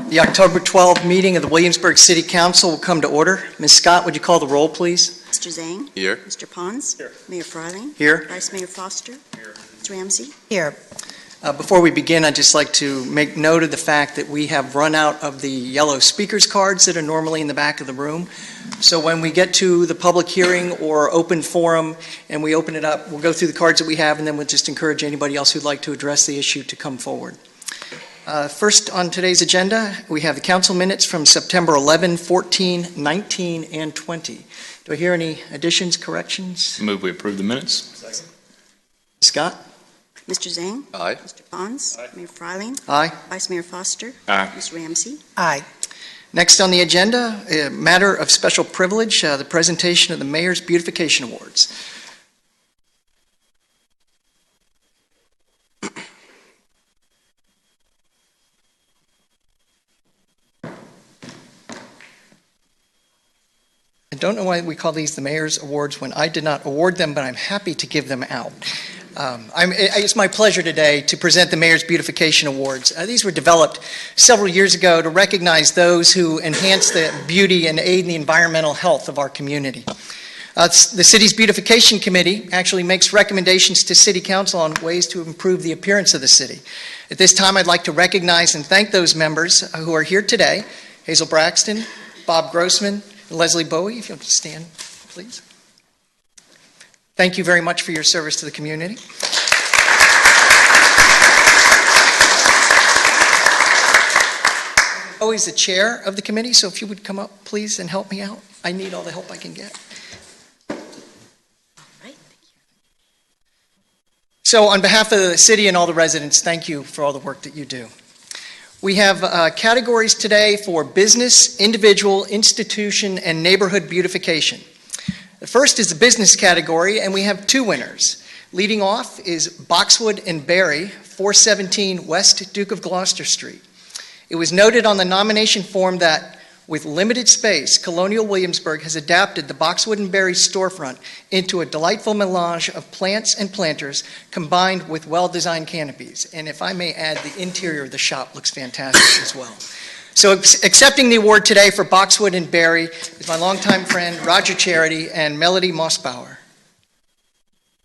The October 12th meeting of the Williamsburg City Council will come to order. Ms. Scott, would you call the roll, please? Mr. Zhang? Here. Mr. Pons? Here. Mayor Freiling? Here. Vice Mayor Foster? Here. Ms. Ramsey? Here. Before we begin, I'd just like to make note of the fact that we have run out of the yellow speakers cards that are normally in the back of the room. So when we get to the public hearing or open forum and we open it up, we'll go through the cards that we have, and then we'll just encourage anybody else who'd like to address the issue to come forward. First on today's agenda, we have the council minutes from September 11, 14, 19, and 20. Do I hear any additions, corrections? Move we approve the minutes. Second. Scott? Mr. Zhang? Aye. Mr. Pons? Aye. Mayor Freiling? Aye. Vice Mayor Foster? Aye. Ms. Ramsey? Aye. Next on the agenda, a matter of special privilege, the presentation of the Mayor's Beautification Awards. I don't know why we call these the Mayor's Awards when I did not award them, but I'm happy to give them out. It's my pleasure today to present the Mayor's Beautification Awards. These were developed several years ago to recognize those who enhance the beauty and aid in the environmental health of our community. The city's Beautification Committee actually makes recommendations to City Council on ways to improve the appearance of the city. At this time, I'd like to recognize and thank those members who are here today: Hazel Braxton, Bob Grossman, and Leslie Bowie. If you'll just stand, please. Thank you very much for your service to the community. Always the chair of the committee, so if you would come up, please, and help me out. I need all the help I can get. All right. So on behalf of the city and all the residents, thank you for all the work that you do. We have categories today for business, individual, institution, and neighborhood beautification. The first is the business category, and we have two winners. Leading off is Boxwood and Berry, 417 West Duke of Gloucester Street. It was noted on the nomination form that with limited space, Colonial Williamsburg has adapted the Boxwood and Berry storefront into a delightful melange of plants and planters combined with well-designed canopies. And if I may add, the interior of the shop looks fantastic as well. So accepting the award today for Boxwood and Berry is my longtime friend, Roger Charity and Melody Mossbauer.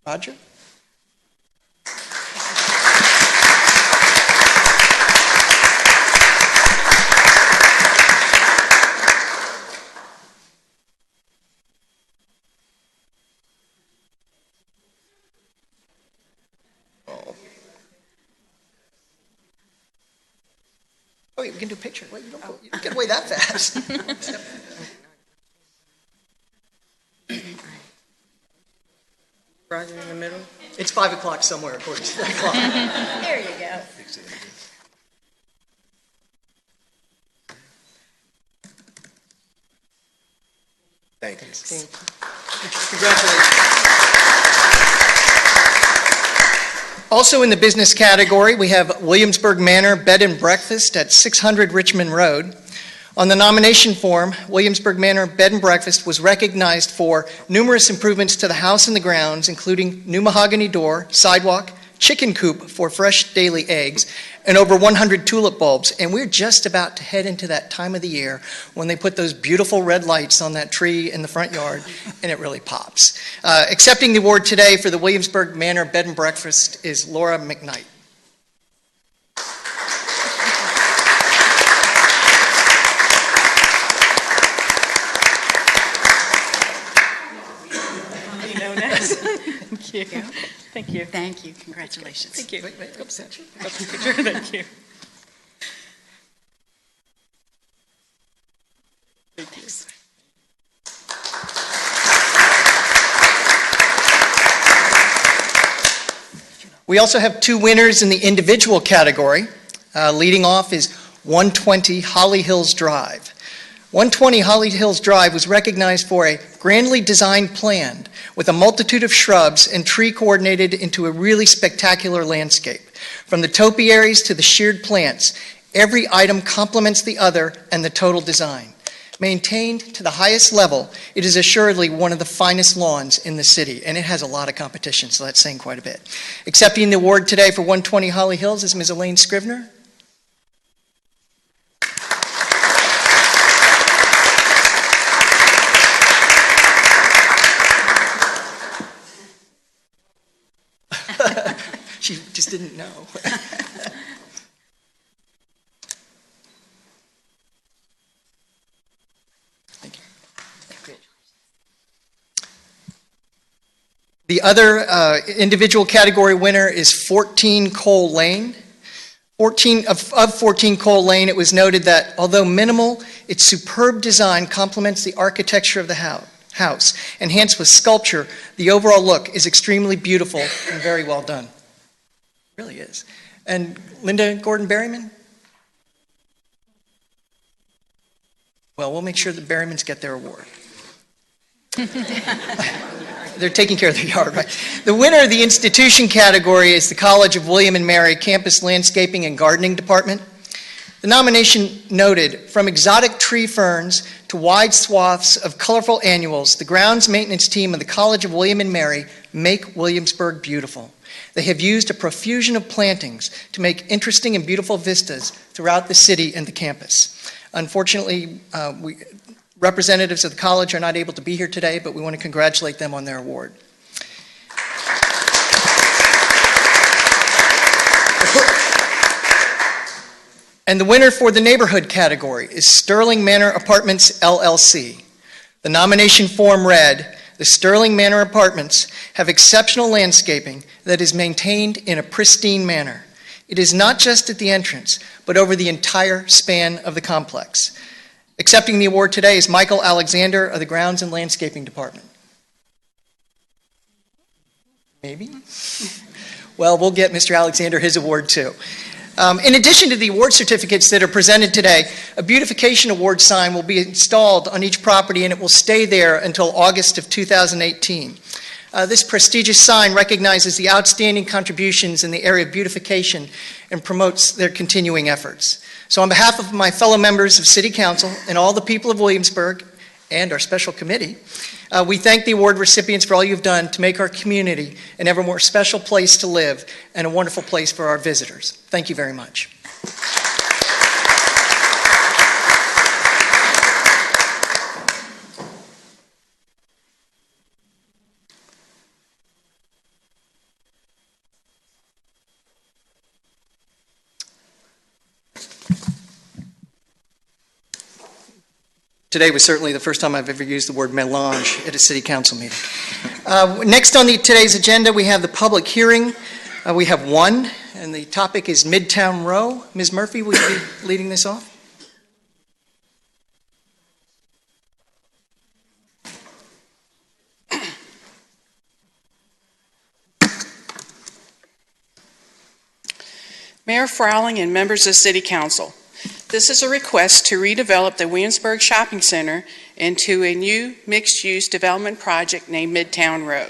Roger? Oh, we can do a picture. Wait, you don't get away that fast. Roger in the middle. It's 5 o'clock somewhere, according to the clock. There you go. Thank you. Congratulations. Also in the business category, we have Williamsburg Manor Bed and Breakfast at 600 Richmond Road. On the nomination form, Williamsburg Manor Bed and Breakfast was recognized for numerous improvements to the house and the grounds, including new mahogany door, sidewalk, chicken coop for fresh daily eggs, and over 100 tulip bulbs. And we're just about to head into that time of the year when they put those beautiful red lights on that tree in the front yard, and it really pops. Accepting the award today for the Williamsburg Manor Bed and Breakfast is Laura McKnight. Thank you. Thank you. Thank you. Congratulations. Thank you. Wait, picture. Thank you. Thanks. We also have two winners in the individual category. Leading off is 120 Holly Hills Drive. 120 Holly Hills Drive was recognized for a grandly designed plan with a multitude of shrubs and tree coordinated into a really spectacular landscape. From the topiaries to the sheared plants, every item complements the other and the total design. Maintained to the highest level, it is assuredly one of the finest lawns in the city, and it has a lot of competition, so that's saying quite a bit. Accepting the award today for 120 Holly Hills is Ms. Elaine Scrivener. didn't know. Thank you. The other individual category winner is 14 Cole Lane. 14 Cole Lane, it was noted that although minimal, its superb design complements the architecture of the house. Enhanced with sculpture, the overall look is extremely beautiful and very well done. It really is. And Linda Gordon Berryman? Well, we'll make sure the Berrymans get their award. They're taking care of their yard, right? The winner of the institution category is the College of William and Mary Campus Landscaping and Gardening Department. The nomination noted, from exotic tree ferns to wide swaths of colorful annuals, the grounds maintenance team of the College of William and Mary make Williamsburg beautiful. They have used a profusion of plantings to make interesting and beautiful vistas throughout the city and the campus. Unfortunately, representatives of the college are not able to be here today, but we want to congratulate them on their award. And the winner for the neighborhood category is Sterling Manor Apartments, LLC. The nomination form read, the Sterling Manor Apartments have exceptional landscaping that is maintained in a pristine manner. It is not just at the entrance, but over the entire span of the complex. Accepting the award today is Michael Alexander of the Grounds and Landscaping Department. Maybe? Well, we'll get Mr. Alexander his award too. In addition to the award certificates that are presented today, a beautification award sign will be installed on each property and it will stay there until August of 2018. This prestigious sign recognizes the outstanding contributions in the area of beautification and promotes their continuing efforts. So on behalf of my fellow members of City Council and all the people of Williamsburg and our special committee, we thank the award recipients for all you've done to make our community an ever more special place to live and a wonderful place for our visitors. Thank you very much. Today was certainly the first time I've ever used the word melange at a city council meeting. Next on today's agenda, we have the public hearing. We have one, and the topic is Midtown Row. Ms. Murphy, will you be leading this off? Mayor Frowling and members of City Council. This is a request to redevelop the Williamsburg Shopping Center into a new mixed-use development project named Midtown Row.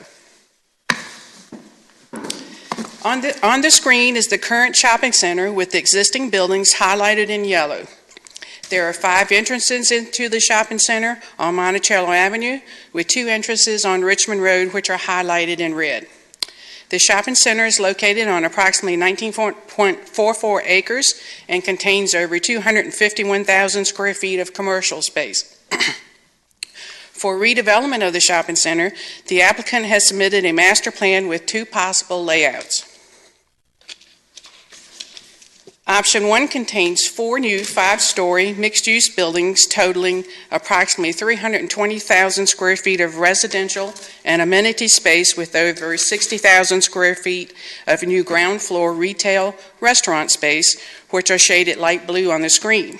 On the screen is the current shopping center with the existing buildings highlighted in yellow. There are 5 entrances into the shopping center on Monticello Avenue, with 2 entrances on Richmond Road, which are highlighted in red. The shopping center is located on approximately 19.44 acres and contains over 251,000 square feet of commercial space. For redevelopment of the shopping center, the applicant has submitted a master plan with 2 possible layouts. Option 1 contains 4 new 5-story mixed-use buildings totaling approximately 320,000 square feet of residential and amenity space with over 60,000 square feet of new ground floor retail restaurant space, which are shaded light blue on the screen.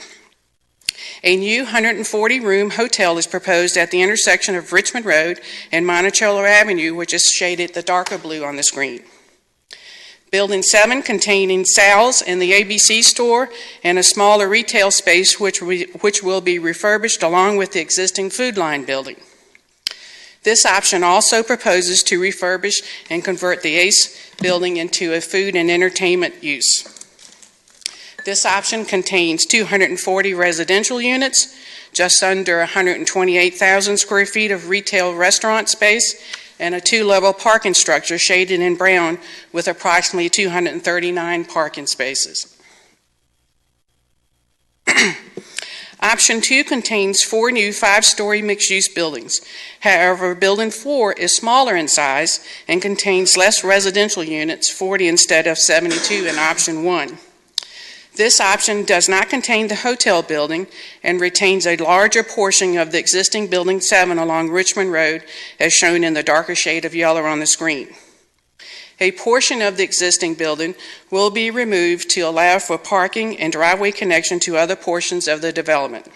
A new 140-room hotel is proposed at the intersection of Richmond Road and Monticello Avenue, which is shaded the darker blue on the screen. Building 7 containing Sal's and the ABC store and a smaller retail space which will be refurbished along with the existing Food Line building. This option also proposes to refurbish and convert the Ace building into a food and entertainment use. This option contains 240 residential units, just under 128,000 square feet of retail restaurant space, and a 2-level parking structure shaded in brown with approximately 239 parking spaces. Option 2 contains 4 new 5-story mixed-use buildings. However, Building 4 is smaller in size and contains less residential units, 40 instead of 72 in Option 1. This option does not contain the hotel building and retains a larger portion of the existing Building 7 along Richmond Road, as shown in the darker shade of yellow on the screen. A portion of the existing building will be removed to allow for parking and driveway connection to other portions of the development.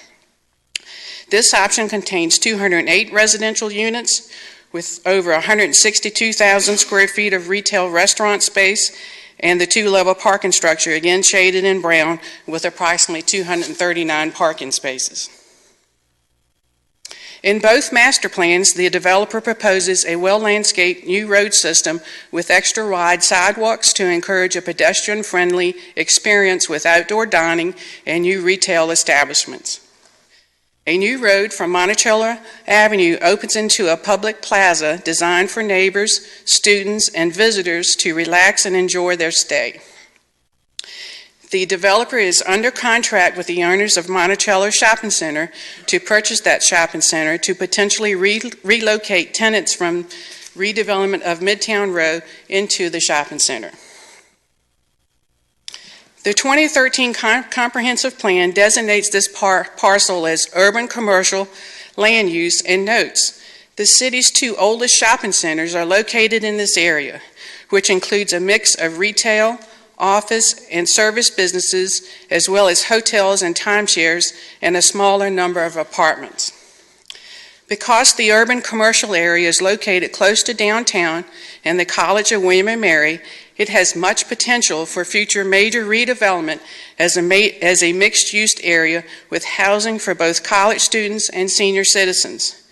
This option contains 208 residential units with over 162,000 square feet of retail restaurant space and the 2-level parking structure, again shaded in brown, with approximately 239 parking spaces. In both master plans, the developer proposes a well-landscaped new road system with extra-wide sidewalks to encourage a pedestrian-friendly experience with outdoor dining and new retail establishments. A new road from Monticello Avenue opens into a public plaza designed for neighbors, students, and visitors to relax and enjoy their stay. The developer is under contract with the owners of Monticello Shopping Center to purchase that shopping center to potentially relocate tenants from redevelopment of Midtown Road into the shopping center. The 2013 comprehensive plan designates this parcel as urban commercial land use and notes the city's 2 oldest shopping centers are located in this area, which includes a mix of retail, office, and service businesses, as well as hotels and timeshares, and a smaller number of apartments. Because the urban commercial area is located close to downtown and the College of William & Mary, it has much potential for future major redevelopment as a mixed-use area with housing for both college students and senior citizens.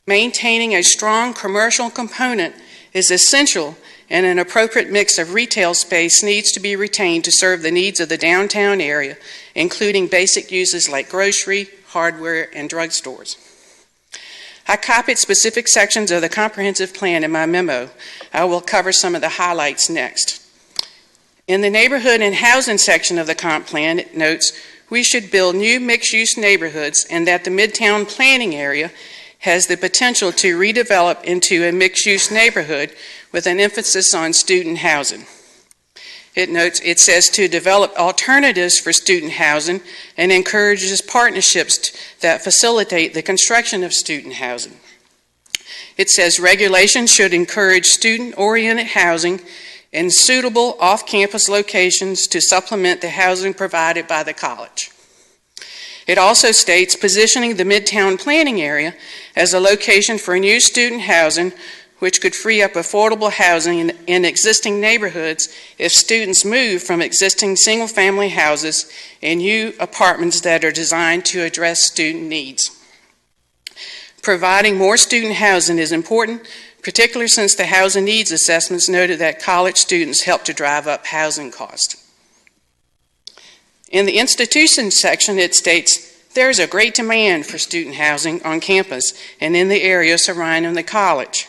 Maintaining a strong commercial component is essential, and an appropriate mix of retail space needs to be retained to serve the needs of the downtown area, including basic uses like grocery, hardware, and drugstores. I copied specific sections of the comprehensive plan in my memo. I will cover some of the highlights next. In the neighborhood and housing section of the comp plan, it notes we should build new mixed-use neighborhoods and that the Midtown planning area has the potential to redevelop into a mixed-use neighborhood with an emphasis on student housing. It says to develop alternatives for student housing and encourages partnerships that facilitate the construction of student housing. It says regulations should encourage student-oriented housing in suitable off-campus locations to supplement the housing provided by the college. It also states positioning the Midtown planning area as a location for new student housing, which could free up affordable housing in existing neighborhoods if students move from existing single-family houses in new apartments that are designed to address student needs. Providing more student housing is important, particularly since the housing needs assessments noted that college students help to drive up housing costs. In the institutions section, it states, there is a great demand for student housing on campus and in the area surrounding the college,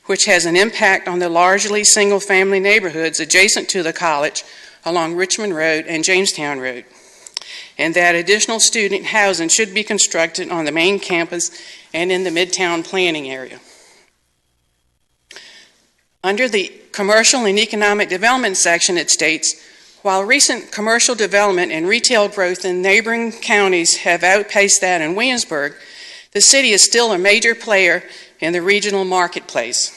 which has an impact on the largely single-family neighborhoods adjacent to the college along Richmond Road and Jamestown Road, and that additional student housing should be constructed on the main campus and in the Midtown planning area. Under the commercial and economic development section, it states, while recent commercial development and retail growth in neighboring counties have outpaced that in Williamsburg, the city is still a major player in the regional marketplace.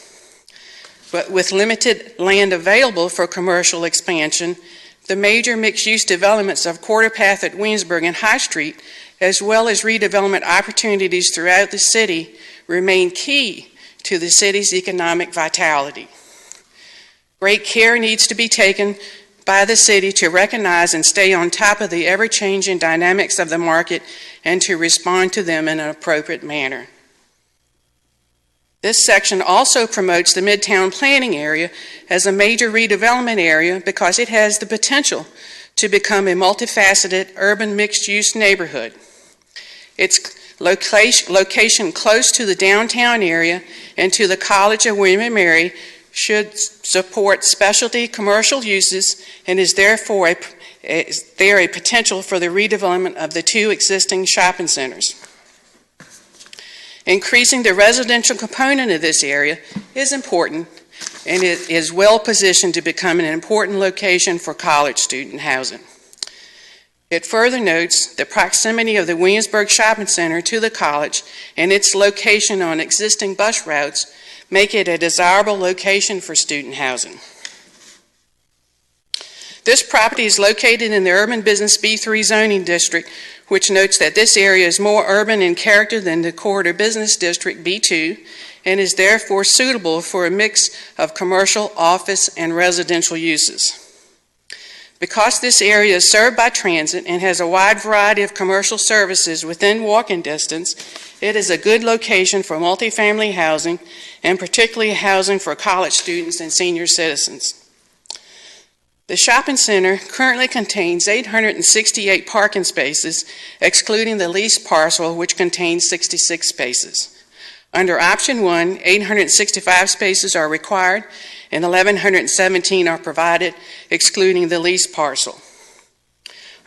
But with limited land available for commercial expansion, the major mixed-use developments of Quarter Path at Williamsburg and High Street, as well as redevelopment opportunities throughout the city, remain key to the city's economic vitality. Great care needs to be taken by the city to recognize and stay on top of the ever-changing dynamics of the market and to respond to them in an appropriate manner. This section also promotes the Midtown planning area as a major redevelopment area because it has the potential to become a multifaceted urban mixed-use neighborhood. Its location close to the downtown area and to the College of William & Mary should support specialty commercial uses and is therefore a potential for the redevelopment of the two existing shopping centers. Increasing the residential component of this area is important, and it is well positioned to become an important location for college student housing. It further notes the proximity of the Williamsburg Shopping Center to the college and its location on existing bus routes make it a desirable location for student housing. This property is located in the Urban Business B3 zoning district, which notes that this area is more urban in character than the Corridor Business District B2 and is therefore suitable for a mix of commercial, office, and residential uses. Because this area is served by transit and has a wide variety of commercial services within walking distance, it is a good location for multifamily housing and particularly housing for college students and senior citizens. The shopping center currently contains 868 parking spaces, excluding the leased parcel, which contains 66 spaces. Under option 1, 865 spaces are required and 1,117 are provided, excluding the leased parcel.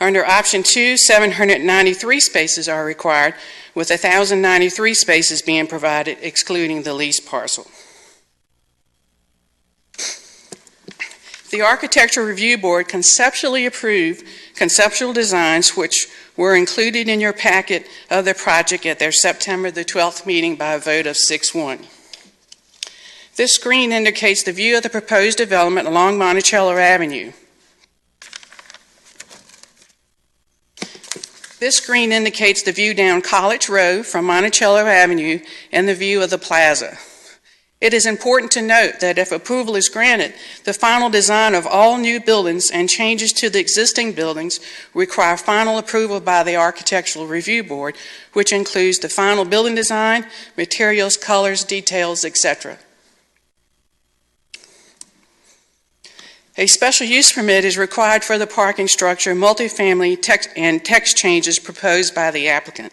Under option 2, 793 spaces are required, with 1,093 spaces being provided, excluding the leased parcel. The Architectural Review Board conceptually approved conceptual designs which were included in your packet of the project at their September the 12th meeting by a vote of 6-1. This screen indicates the view of the proposed development along Monticello Avenue. This screen indicates the view down College Road from Monticello Avenue and the view of the plaza. It is important to note that if approval is granted, the final design of all new buildings and changes to the existing buildings require final approval by the Architectural Review Board, which includes the final building design, materials, colors, details, etc. A special use permit is required for the parking structure, multifamily, and text changes proposed by the applicant.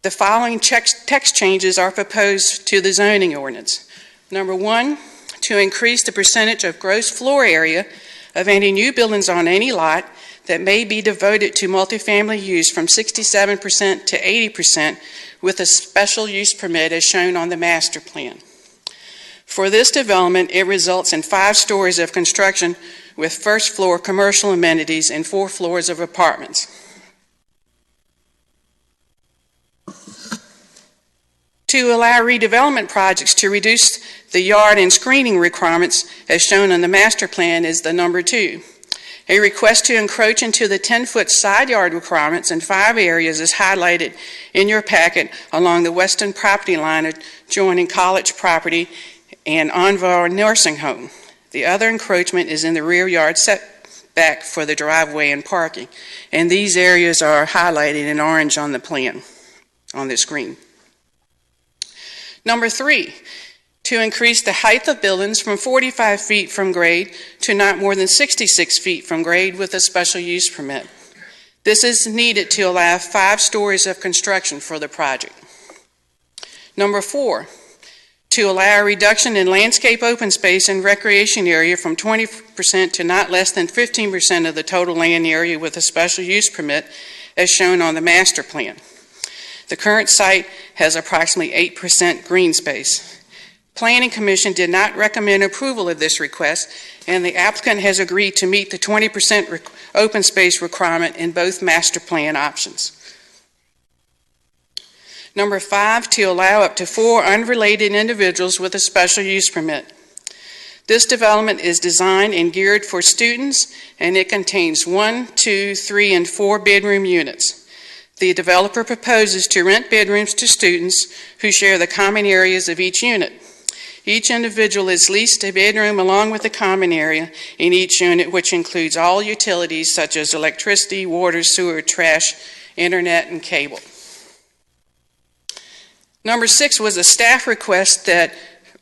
The following text changes are proposed to the zoning ordinance. Number 1, to increase the percentage of gross floor area of any new buildings on any lot that may be devoted to multifamily use from 67% to 80% with a special use permit as shown on the master plan. For this development, it results in 5 stories of construction with first floor commercial amenities and 4 floors of apartments. To allow redevelopment projects to reduce the yard and screening requirements as shown on the master plan is the number 2. A request to encroach into the 10-foot side yard requirements in 5 areas is highlighted in your packet along the western property line adjoining college property and Envar Nursing Home. The other encroachment is in the rear yard setback for the driveway and parking, and these areas are highlighted in orange on the plan on the screen. Number 3, to increase the height of buildings from 45 feet from grade to not more than 66 feet from grade with a special use permit. This is needed to allow 5 stories of construction for the project. Number 4, to allow a reduction in landscape open space and recreation area from 20% to not less than 15% of the total land area with a special use permit as shown on the master plan. The current site has approximately 8% green space. Planning Commission did not recommend approval of this request, and the applicant has agreed to meet the 20% open space requirement in both master plan options. Number 5, to allow up to 4 unrelated individuals with a special use permit. This development is designed and geared for students, and it contains 1, 2, 3, and 4 bedroom units. The developer proposes to rent bedrooms to students who share the common areas of each unit. Each individual is leased a bedroom along with the common area in each unit, which includes all utilities such as electricity, water, sewer, trash, internet, and cable. Number 6 was a staff request that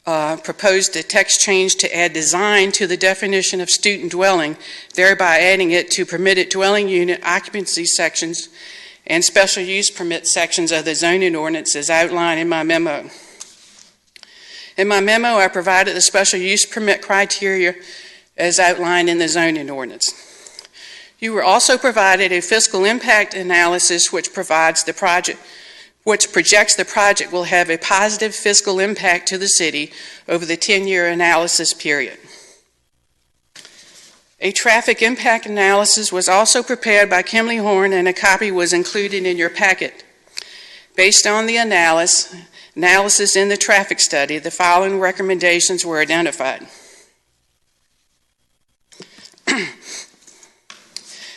proposed a text change to add design to the definition of student dwelling, thereby adding it to permitted dwelling unit occupancy sections and special use permit sections of the zoning ordinance as outlined in my memo. In my memo, I provided the special use permit criteria as outlined in the zoning ordinance. You were also provided a fiscal impact analysis which projects the project will have a positive fiscal impact to the city over the 10-year analysis period. A traffic impact analysis was also prepared by Kimley Horn, and a copy was included in your packet. Based on the analysis in the traffic study, the following recommendations were identified.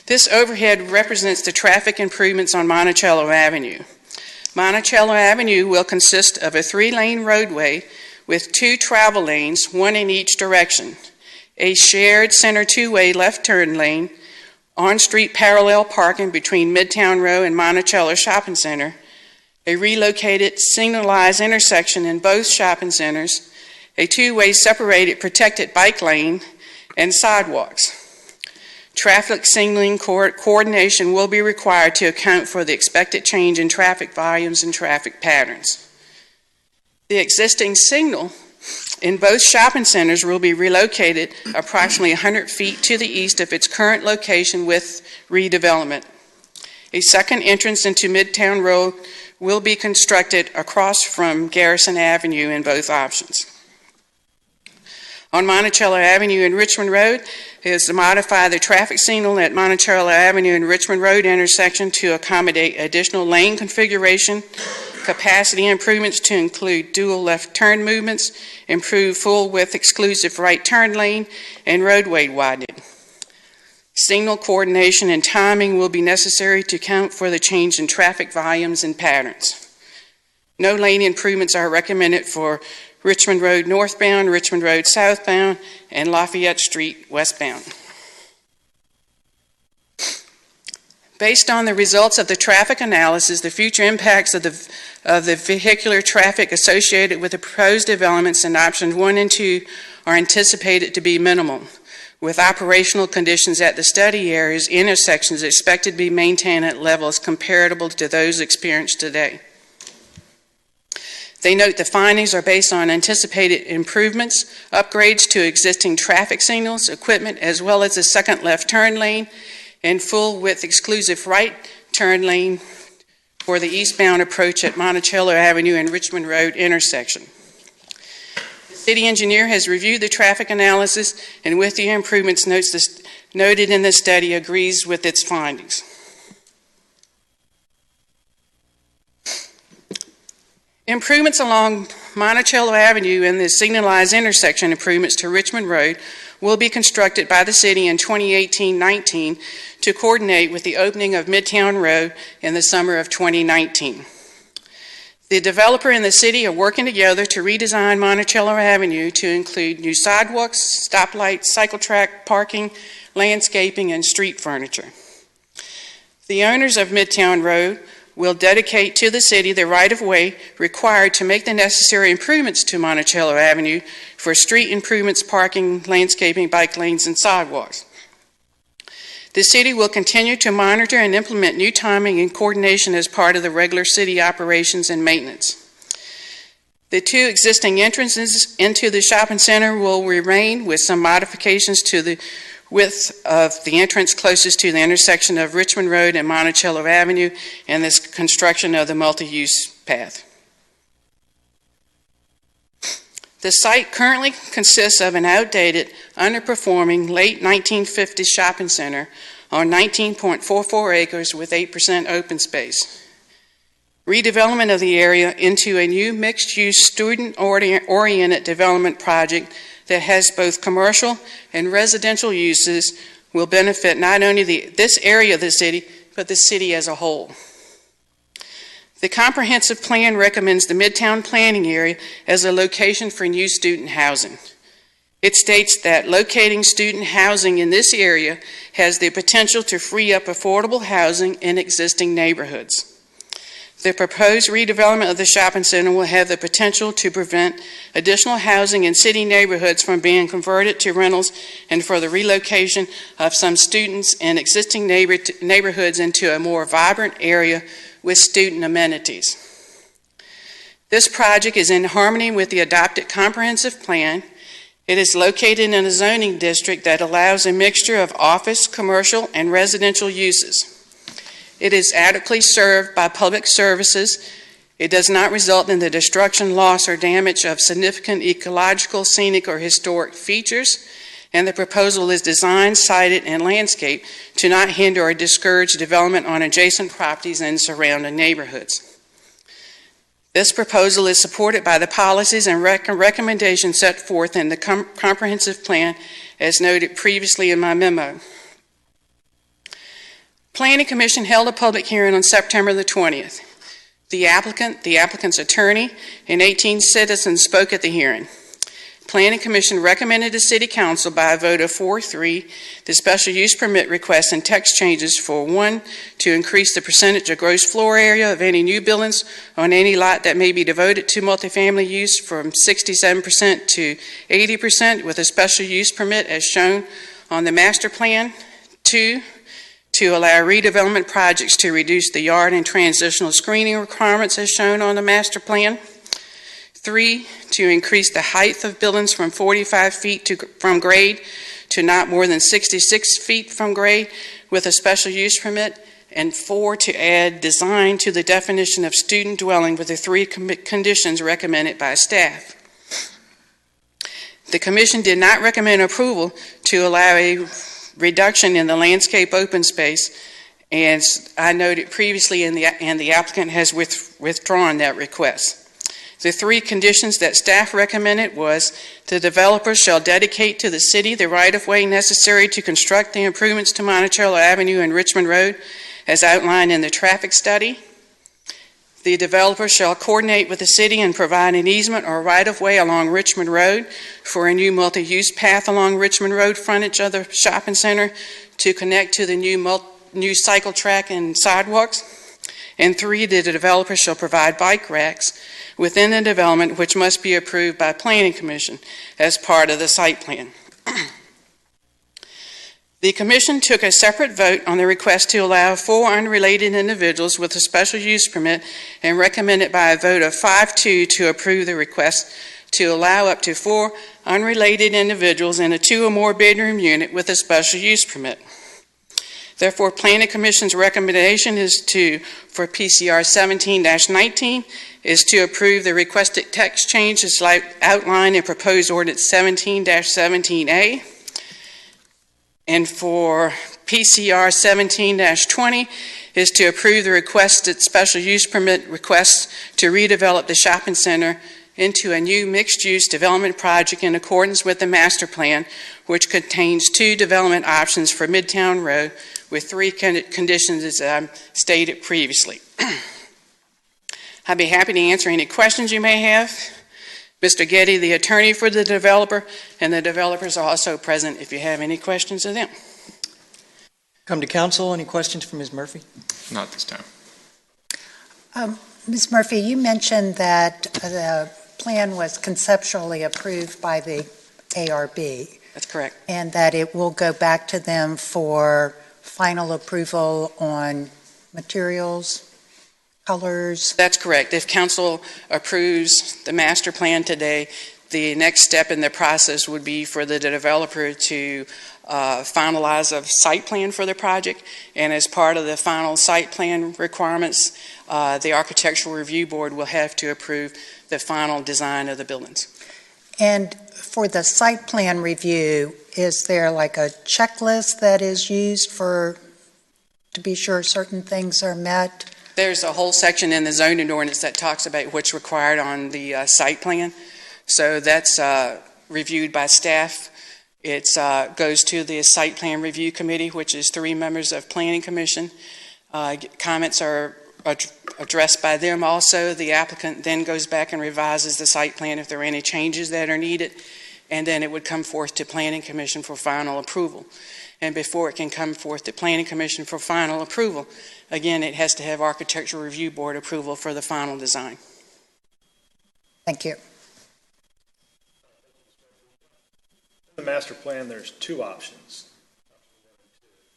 This overhead represents the traffic improvements on Monticello Avenue. Monticello Avenue will consist of a 3-lane roadway with 2 travel lanes, 1 in each direction, a shared center 2-way left turn lane, on-street parallel parking between Midtown Row and Monticello Shopping Center, a relocated signalized intersection in both shopping centers, a 2-way separated protected bike lane, and sidewalks. Traffic signaling coordination will be required to account for the expected change in traffic volumes and traffic patterns. The existing signal in both shopping centers will be relocated approximately 100 feet to the east of its current location with redevelopment. A second entrance into Midtown Road will be constructed across from Garrison Avenue in both options. On Monticello Avenue and Richmond Road is to modify the traffic signal at Monticello Avenue and Richmond Road intersection to accommodate additional lane configuration, capacity improvements to include dual left turn movements, improved full width exclusive right turn lane, and roadway widening. Signal coordination and timing will be necessary to account for the change in traffic volumes and patterns. No lane improvements are recommended for Richmond Road northbound, Richmond Road southbound, and Lafayette Street westbound. Based on the results of the traffic analysis, the future impacts of the vehicular traffic associated with the proposed developments in options 1 and 2 are anticipated to be minimal, with operational conditions at the study areas intersections expected to be maintained at levels comparable to those experienced today. They note the findings are based on anticipated improvements, upgrades to existing traffic signals, equipment, as well as a second left turn lane and full width exclusive right turn lane for the eastbound approach at Monticello Avenue and Richmond Road intersection. The city engineer has reviewed the traffic analysis and with the improvements noted in the study agrees with its findings. Improvements along Monticello Avenue and the signalized intersection improvements to Richmond Road will be constructed by the city in 2018-19 to coordinate with the opening of Midtown Road in the summer of 2019. The developer and the city are working together to redesign Monticello Avenue to include new sidewalks, stoplights, cycle track, parking, landscaping, and street furniture. The owners of Midtown Road will dedicate to the city the right-of-way required to make the necessary improvements to Monticello Avenue for street improvements, parking, landscaping, bike lanes, and sidewalks. The city will continue to monitor and implement new timing and coordination as part of the regular city operations and maintenance. The 2 existing entrances into the shopping center will remain with some modifications to the width of the entrance closest to the intersection of Richmond Road and Monticello Avenue and this construction of the multi-use path. The site currently consists of an outdated, underperforming late 1950s shopping center on 19.44 acres with 8% open space. Redevelopment of the area into a new mixed-use student-oriented development project that has both commercial and residential uses will benefit not only this area of the city, but the city as a whole. The comprehensive plan recommends the Midtown planning area as a location for new student housing. It states that locating student housing in this area has the potential to free up affordable housing in existing neighborhoods. The proposed redevelopment of the shopping center will have the potential to prevent additional housing in city neighborhoods from being converted to rentals and for the relocation of some students in existing neighborhoods into a more vibrant area with student amenities. This project is in harmony with the adopted comprehensive plan. It is located in a zoning district that allows a mixture of office, commercial, and residential uses. It is adequately served by public services. It does not result in the destruction, loss, or damage of significant ecological, scenic, or historic features, and the proposal is designed, sited, and landscaped to not hinder or discourage development on adjacent properties and surrounding neighborhoods. This proposal is supported by the policies and recommendations set forth in the comprehensive plan as noted previously in my memo. Planning Commission held a public hearing on September the 20th. The applicant, the applicant's attorney, and 18 citizens spoke at the hearing. Planning Commission recommended to City Council by a vote of 4-3 the special use permit request and text changes for 1, to increase the percentage of gross floor area of any new buildings on any lot that may be devoted to multifamily use from 67% to 80% with a special use permit as shown on the master plan. 2, to allow redevelopment projects to reduce the yard and transitional screening requirements as shown on the master plan. 3, to increase the height of buildings from 45 feet from grade to not more than 66 feet from grade with a special use permit. And 4, to add design to the definition of student dwelling with the 3 conditions recommended by staff. The Commission did not recommend approval to allow a reduction in the landscape open space, as I noted previously, and the applicant has withdrawn that request. The 3 conditions that staff recommended was the developer shall dedicate to the city the right-of-way necessary to construct the improvements to Monticello Avenue and Richmond Road as outlined in the traffic study. The developer shall coordinate with the city and provide an easement or right-of-way along Richmond Road for a new multi-use path along Richmond Road frontage of the shopping center to connect to the new cycle track and sidewalks. And 3, the developer shall provide bike racks within the development which must be approved by Planning Commission as part of the site plan. The Commission took a separate vote on the request to allow 4 unrelated individuals with a special use permit and recommended by a vote of 5-2 to approve the request to allow up to 4 unrelated individuals in a 2 or more bedroom unit with a special use permit. Therefore, Planning Commission's recommendation is for PCR 17-19 is to approve the requested text changes outlined in proposed ordinance 17-17A. And for PCR 17-20 is to approve the requested special use permit request to redevelop the shopping center into a new mixed-use development project in accordance with the master plan, which contains 2 development options for Midtown Road with 3 conditions as I stated previously. I'd be happy to answer any questions you may have. Mr. Getty, the attorney for the developer, and the developers are also present if you have any questions of them. Come to council. Any questions from Ms. Murphy? Not this time. Ms. Murphy, you mentioned that the plan was conceptually approved by the ARB. That's correct. And that it will go back to them for final approval on materials, colors? That's correct. If council approves the master plan today, the next step in the process would be for the developer to finalize a site plan for the project, and as part of the final site plan requirements, the Architectural Review Board will have to approve the final design of the buildings. And for the site plan review, is there like a checklist that is used to be sure certain things are met? There's a whole section in the zoning ordinance that talks about what's required on the site plan. So that's reviewed by staff. It goes to the site plan review committee, which is 3 members of Planning Commission. Comments are addressed by them also. The applicant then goes back and revises the site plan if there are any changes that are needed, and then it would come forth to Planning Commission for final approval. And before it can come forth to Planning Commission for final approval, again, it has to have Architectural Review Board approval for the final design. Thank you. In the master plan, there's 2 options.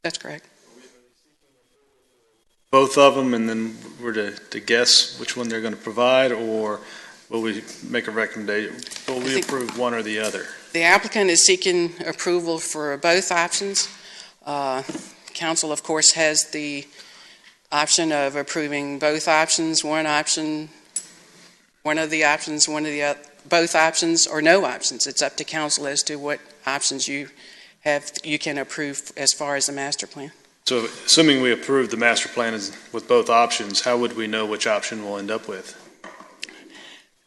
That's correct. Both of them, and then we're over to guess which one they're going to provide, or will we make a recommendation? Will we approve one or the other? The applicant is seeking approval for both options. Council, of course, has the option of approving both options, one of the options, both options, or no options. It's up to council as to what options you can approve as far as the master plan. So assuming we approve the master plan with both options, how would we know which option we'll end up with?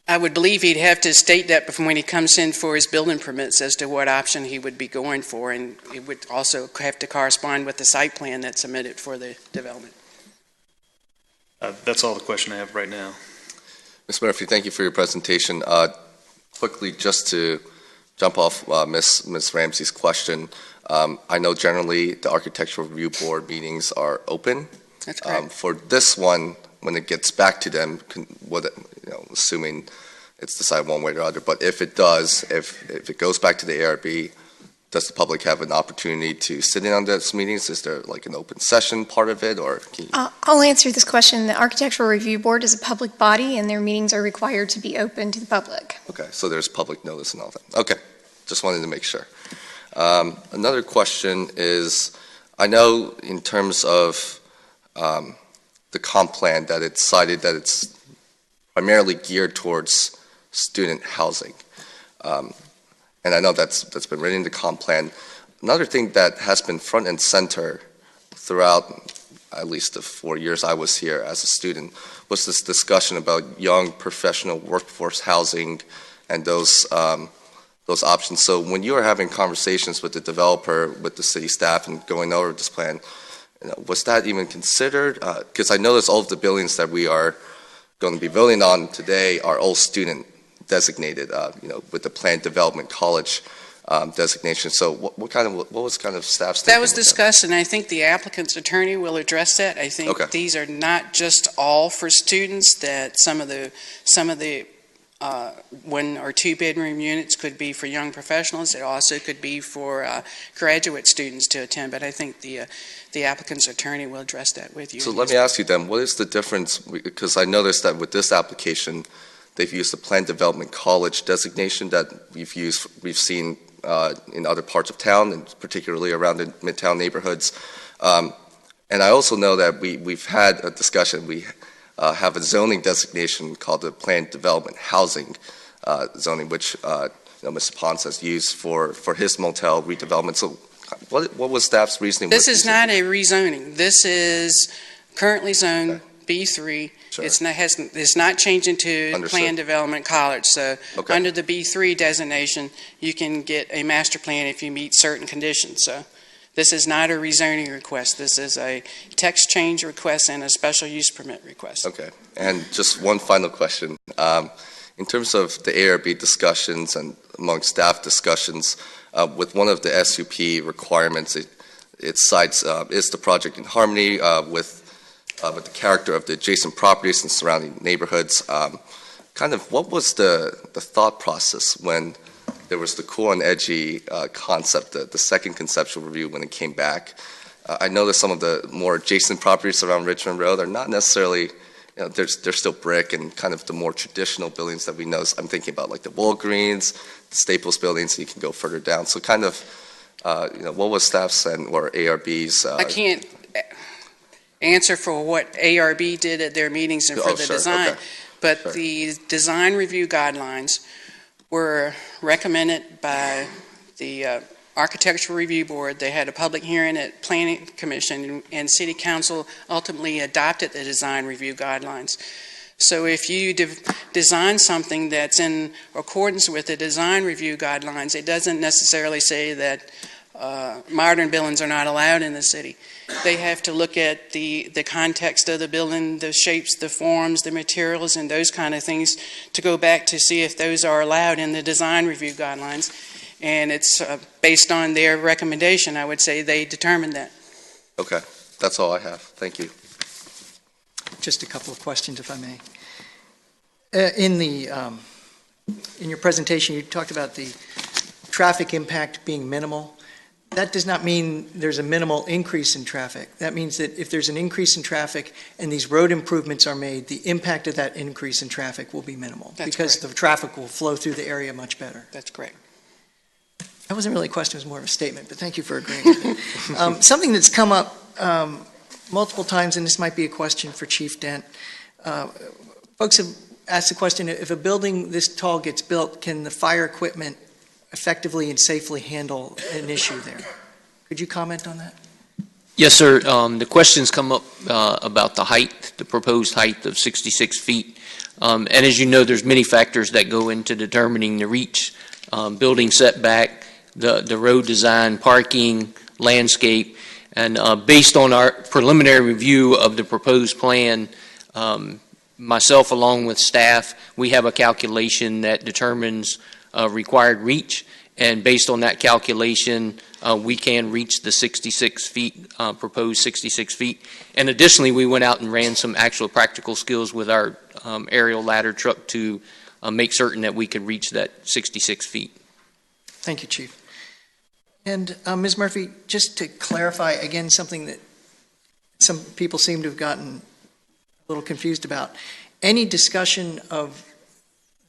I would believe he'd have to state that before when he comes in for his building permits as to what option he would be going for, and it would also have to correspond with the site plan that's submitted for the development. That's all the question I have right now. Ms. Murphy, thank you for your presentation. Quickly, just to jump off Ms. Ramsey's question, I know generally the Architectural Review Board meetings are open. That's correct. For this one, when it gets back to them, assuming it's decided one way or the other, but if it does, if it goes back to the ARB, does the public have an opportunity to sit in on those meetings? Is there like an open session part of it, or can you... I'll answer this question. The Architectural Review Board is a public body, and their meetings are required to be open to the public. Okay, so there's public notice and all that. Okay, just wanted to make sure. Another question is, I know in terms of the comp plan that it's cited that it's primarily geared towards student housing. And I know that's been written in the comp plan. Another thing that has been front and center throughout at least the 4 years I was here as a student was this discussion about young professional workforce housing and those options. So when you are having conversations with the developer, with the city staff, and going over this plan, was that even considered? Because I notice all of the buildings that we are going to be voting on today are all student designated, with the planned development college designation. So what was kind of staff's thinking? That was discussed, and I think the applicant's attorney will address that. I think these are not just all for students, that some of the 1 or 2 bedroom units could be for young professionals. It also could be for graduate students to attend, but I think the applicant's attorney will address that with you. So let me ask you then, what is the difference? Because I noticed that with this application, they've used the planned development college designation that we've seen in other parts of town, and particularly around the Midtown neighborhoods. And I also know that we've had a discussion. We have a zoning designation called the planned development housing zoning, which Mr. Ponce has used for his motel redevelopment. So what was staff's reasoning? This is not a rezoning. This is currently zoned B3. Sure. It's not changing to Understood. planned development college. So under the B3 designation, you can get a master plan if you meet certain conditions. So this is not a rezoning request. This is a text change request and a special use permit request. Okay. And just one final question. In terms of the ARB discussions and among staff discussions, with one of the SUP requirements, it cites is the project in harmony with the character of the adjacent properties and surrounding neighborhoods. What was the thought process when there was the cool and edgy concept, the second conceptual review when it came back? I know that some of the more adjacent properties around Richmond Road are not necessarily, they're still brick and kind of the more traditional buildings that we know. I'm thinking about like the Walgreens, the Staples buildings, and you can go further down. So what was staff's or ARB's? I can't answer for what ARB did at their meetings and for the design, but the design review guidelines were recommended by the Architectural Review Board. They had a public hearing at Planning Commission, and City Council ultimately adopted the design review guidelines. So if you design something that's in accordance with the design review guidelines, it doesn't necessarily say that modern buildings are not allowed in the city. They have to look at the context of the building, the shapes, the forms, the materials, and those kind of things to go back to see if those are allowed in the design review guidelines. And it's based on their recommendation, I would say they determined that. Okay, that's all I have. Thank you. Just a couple of questions, if I may. In your presentation, you talked about the traffic impact being minimal. that does not mean there's a minimal increase in traffic. That means that if there's an increase in traffic and these road improvements are made, the impact of that increase in traffic will be minimal. That's because correct. the traffic will flow through the area much better. That's correct. That wasn't really a question, it was more of a statement, but thank you for agreeing with it. Something that's come up multiple times, and this might be a question for Chief Dent. Folks have asked the question, if a building this tall gets built, can the fire equipment effectively and safely handle an issue there? Could you comment on that? Yes, sir. The questions come up about the height, the proposed height of 66 feet. And as you know, there's many factors that go into determining the reach, building setback, the road design, parking, landscape. And based on our preliminary review of the proposed plan, myself along with staff, we have a calculation that determines required reach. And based on that calculation, we can reach the 66 feet, proposed 66 feet. And additionally, we went out and ran some actual practical skills with our aerial ladder truck to make certain that we could reach that 66 feet. Thank you, Chief. And Ms. Murphy, just to clarify again something that some people seem to have gotten a little confused about, any discussion of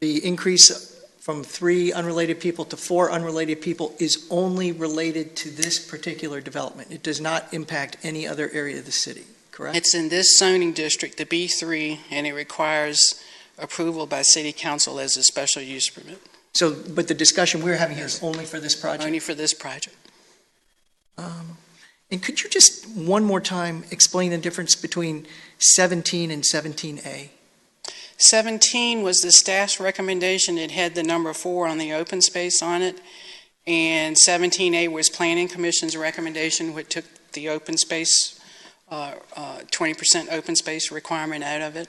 the increase from 3 unrelated people to 4 unrelated people is only related to this particular development. It does not impact any other area of the city, correct? It's in this zoning district, the B3, and it requires approval by City Council as a special use permit. So, but the discussion we're having here is only for this project? Only for this project. And could you just one more time explain the difference between 17 and 17A? 17 was the staff's recommendation. It had the number 4 on the open space on it. And 17A was Planning Commission's recommendation, which took the open space, 20% open space requirement out of it.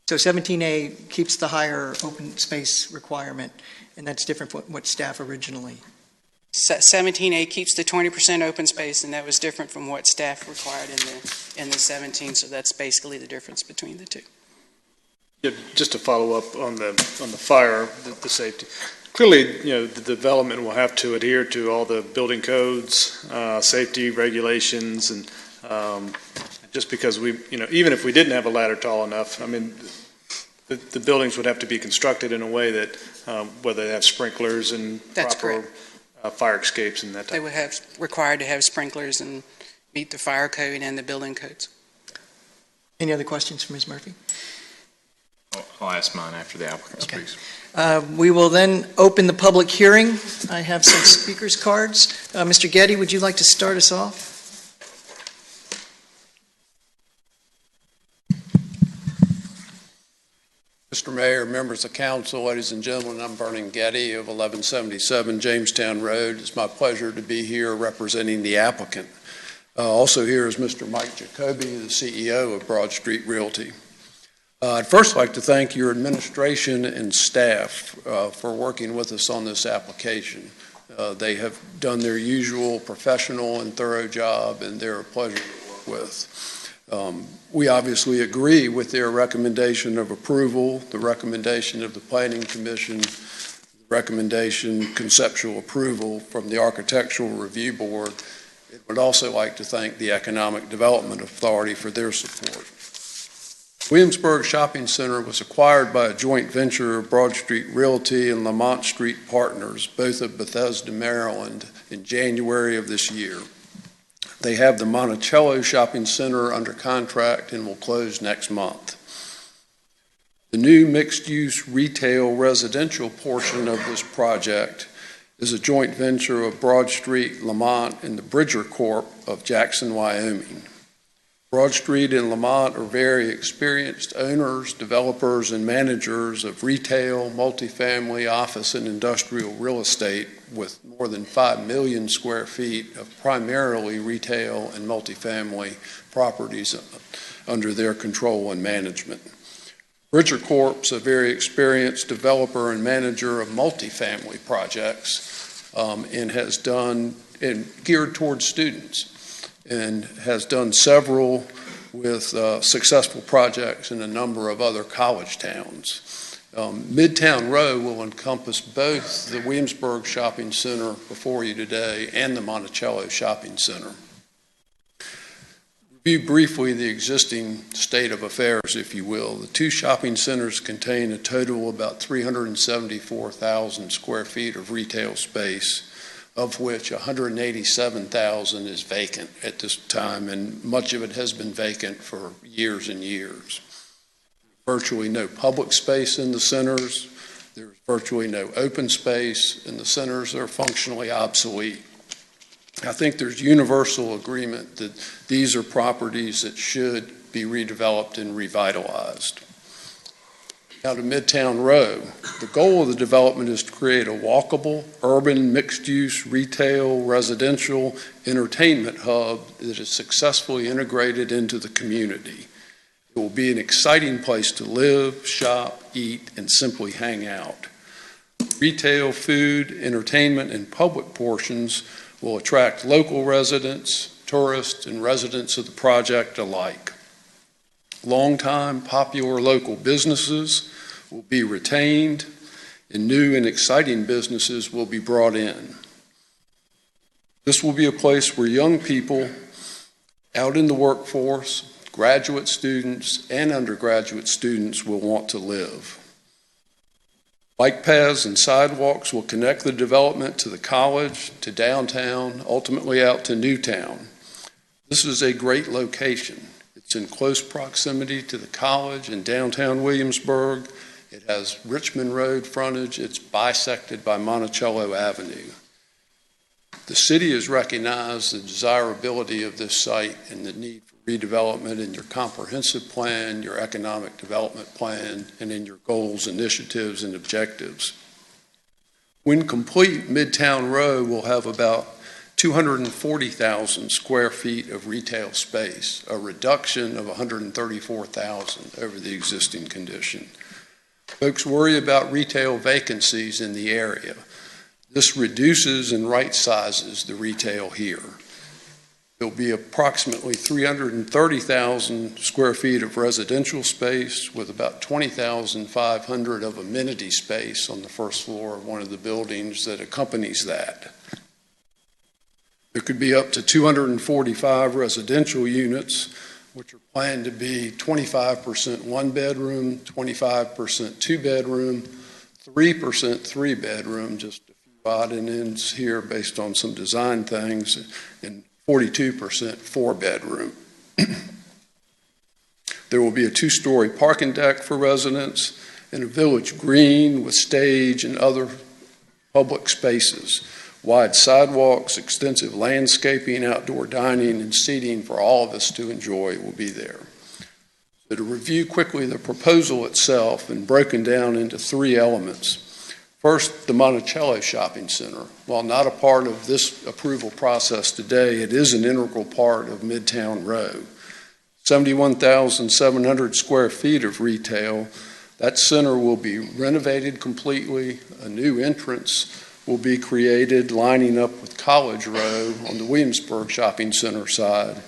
So 17A keeps the higher open space requirement, and that's different from what staff originally. 17A keeps the 20% open space, and that was different from what staff required in the 17. So that's basically the difference between the two. Yeah, just to follow up on the fire, the safety. Clearly, the development will have to adhere to all the building codes, safety regulations, and just because even if we didn't have a ladder tall enough, I mean, the buildings would have to be constructed in a way that where they have sprinklers and That's proper fire escapes and that type. They would have required to have sprinklers and meet the fire code and the building codes. Any other questions for Ms. Murphy? I'll ask mine after the applicant Okay. speaks. We will then open the public hearing. I have some speakers cards. Mr. Getty, would you like to start us off? Mr. Mayor, members of council, ladies and gentlemen, I'm Vernon Getty of 1177 Jamestown Road. It's my pleasure to be here representing the applicant. Also here is Mr. Mike Jacoby, the CEO of Broad Street Realty. I'd first like to thank your administration and staff for working with us on this application. They have done their usual professional and thorough job, and they're a pleasure to work with. We obviously agree with their recommendation of approval, the recommendation of the Planning Commission, the recommendation conceptual approval from the Architectural Review Board. I would also like to thank the Economic Development Authority for their support. Williamsburg Shopping Center was acquired by a joint venture of Broad Street Realty and Lamont Street Partners, both of Bethesda, Maryland, in January of this year. They have the Monticello Shopping Center under contract and will close next month. The new mixed-use retail residential portion of this project is a joint venture of Broad Street, Lamont, and the Bridger Corp. Of Jackson, Wyoming. Broad Street and Lamont are very experienced owners, developers, and managers of retail, multifamily, office, and industrial real estate with more than 5 million square feet of primarily retail and multifamily properties under their control and management. Bridger Corp.'s a very experienced developer and manager of multifamily projects and has done, and geared towards students, and has done several with successful projects in a number of other college towns. Midtown Row will encompass both the Williamsburg Shopping Center before you today and the Monticello Shopping Center. Review briefly the existing state of affairs, if you will. The two shopping centers contain a total of about 374,000 square feet of retail space, of which 187,000 is vacant at this time, and much of it has been vacant for years and years. Virtually no public space in the centers. There's virtually no open space, and the centers are functionally obsolete. I think there's universal agreement that these are properties that should be redeveloped and revitalized. Now to Midtown Row. The goal of the development is to create a walkable, urban, mixed-use, retail, residential, entertainment hub that is successfully integrated into the community. It will be an exciting place to live, shop, eat, and simply hang out. Retail, food, entertainment, and public portions will attract local residents, tourists, and residents of the project alike. Longtime popular local businesses will be retained, and new and exciting businesses will be brought in. This will be a place where young people out in the workforce, graduate students, and undergraduate students will want to live. Bike paths and sidewalks will connect the development to the college, to downtown, ultimately out to Newtown. This is a great location. It's in close proximity to the college in downtown Williamsburg. It has Richmond Road frontage. It's bisected by Monticello Avenue. The city has recognized the desirability of this site and the need for redevelopment in your comprehensive plan, your economic development plan, and in your goals, initiatives, and objectives. When complete, Midtown Row will have about 240,000 square feet of retail space, a reduction of 134,000 over the existing condition. Folks worry about retail vacancies in the area. This reduces and right-sizes the retail here. There'll be approximately 330,000 square feet of residential space with about 20,500 of amenity space on the first floor of one of the buildings that accompanies that. There could be up to 245 residential units, which are planned to be 25% one bedroom, 25% two bedroom, 3% three bedroom, just a few odd and ends here based on some design things, and 42% four bedroom. There will be a two-story parking deck for residents and a village green with stage and other public spaces. Wide sidewalks, extensive landscaping, outdoor dining, and seating for all of us to enjoy will be there. So to review quickly the proposal itself and broken down into three elements. First, the Monticello Shopping Center. While not a part of this approval process today, it is an integral part of Midtown Row. 71,700 square feet of retail. That center will be renovated completely. A new entrance will be created lining up with College Row on the Williamsburg Shopping Center side.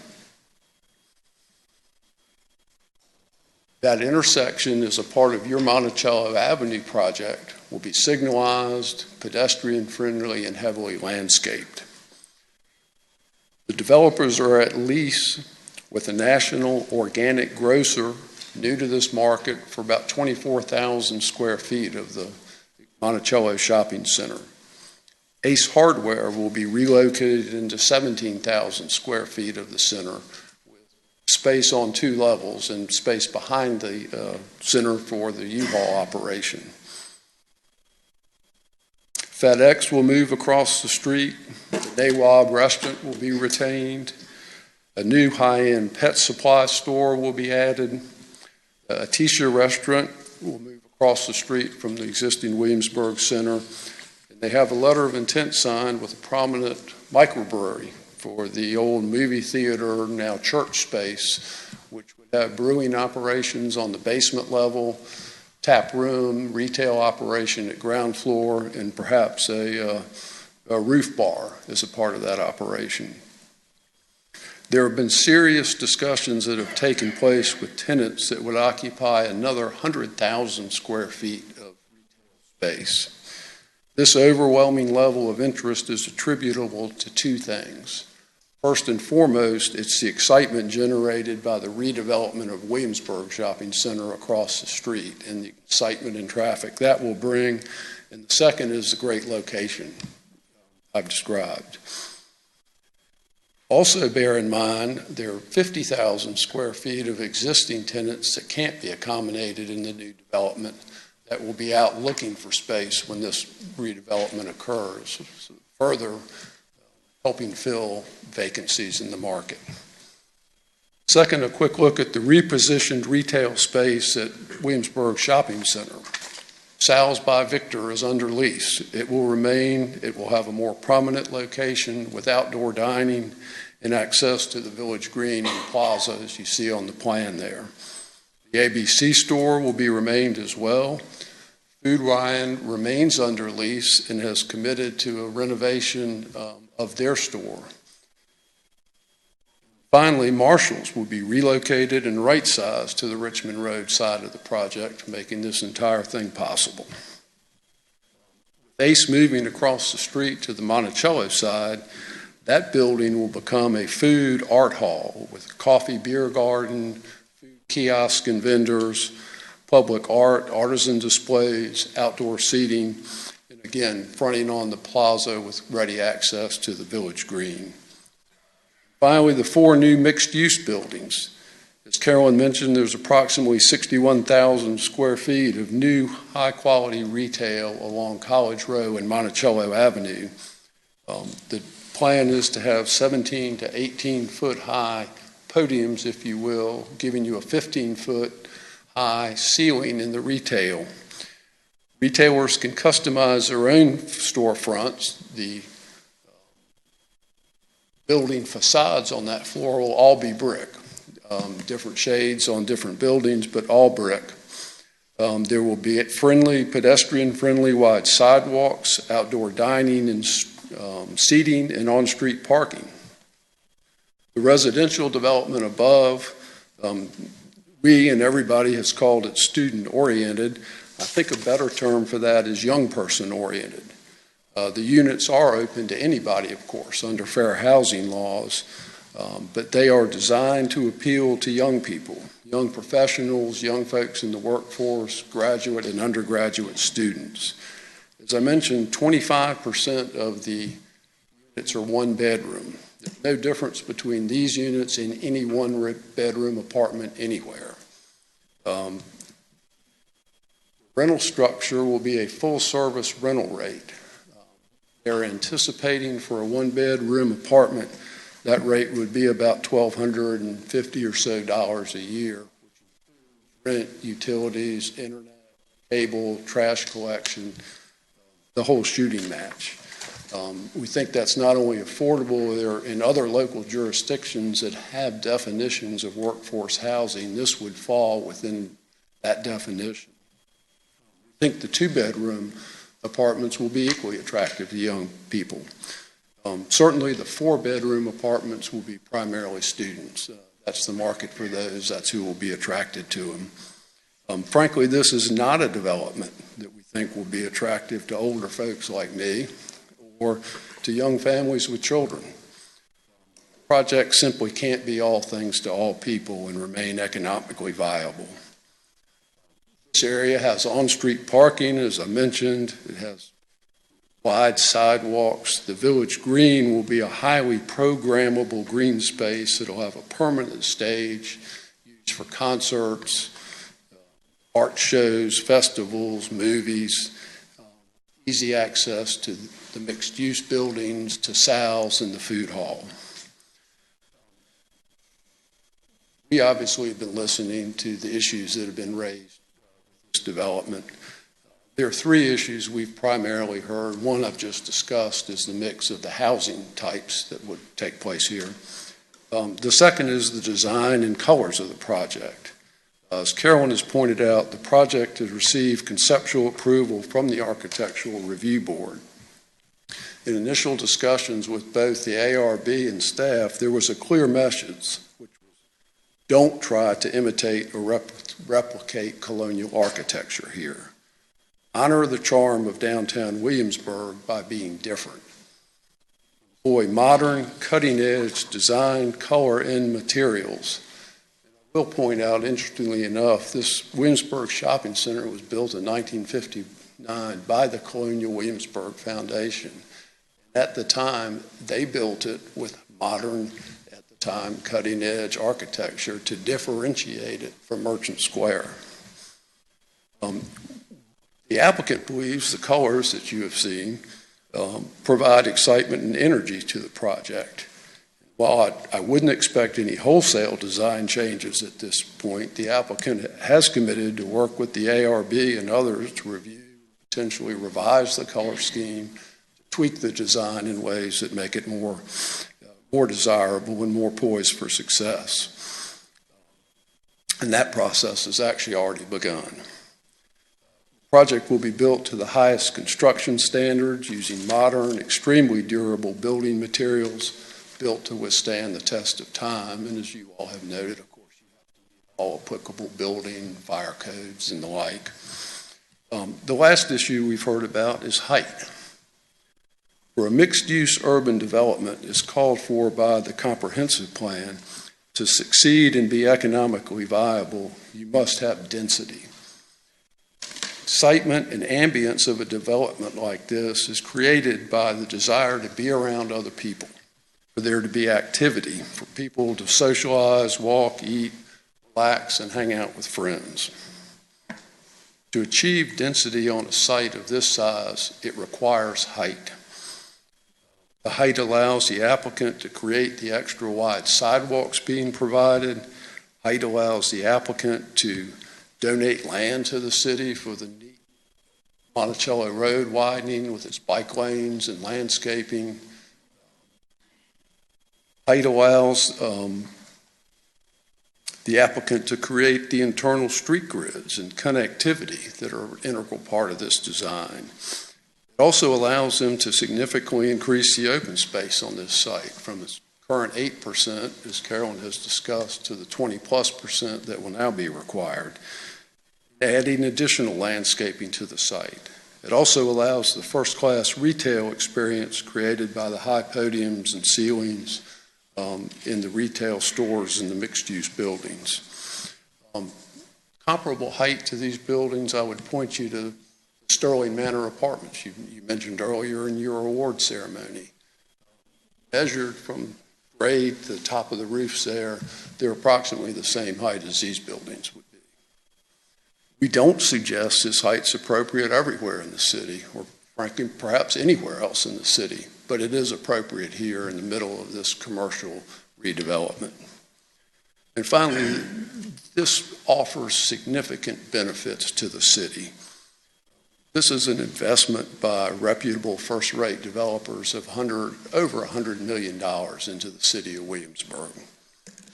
That intersection is a part of your Monticello Avenue project, will be signalized, pedestrian-friendly, and heavily landscaped. The developers are at lease with a national organic grocer new to this market for about 24,000 square feet of the Monticello Shopping Center. Ace Hardware will be relocated into 17,000 square feet of the center with space on two levels and space behind the center for the U-Haul operation. FedEx will move across the street. The Nawab restaurant will be retained. A new high-end pet supply store will be added. A Tisha restaurant will move across the street from the existing Williamsburg Center. And they have a letter of intent signed with a prominent microbrewery for the old movie theater, now church space, which would have brewing operations on the basement level, tap room, retail operation at ground floor, and perhaps a roof bar as a part of that operation. There have been serious discussions that have taken place with tenants that would occupy another 100,000 square feet space. This overwhelming level of interest is attributable to two things. First and foremost, it's the excitement generated by the redevelopment of Williamsburg Shopping Center across the street and the excitement and traffic that will bring. And the second is the great location I've described. Also bear in mind there are 50,000 square feet of existing tenants that can't be accommodated in the new development that will be out looking for space when this redevelopment occurs, so further helping fill vacancies in the market. Second, a quick look at the repositioned retail space at Williamsburg Shopping Center. Sal's by Victor is under lease. It will remain, it will have a more prominent location with outdoor dining and access to the Village Green and Plaza, as you see on the plan there. The ABC store will be remained as well. Food Ryan remains under lease and has committed to a renovation of their store. Finally, Marshall's will be relocated and right-sized to the Richmond Road side of the project, making this entire thing possible. Ace moving across the street to the Monticello side, that building will become a food art hall with a coffee beer garden, food kiosk and vendors, public art, artisan displays, outdoor seating, and again, fronting on the plaza with ready access to the Village Green. Finally, the 4 new mixed-use buildings. As Carolyn mentioned, there's approximately 61,000 square feet of new high-quality retail along College Row and Monticello Avenue. The plan is to have 17 to 18-foot high podiums, if you will, giving you a 15-foot high ceiling in the retail. Retailers can customize their own storefronts. The building facades on that floor will all be brick, different shades on different buildings, but all brick. There will be pedestrian-friendly wide sidewalks, outdoor dining and seating, and on-street parking. The residential development above, we and everybody has called it student-oriented. I think a better term for that is young person-oriented. The units are open to anybody, of course, under fair housing laws, but they are designed to appeal to young people, young professionals, young folks in the workforce, graduate and undergraduate students. As I mentioned, 25% of the units are one bedroom. There's no difference between these units and any one bedroom apartment anywhere. Rental structure will be a full service rental rate. They're anticipating for a one bedroom apartment, that rate would be about $1,250 or so a year, rent, utilities, internet, cable, trash collection, the whole shooting match. We think that's not only affordable, there in other local jurisdictions that have definitions of workforce housing, this would fall within that definition. I think the 2-bedroom apartments will be equally attractive to young people. Certainly the 4-bedroom apartments will be primarily students. That's the market for those. That's who will be attracted to them. Frankly, this is not a development that we think will be attractive to older folks like me or to young families with children. The project simply can't be all things to all people and remain economically viable. This area has on-street parking, as I mentioned. It has wide sidewalks. The Village Green will be a highly programmable green space. It'll have a permanent stage used for concerts, art shows, festivals, movies, easy access to the mixed-use buildings, to Sal's and the food hall. We obviously have been listening to the issues that have been raised with this development. There are 3 issues we've primarily heard. One I've just discussed is the mix of the housing types that would take place here. The second is the design and colors of the project. As Carolyn has pointed out, the project has received conceptual approval from the Architectural Review Board. In initial discussions with both the ARB and staff, there was a clear message, which was don't try to imitate or replicate colonial architecture here. honor the charm of downtown Williamsburg by being different. Employ modern, cutting-edge design, color, and materials. I will point out, interestingly enough, this Williamsburg Shopping Center was built in 1959 by the Colonial Williamsburg Foundation. At the time, they built it with modern, at the time, cutting-edge architecture to differentiate it from Merchant Square. The applicant believes the colors that you have seen provide excitement and energy to the project. While I wouldn't expect any wholesale design changes at this point, the applicant has committed to work with the ARB and others to review, potentially revise the color scheme, tweak the design in ways that make it more desirable and more poised for success. And that process has actually already begun. The project will be built to the highest construction standards using modern, extremely durable building materials built to withstand the test of time. And as you all have noted, of course, you have to meet all applicable building, fire codes, and the like. The last issue we've heard about is height. For a mixed-use urban development is called for by the comprehensive plan, to succeed and be economically viable, you must have density. Excitement and ambience of a development like this is created by the desire to be around other people, for there to be activity, for people to socialize, walk, eat, relax, and hang out with friends. To achieve density on a site of this size, it requires height. The height allows the applicant to create the extra wide sidewalks being provided. Height allows the applicant to donate land to the city for the neat Monticello Road widening with its bike lanes and landscaping. Height allows the applicant to create the internal street grids and connectivity that are an integral part of this design. It also allows them to significantly increase the open space on this site from its current 8%, as Carolyn has discussed, to the 20+% that will now be required, adding additional landscaping to the site. It also allows the first-class retail experience created by the high podiums and ceilings in the retail stores in the mixed-use buildings. Comparable height to these buildings, I would point you to Sterling Manor Apartments you mentioned earlier in your award ceremony. Measured from grade to the top of the roofs there, they're approximately the same height as these buildings would be. We don't suggest this height's appropriate everywhere in the city, or frankly, perhaps anywhere else in the city, but it is appropriate here in the middle of this commercial redevelopment. And finally, this offers significant benefits to the city. This is an investment by reputable first-rate developers of over $100 million into the city of Williamsburg.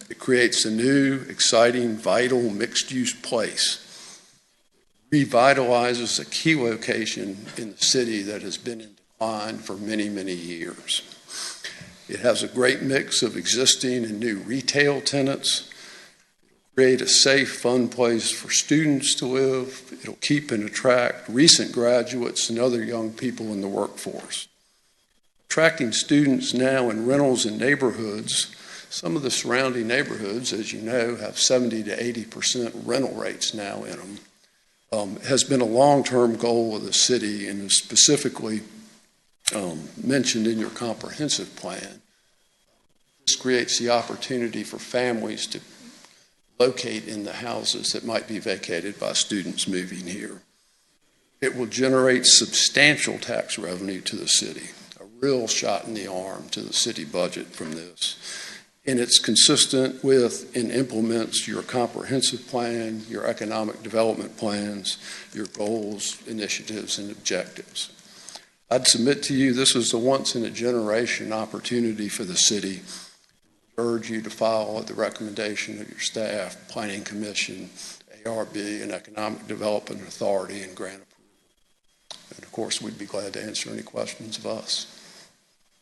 It creates a new, exciting, vital, mixed-use place. Revitalizes a key location in the city that has been in decline for many, many years. It has a great mix of existing and new retail tenants. Create a safe, fun place for students to live. It'll keep and attract recent graduates and other young people in the workforce. Attracting students now in rentals in neighborhoods, some of the surrounding neighborhoods, as you know, have 70 to 80% rental rates now in them, has been a long-term goal of the city and is specifically mentioned in your comprehensive plan. This creates the opportunity for families to locate in the houses that might be vacated by students moving here. It will generate substantial tax revenue to the city, a real shot in the arm to the city budget from this. And it's consistent with and implements your comprehensive plan, your economic development plans, your goals, initiatives, and objectives. I'd submit to you this is a once-in-a-generation opportunity for the city. Urge you to follow the recommendation of your staff, Planning Commission, ARB, and Economic Development Authority, and grant approval. And of course, we'd be glad to answer any questions of us.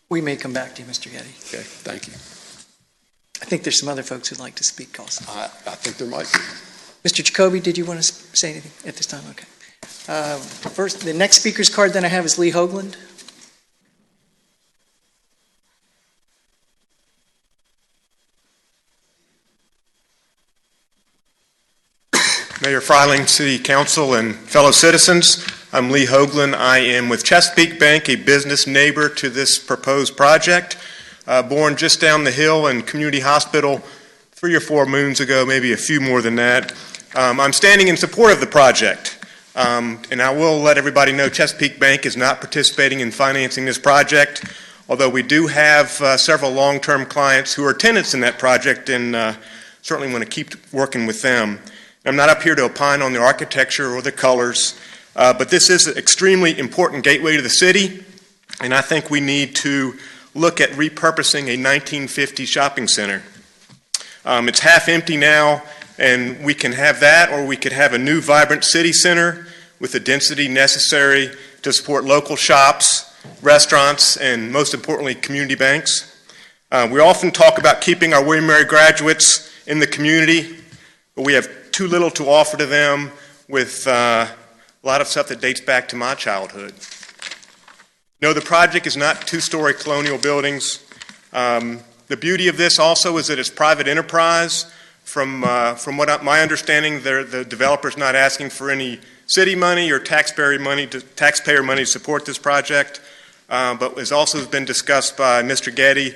We may come back to you, Mr. Getty. Okay, thank you. I think there's some other folks who'd like to speak also. I think there might be. Mr. Jacoby, did you want to say anything at this time? Okay. First, the next speaker's card that I have is Lee Hoagland. Mayor Freiling, City Council, and fellow citizens, I'm Lee Hoagland. I am with Chesapeake Bank, a business neighbor to this proposed project. Born just down the hill in Community Hospital 3 or 4 moons ago, maybe a few more than that. I'm standing in support of the project. And I will let everybody know Chesapeake Bank is not participating in financing this project, although we do have several long-term clients who are tenants in that project and certainly want to keep working with them. I'm not up here to opine on the architecture or the colors, but this is an extremely important gateway to the city, and I think we need to look at repurposing a 1950 shopping center. It's half empty now, and we can have that, or we could have a new vibrant city center with the density necessary to support local shops, restaurants, and most importantly, community banks. We often talk about keeping our William & Mary graduates in the community, but we have too little to offer to them with a lot of stuff that dates back to my childhood. No, the project is not 2-story colonial buildings. The beauty of this also is that it's private enterprise. From my understanding, the developer's not asking for any city money or taxpayer money to support this project. But as also has been discussed by Mr. Getty,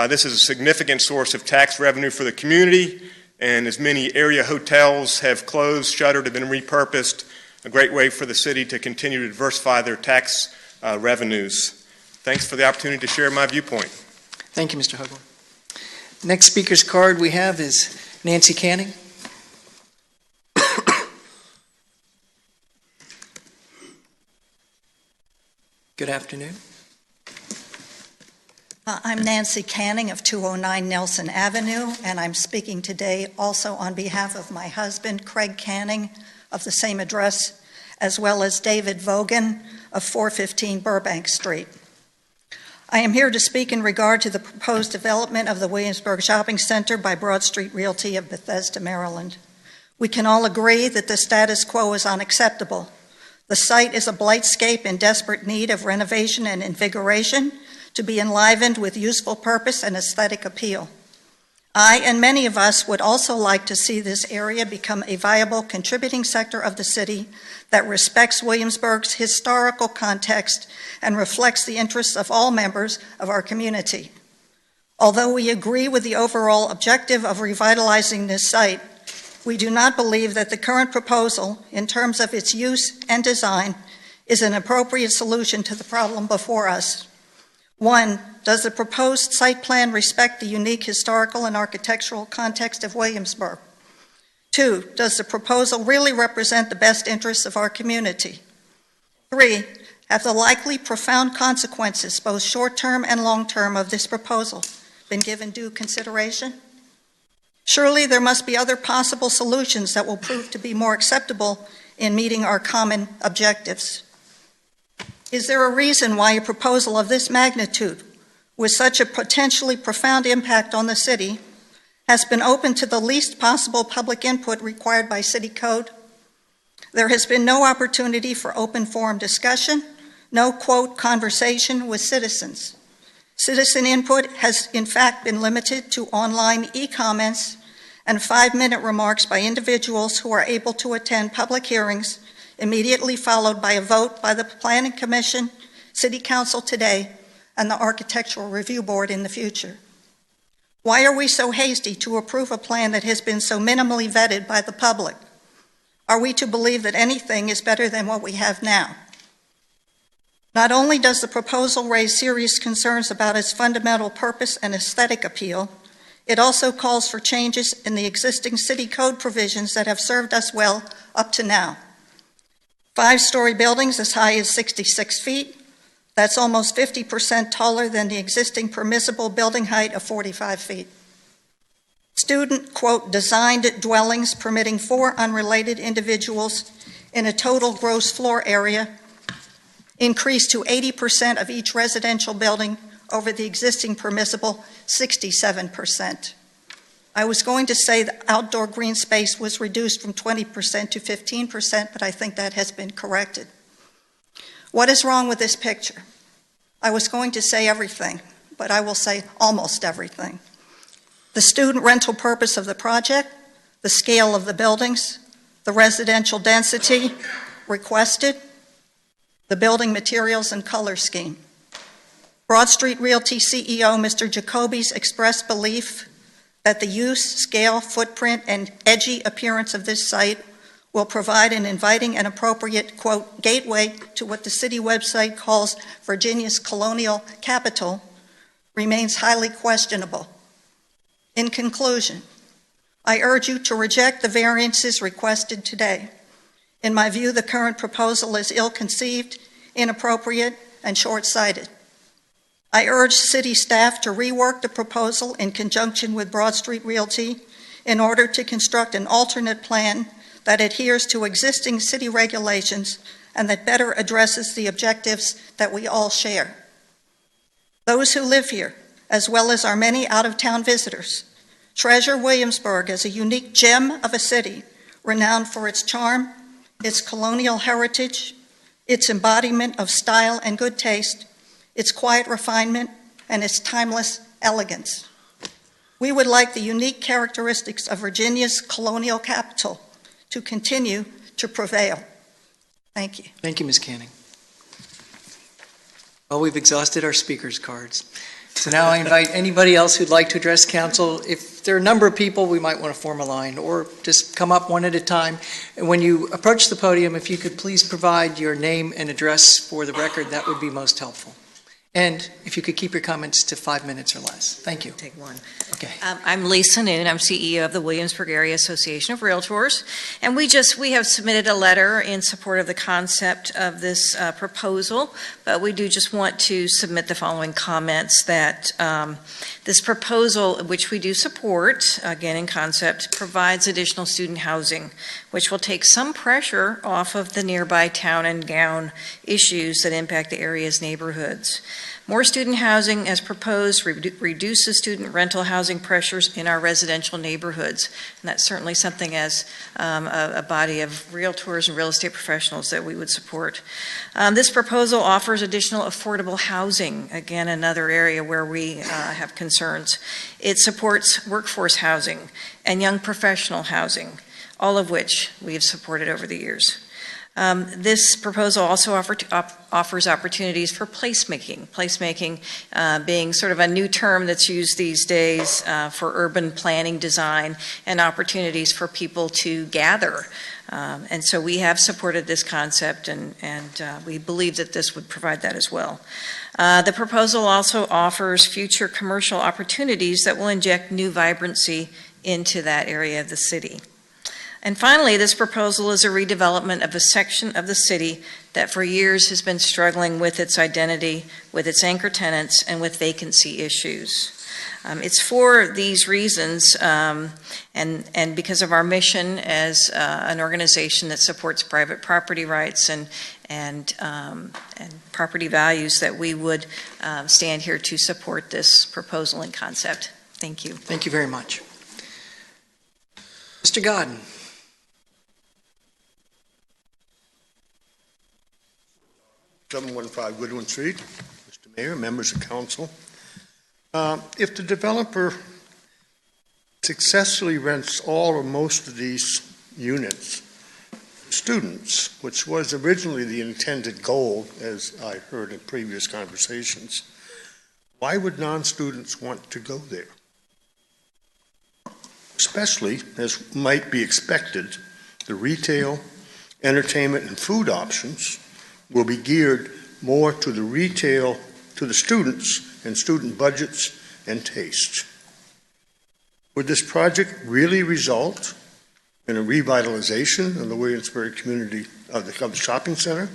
this is a significant source of tax revenue for the community. And as many area hotels have closed, shuttered, have been repurposed, a great way for the city to continue to diversify their tax revenues. Thanks for the opportunity to share my viewpoint. Thank you, Mr. Hoagland. Next speaker's card we have is Nancy Canning. Good afternoon. I'm Nancy Canning of 209 Nelson Avenue, and I'm speaking today also on behalf of my husband, Craig Canning, of the same address, as well as David Vogan of 415 Burbank Street. I am here to speak in regard to the proposed development of the Williamsburg Shopping Center by Broad Street Realty of Bethesda, Maryland. We can all agree that the status quo is unacceptable. The site is a blightscape in desperate need of renovation and invigoration, to be enlivened with useful purpose and aesthetic appeal. I and many of us would also like to see this area become a viable contributing sector of the city that respects Williamsburg's historical context and reflects the interests of all members of our community. Although we agree with the overall objective of revitalizing this site, we do not believe that the current proposal, in terms of its use and design, is an appropriate solution to the problem before us. 1, does the proposed site plan respect the unique historical and architectural context of Williamsburg? 2, does the proposal really represent the best interests of our community? 3, have the likely profound consequences, both short-term and long-term, of this proposal been given due consideration? Surely there must be other possible solutions that will prove to be more acceptable in meeting our common objectives. Is there a reason why a proposal of this magnitude, with such a potentially profound impact on the city, has been open to the least possible public input required by city code? There has been no opportunity for open forum discussion, no, quote, conversation with citizens. Citizen input has in fact been limited to online e-comments and 5-minute remarks by individuals who are able to attend public hearings, immediately followed by a vote by the Planning Commission, City Council today, and the Architectural Review Board in the future. Why are we so hasty to approve a plan that has been so minimally vetted by the public? Are we to believe that anything is better than what we have now? Not only does the proposal raise serious concerns about its fundamental purpose and aesthetic appeal, it also calls for changes in the existing city code provisions that have served us well up to now. 5-story buildings as high as 66 feet, that's almost 50% taller than the existing permissible building height of 45 feet. Student, quote, designed dwellings permitting 4 unrelated individuals in a total gross floor area increased to 80% of each residential building over the existing permissible 67%. I was going to say the outdoor green space was reduced from 20% to 15%, but I think that has been corrected. What is wrong with this picture? I was going to say everything, but I will say almost everything. The student rental purpose of the project, the scale of the buildings, the residential density requested, the building materials and color scheme. Broad Street Realty CEO Mr. Jacoby's expressed belief that the use, scale, footprint, and edgy appearance of this site will provide an inviting and appropriate, quote, gateway to what the city website calls Virginia's colonial capital remains highly questionable. In conclusion, I urge you to reject the variances requested today. In my view, the current proposal is ill-conceived, inappropriate, and short-sighted. I urge city staff to rework the proposal in conjunction with Broad Street Realty in order to construct an alternate plan that adheres to existing city regulations and that better addresses the objectives that we all share. Those who live here, as well as our many out-of-town visitors, treasure Williamsburg as a unique gem of a city renowned for its charm, its colonial heritage, its embodiment of style and good taste, its quiet refinement, and its timeless elegance. We would like the unique characteristics of Virginia's colonial capital to continue to prevail. Thank you. Thank you, Ms. Canning. Well, we've exhausted our speakers' cards. So now I invite anybody else who'd like to address council. If there are a number of people, we might want to form a line or just come up one at a time. And when you approach the podium, if you could please provide your name and address for the record, that would be most helpful. And if you could keep your comments to 5 minutes or less. Thank you. Take one. Okay. I'm Lisa Noon. I'm CEO of the Williamsburg Area Association of Realtors. And we have submitted a letter in support of the concept of this proposal, but we do just want to submit the following comments that this proposal, which we do support, again in concept, provides additional student housing, which will take some pressure off of the nearby town and gown issues that impact the area's neighborhoods. More student housing, as proposed, reduces student rental housing pressures in our residential neighborhoods. And that's certainly something as a body of realtors and real estate professionals that we would support. This proposal offers additional affordable housing, again, another area where we have concerns. It supports workforce housing and young professional housing, all of which we have supported over the years. This proposal also offers opportunities for placemaking. Placemaking being sort of a new term that's used these days for urban planning design and opportunities for people to gather. And so we have supported this concept and we believe that this would provide that as well. The proposal also offers future commercial opportunities that will inject new vibrancy into that area of the city. And finally, this proposal is a redevelopment of a section of the city that for years has been struggling with its identity, with its anchor tenants, and with vacancy issues. It's for these reasons and because of our mission as an organization that supports private property rights and property values that we would stand here to support this proposal and concept. Thank you. Thank you very much. Mr. Godden. (715) Goodwin Street. Mr. Mayor, members of council. If the developer successfully rents all or most of these units to students, which was originally the intended goal, as I heard in previous conversations, why would non-students want to go there? Especially, as might be expected, the retail, entertainment, and food options will be geared more to the retail, to the students and student budgets and tastes. Would this project really result in a revitalization of the Williamsburg community of the shopping center,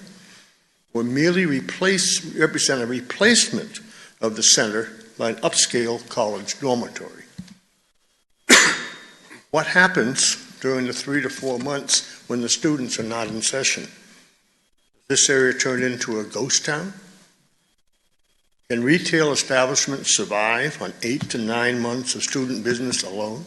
or merely represent a replacement of the center by an upscale college dormitory? What happens during the 3 to 4 months when the students are not in session? This area turned into a ghost town? Can retail establishments survive on 8 to 9 months of student business alone?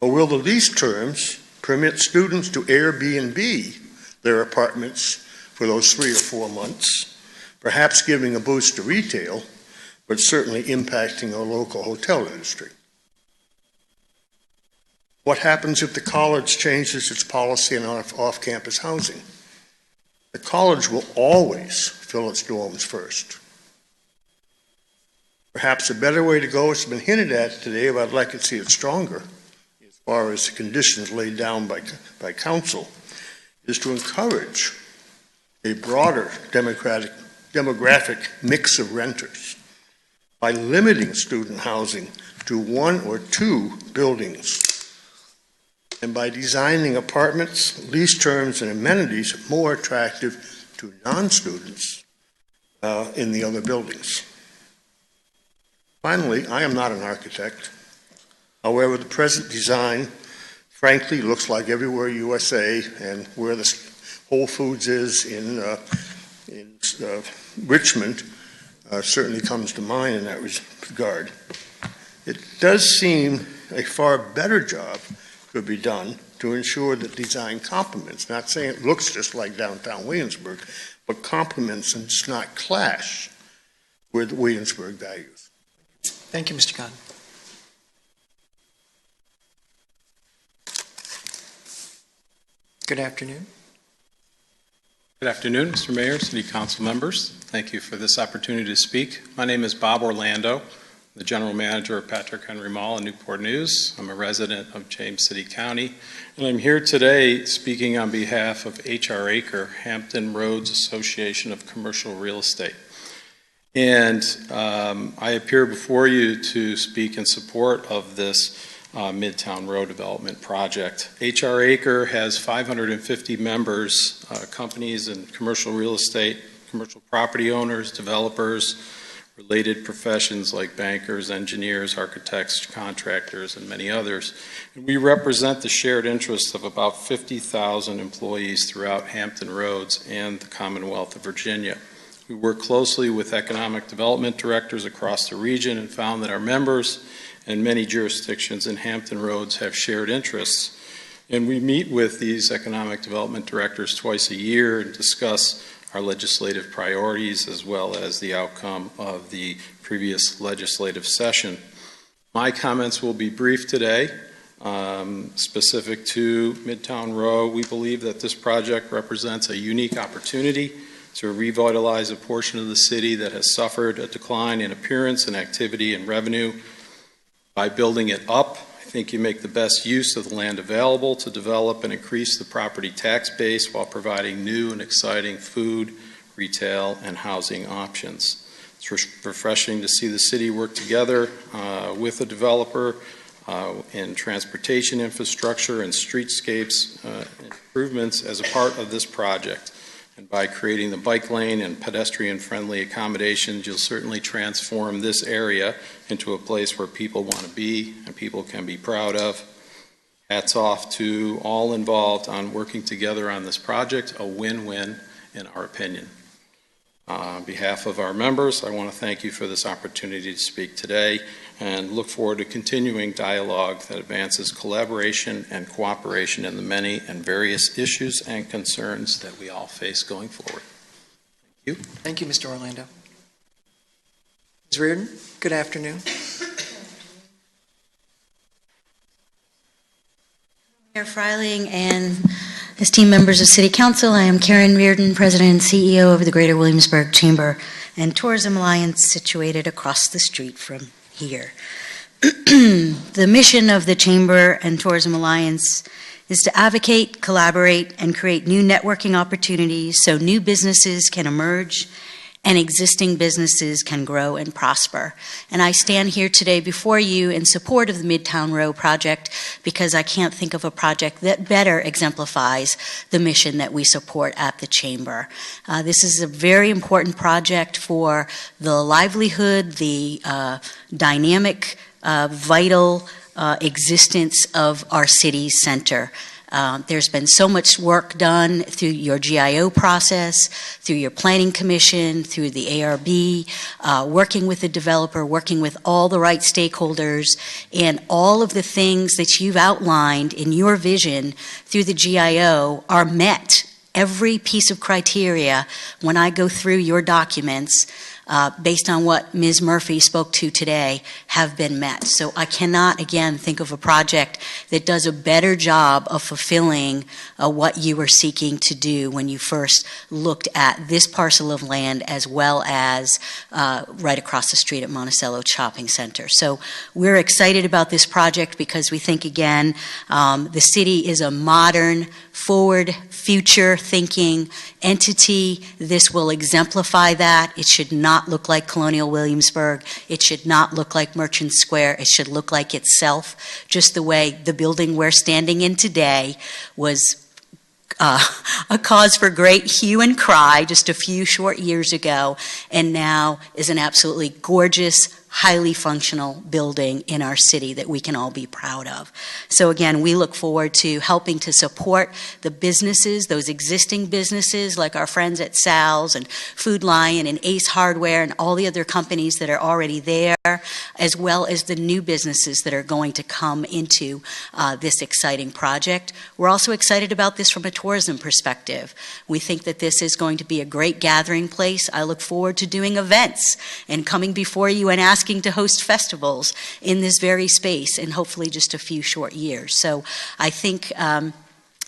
Or will the lease terms permit students to Airbnb their apartments for those 3 or 4 months, perhaps giving a boost to retail, but certainly impacting our local hotel industry? What happens if the college changes its policy on off-campus housing? The college will always fill its dorms first. Perhaps a better way to go has been hinted at today, but I'd like to see it stronger as far as the conditions laid down by council, is to encourage a broader demographic mix of renters by limiting student housing to 1 or 2 buildings, and by designing apartments, lease terms, and amenities more attractive to non-students in the other buildings. Finally, I am not an architect. However, the present design, frankly, looks like everywhere USA, and where the Whole Foods is in Richmond certainly comes to mind in that regard. It does seem a far better job could be done to ensure that design complements, not saying it looks just like downtown Williamsburg, but complements and does not clash with Williamsburg values. Thank you, Mr. Cotton. Good afternoon. Good afternoon, Mr. Mayor, City Council members. Thank you for this opportunity to speak. My name is Bob Orlando, the General Manager of Patrick Henry Mall and Newport News. I'm a resident of James City County, and I'm here today speaking on behalf of H.R. Aker, Hampton Roads Association of Commercial Real Estate. And I appear before you to speak in support of this Midtown Road Development Project. H.R. Aker has 550 members, companies in commercial real estate, commercial property owners, developers, related professions like bankers, engineers, architects, contractors, and many others. And we represent the shared interests of about 50,000 employees throughout Hampton Roads and the Commonwealth of Virginia. We work closely with economic development directors across the region and found that our members and many jurisdictions in Hampton Roads have shared interests. And we meet with these economic development directors twice a year and discuss our legislative priorities as well as the outcome of the previous legislative session. My comments will be brief today. Specific to Midtown Row, we believe that this project represents a unique opportunity to revitalize a portion of the city that has suffered a decline in appearance and activity and revenue. By building it up, I think you make the best use of the land available to develop and increase the property tax base while providing new and exciting food, retail, and housing options. It's refreshing to see the city work together with a developer in transportation infrastructure and streetscapes improvements as a part of this project. And by creating the bike lane and pedestrian-friendly accommodations, you'll certainly transform this area into a place where people want to be and people can be proud of. Hats off to all involved on working together on this project, a win-win in our opinion. On behalf of our members, I want to thank you for this opportunity to speak today and look forward to continuing dialogue that advances collaboration and cooperation in the many and various issues and concerns that we all face going forward. Thank you. Thank you, Mr. Orlando. Ms. Reardon, good afternoon. Mayor Freiling and esteemed members of City Council, I am Karen Reardon, President and CEO of the Greater Williamsburg Chamber and Tourism Alliance, situated across the street from here. The mission of the Chamber and Tourism Alliance is to advocate, collaborate, and create new networking opportunities so new businesses can emerge and existing businesses can grow and prosper. And I stand here today before you in support of the Midtown Row project because I can't think of a project that better exemplifies the mission that we support at the Chamber. This is a very important project for the livelihood, the dynamic, vital existence of our city center. There's been so much work done through your GIO process, through your planning commission, through the ARB, working with the developer, working with all the right stakeholders, and all of the things that you've outlined in your vision through the GIO are met. Every piece of criteria, when I go through your documents, based on what Ms. Murphy spoke to today, have been met. So I cannot, again, think of a project that does a better job of fulfilling what you were seeking to do when you first looked at this parcel of land, as well as right across the street at Monticello Shopping Center. So we're excited about this project because we think, again, the city is a modern, forward, future-thinking entity. This will exemplify that. It should not look like Colonial Williamsburg. It should not look like Merchant Square. It should look like itself, just the way the building we're standing in today was a cause for great hue and cry just a few short years ago, and now is an absolutely gorgeous, highly functional building in our city that we can all be proud of. So again, we look forward to helping to support the businesses, those existing businesses like our friends at Sal's and Food Lion and Ace Hardware and all the other companies that are already there, as well as the new businesses that are going to come into this exciting project. We're also excited about this from a tourism perspective. We think that this is going to be a great gathering place. I look forward to doing events and coming before you and asking to host festivals in this very space in hopefully just a few short years. So I think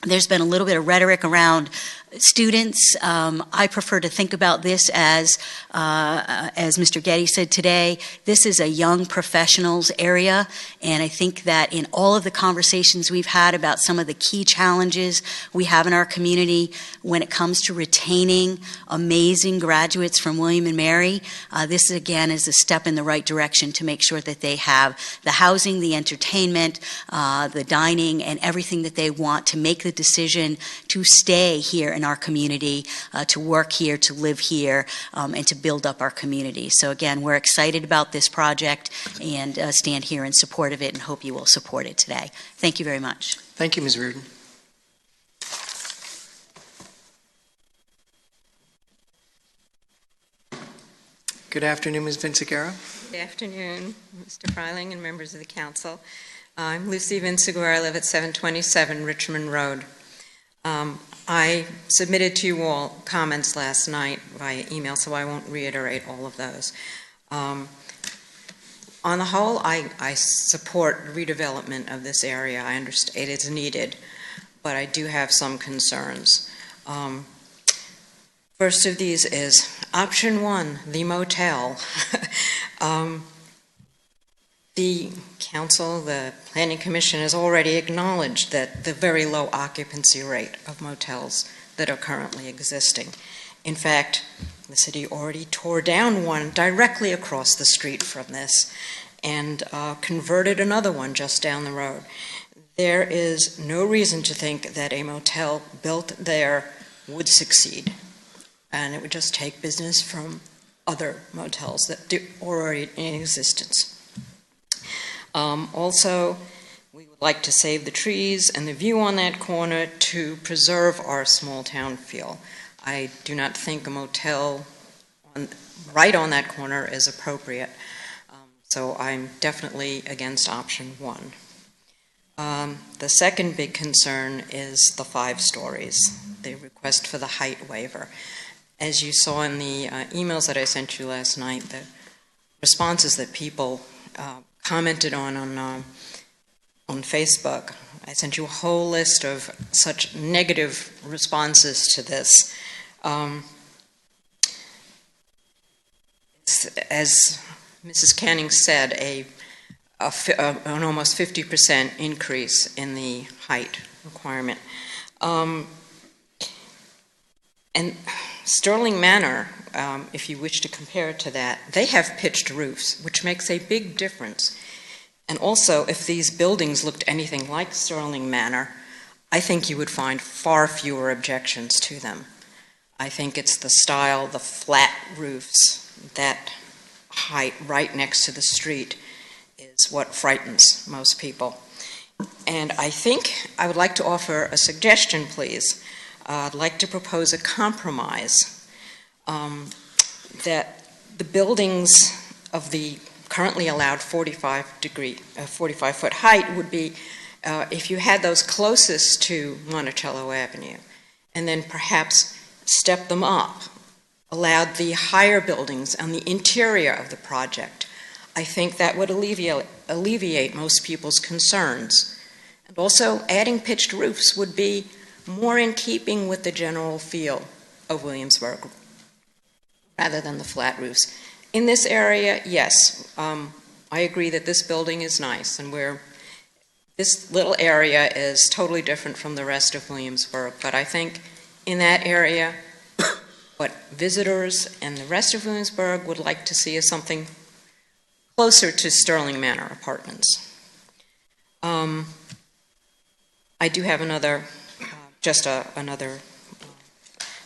there's been a little bit of rhetoric around students. I prefer to think about this as Mr. Getty said today, this is a young professionals area, and I think that in all of the conversations we've had about some of the key challenges we have in our community when it comes to retaining amazing graduates from William and Mary, this again is a step in the right direction to make sure that they have the housing, the entertainment, the dining, and everything that they want to make the decision to stay here in our community, to work here, to live here, and to build up our community. So again, we're excited about this project and stand here in support of it and hope you will support it today. Thank you very much. Thank you, Ms. Reardon. Good afternoon, Ms. Vinciguerra. Good afternoon, Mr. Freiling and members of the council. I'm Lucy Vinciguerra. I live at 727 Richmond Road. I submitted to you all comments last night via email, so I won't reiterate all of those. On the whole, I support redevelopment of this area. I understand it is needed, but I do have some concerns. First of these is option one, the motel. The council, the planning commission has already acknowledged that the very low occupancy rate of motels that are currently existing. In fact, the city already tore down one directly across the street from this and converted another one just down the road. There is no reason to think that a motel built there would succeed, and it would just take business from other motels that are already in existence. Also, we would like to save the trees and the view on that corner to preserve our small town feel. I do not think a motel right on that corner is appropriate, so I'm definitely against option one. The second big concern is the 5 stories, the request for the height waiver. As you saw in the emails that I sent you last night, the responses that people commented on Facebook. I sent you a whole list of such negative responses to this. As Mrs. Canning said, an almost 50% increase in the height requirement. And Sterling Manor, if you wish to compare it to that, they have pitched roofs, which makes a big difference. And also, if these buildings looked anything like Sterling Manor, I think you would find far fewer objections to them. I think it's the style, the flat roofs, that height right next to the street is what frightens most people. And I think I would like to offer a suggestion, please. I'd like to propose a compromise that the buildings of the currently allowed 45-foot height would be, if you had those closest to Monticello Avenue, and then perhaps step them up, allowed the higher buildings on the interior of the project. I think that would alleviate most people's concerns. And also, adding pitched roofs would be more in keeping with the general feel of Williamsburg, rather than the flat roofs. In this area, yes, I agree that this building is nice, and this little area is totally different from the rest of Williamsburg, but I think in that area, what visitors and the rest of Williamsburg would like to see is something closer to Sterling Manor Apartments. I do have another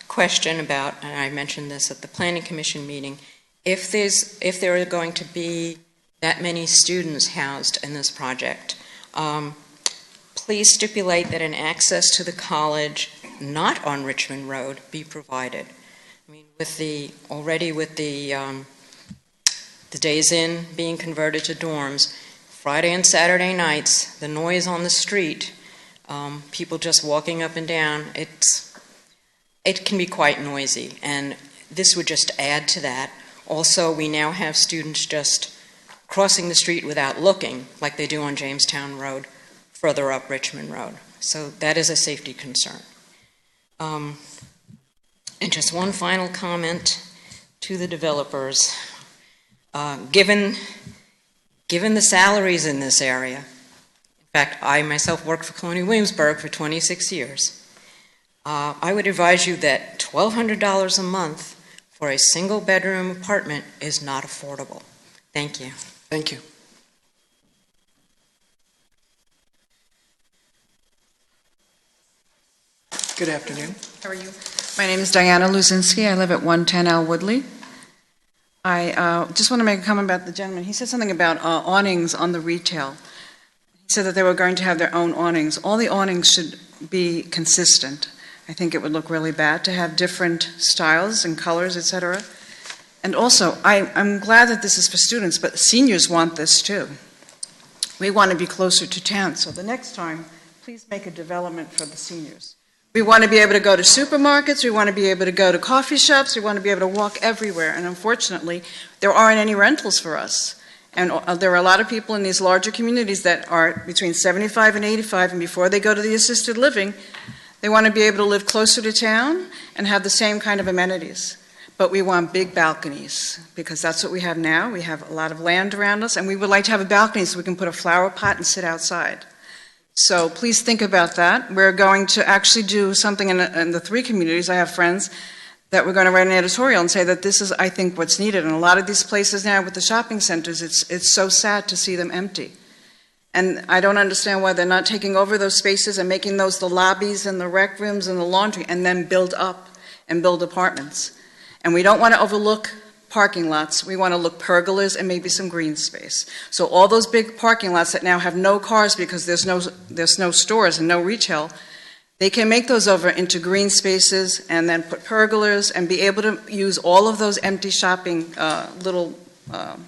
question about, and I mentioned this at the Planning Commission meeting, if there are going to be that many students housed in this project, please stipulate that an access to the college not on Richmond Road be provided. I mean, with the Days Inn being converted to dorms, Friday and Saturday nights, the noise on the street, people just walking up and down, it can be quite noisy, and this would just add to that. Also, we now have students just crossing the street without looking, like they do on Jamestown Road, further up Richmond Road. So that is a safety concern. And just one final comment to the developers. Given the salaries in this area, in fact, I myself worked for Colonial Williamsburg for 26 years, I would advise you that $1,200 a month for a single-bedroom apartment is not affordable. Thank you. Thank you. Good afternoon. How are you? My name is Diana Luzinski. I live at 110 L Woodley. I just want to make a comment about the gentleman. He said something about awnings on the retail. He said that they were going to have their own awnings. All the awnings should be consistent. I think it would look really bad to have different styles and colors, etc. And also, I'm glad that this is for students, but seniors want this too. We want to be closer to town, so the next time, please make a development for the seniors. We want to be able to go to supermarkets, we want to be able to go to coffee shops, we want to be able to walk everywhere, and unfortunately, there aren't any rentals for us. And there are a lot of people in these larger communities that are between 75 and 85, and before they go to the assisted living, they want to be able to live closer to town and have the same kind of amenities. But we want big balconies, because that's what we have now. We have a lot of land around us, and we would like to have a balcony so we can put a flower pot and sit outside. So please think about that. We're going to actually do something in the three communities. I have friends that we're going to write an editorial and say that this is, I think, what's needed. And a lot of these places now with the shopping centers, it's so sad to see them empty. And I don't understand why they're not taking over those spaces and making those the lobbies and the rec rooms and the laundry, and then build up and build apartments. And we don't want to overlook parking lots. We want to look pergolas and maybe some green space. So all those big parking lots that now have no cars because there's no stores and no retail, they can make those over into green spaces and then put pergolas and be able to use all of those empty shopping little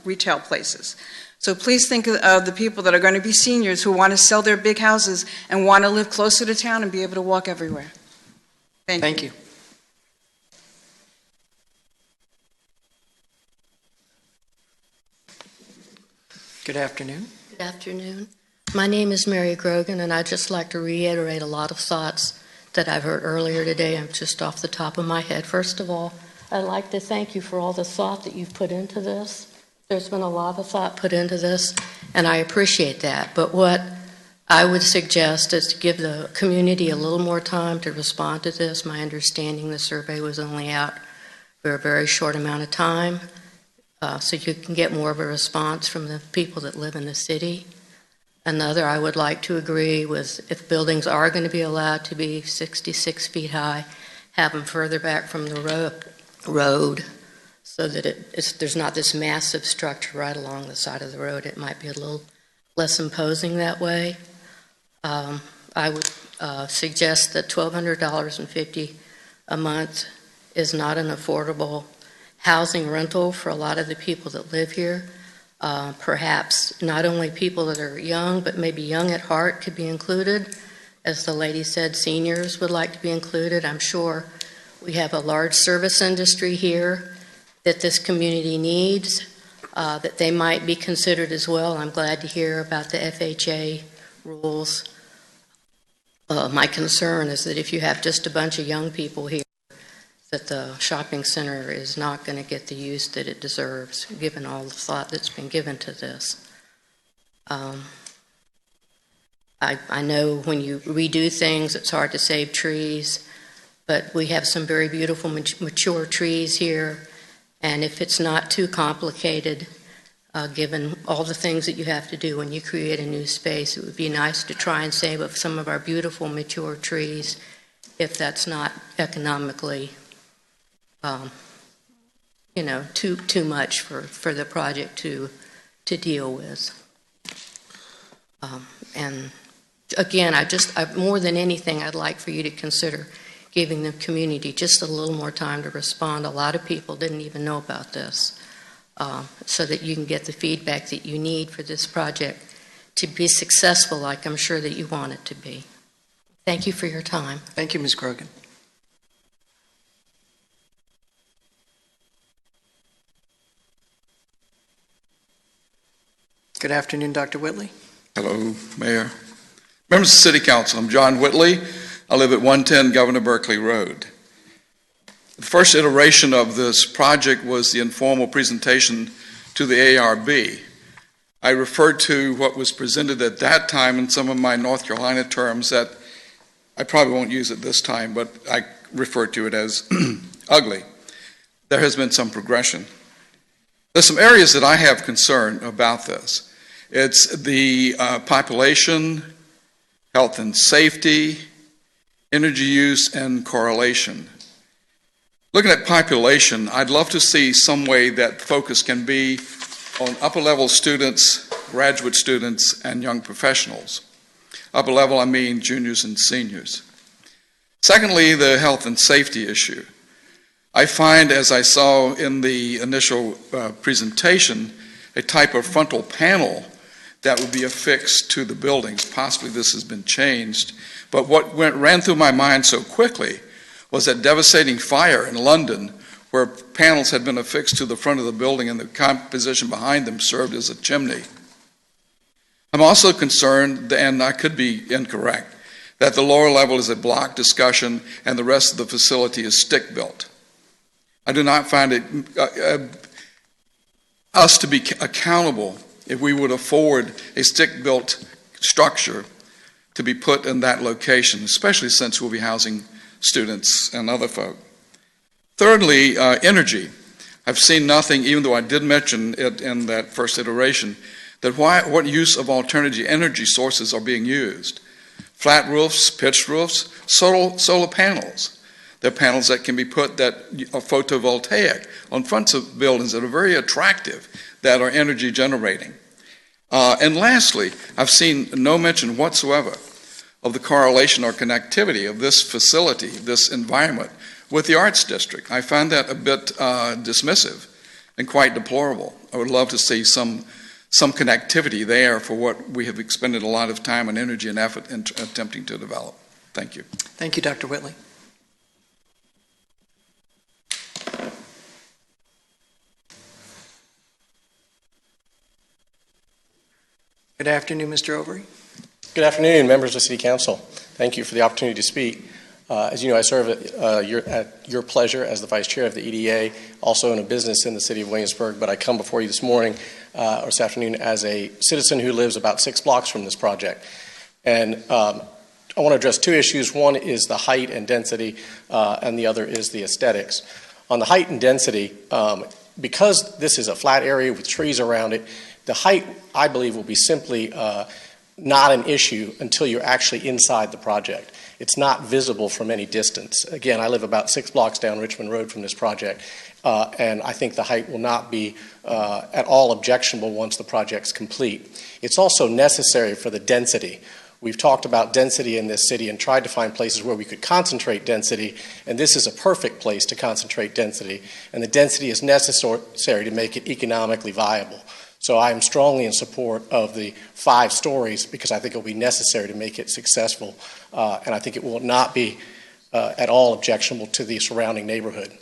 retail places. So please think of the people that are going to be seniors who want to sell their big houses and want to live closer to town and be able to walk everywhere. Thank you. Good afternoon. Good afternoon. My name is Mary Grogan, and I'd just like to reiterate a lot of thoughts that I've heard earlier today. I'm just off the top of my head. First of all, I'd like to thank you for all the thought that you've put into this. There's been a lot of thought put into this, and I appreciate that. But what I would suggest is to give the community a little more time to respond to this. My understanding, the survey was only out for a very short amount of time. So you can get more of a response from the people that live in the city. Another, I would like to agree with, if buildings are going to be allowed to be 66 feet high, have them further back from the road so that there's not this massive structure right along the side of the road. It might be a little less imposing that way. I would suggest that $1,250 a month is not an affordable housing rental for a lot of the people that live here. Perhaps not only people that are young, but maybe young at heart could be included. As the lady said, seniors would like to be included. I'm sure we have a large service industry here that this community needs, that they might be considered as well. I'm glad to hear about the FHA rules. My concern is that if you have just a bunch of young people here, that the shopping center is not going to get the use that it deserves, given all the thought that's been given to this. I know when you redo things, it's hard to save trees, but we have some very beautiful mature trees here, and if it's not too complicated, given all the things that you have to do when you create a new space, it would be nice to try and save up some of our beautiful mature trees if that's not economically too much for the project to deal with. And again, more than anything, I'd like for you to consider giving the community just a little more time to respond. A lot of people didn't even know about this, so that you can get the feedback that you need for this project to be successful, like I'm sure that you want it to be. Thank you for your time. Thank you, Ms. Grogan. Good afternoon, Dr. Whitley. Hello, Mayor. Members of the City Council, I'm John Whitley. I live at 110 Governor Berkeley Road. The first iteration of this project was the informal presentation to the ARB. I referred to what was presented at that time in some of my North Carolina terms that I probably won't use at this time, but I refer to it as ugly. There has been some progression. There's some areas that I have concern about this. It's the population, health and safety, energy use, and correlation. Looking at population, I'd love to see some way that focus can be on upper level students, graduate students, and young professionals. Upper level, I mean juniors and seniors. Secondly, the health and safety issue. I find, as I saw in the initial presentation, a type of frontal panel that would be affixed to the buildings. Possibly this has been changed, but what ran through my mind so quickly was that devastating fire in London where panels had been affixed to the front of the building and the composition behind them served as a chimney. I'm also concerned, and I could be incorrect, that the lower level is a block discussion and the rest of the facility is stick-built. I do not find it us to be accountable if we would afford a stick-built structure to be put in that location, especially since we'll be housing students and other folk. Thirdly, energy. I've seen nothing, even though I did mention it in that first iteration, that what use of alternative energy sources are being used. Flat roofs, pitched roofs, solar panels. They're panels that can be put that are photovoltaic on fronts of buildings that are very attractive, that are energy generating. And lastly, I've seen no mention whatsoever of the correlation or connectivity of this facility, this environment, with the Arts District. I find that a bit dismissive and quite deplorable. I would love to see some connectivity there for what we have expended a lot of time and energy and effort in attempting to develop. Thank you. Thank you, Dr. Whitley. Good afternoon, Mr. Overy. Good afternoon, members of City Council. Thank you for the opportunity to speak. As you know, I serve at your pleasure as the Vice Chair of the EDA, also in a business in the City of Williamsburg, but I come before you this morning, or this afternoon, as a citizen who lives about 6 blocks from this project. And I want to address 2 issues. One is the height and density, and the other is the aesthetics. On the height and density, because this is a flat area with trees around it, the height, I believe, will be simply not an issue until you're actually inside the project. It's not visible from any distance. Again, I live about 6 blocks down Richmond Road from this project, and I think the height will not be at all objectionable once the project's complete. It's also necessary for the density. We've talked about density in this city and tried to find places where we could concentrate density, and this is a perfect place to concentrate density, and the density is necessary to make it economically viable. So I am strongly in support of the 5 stories because I think it will be necessary to make it successful, and I think it will not be at all objectionable to the surrounding neighborhood.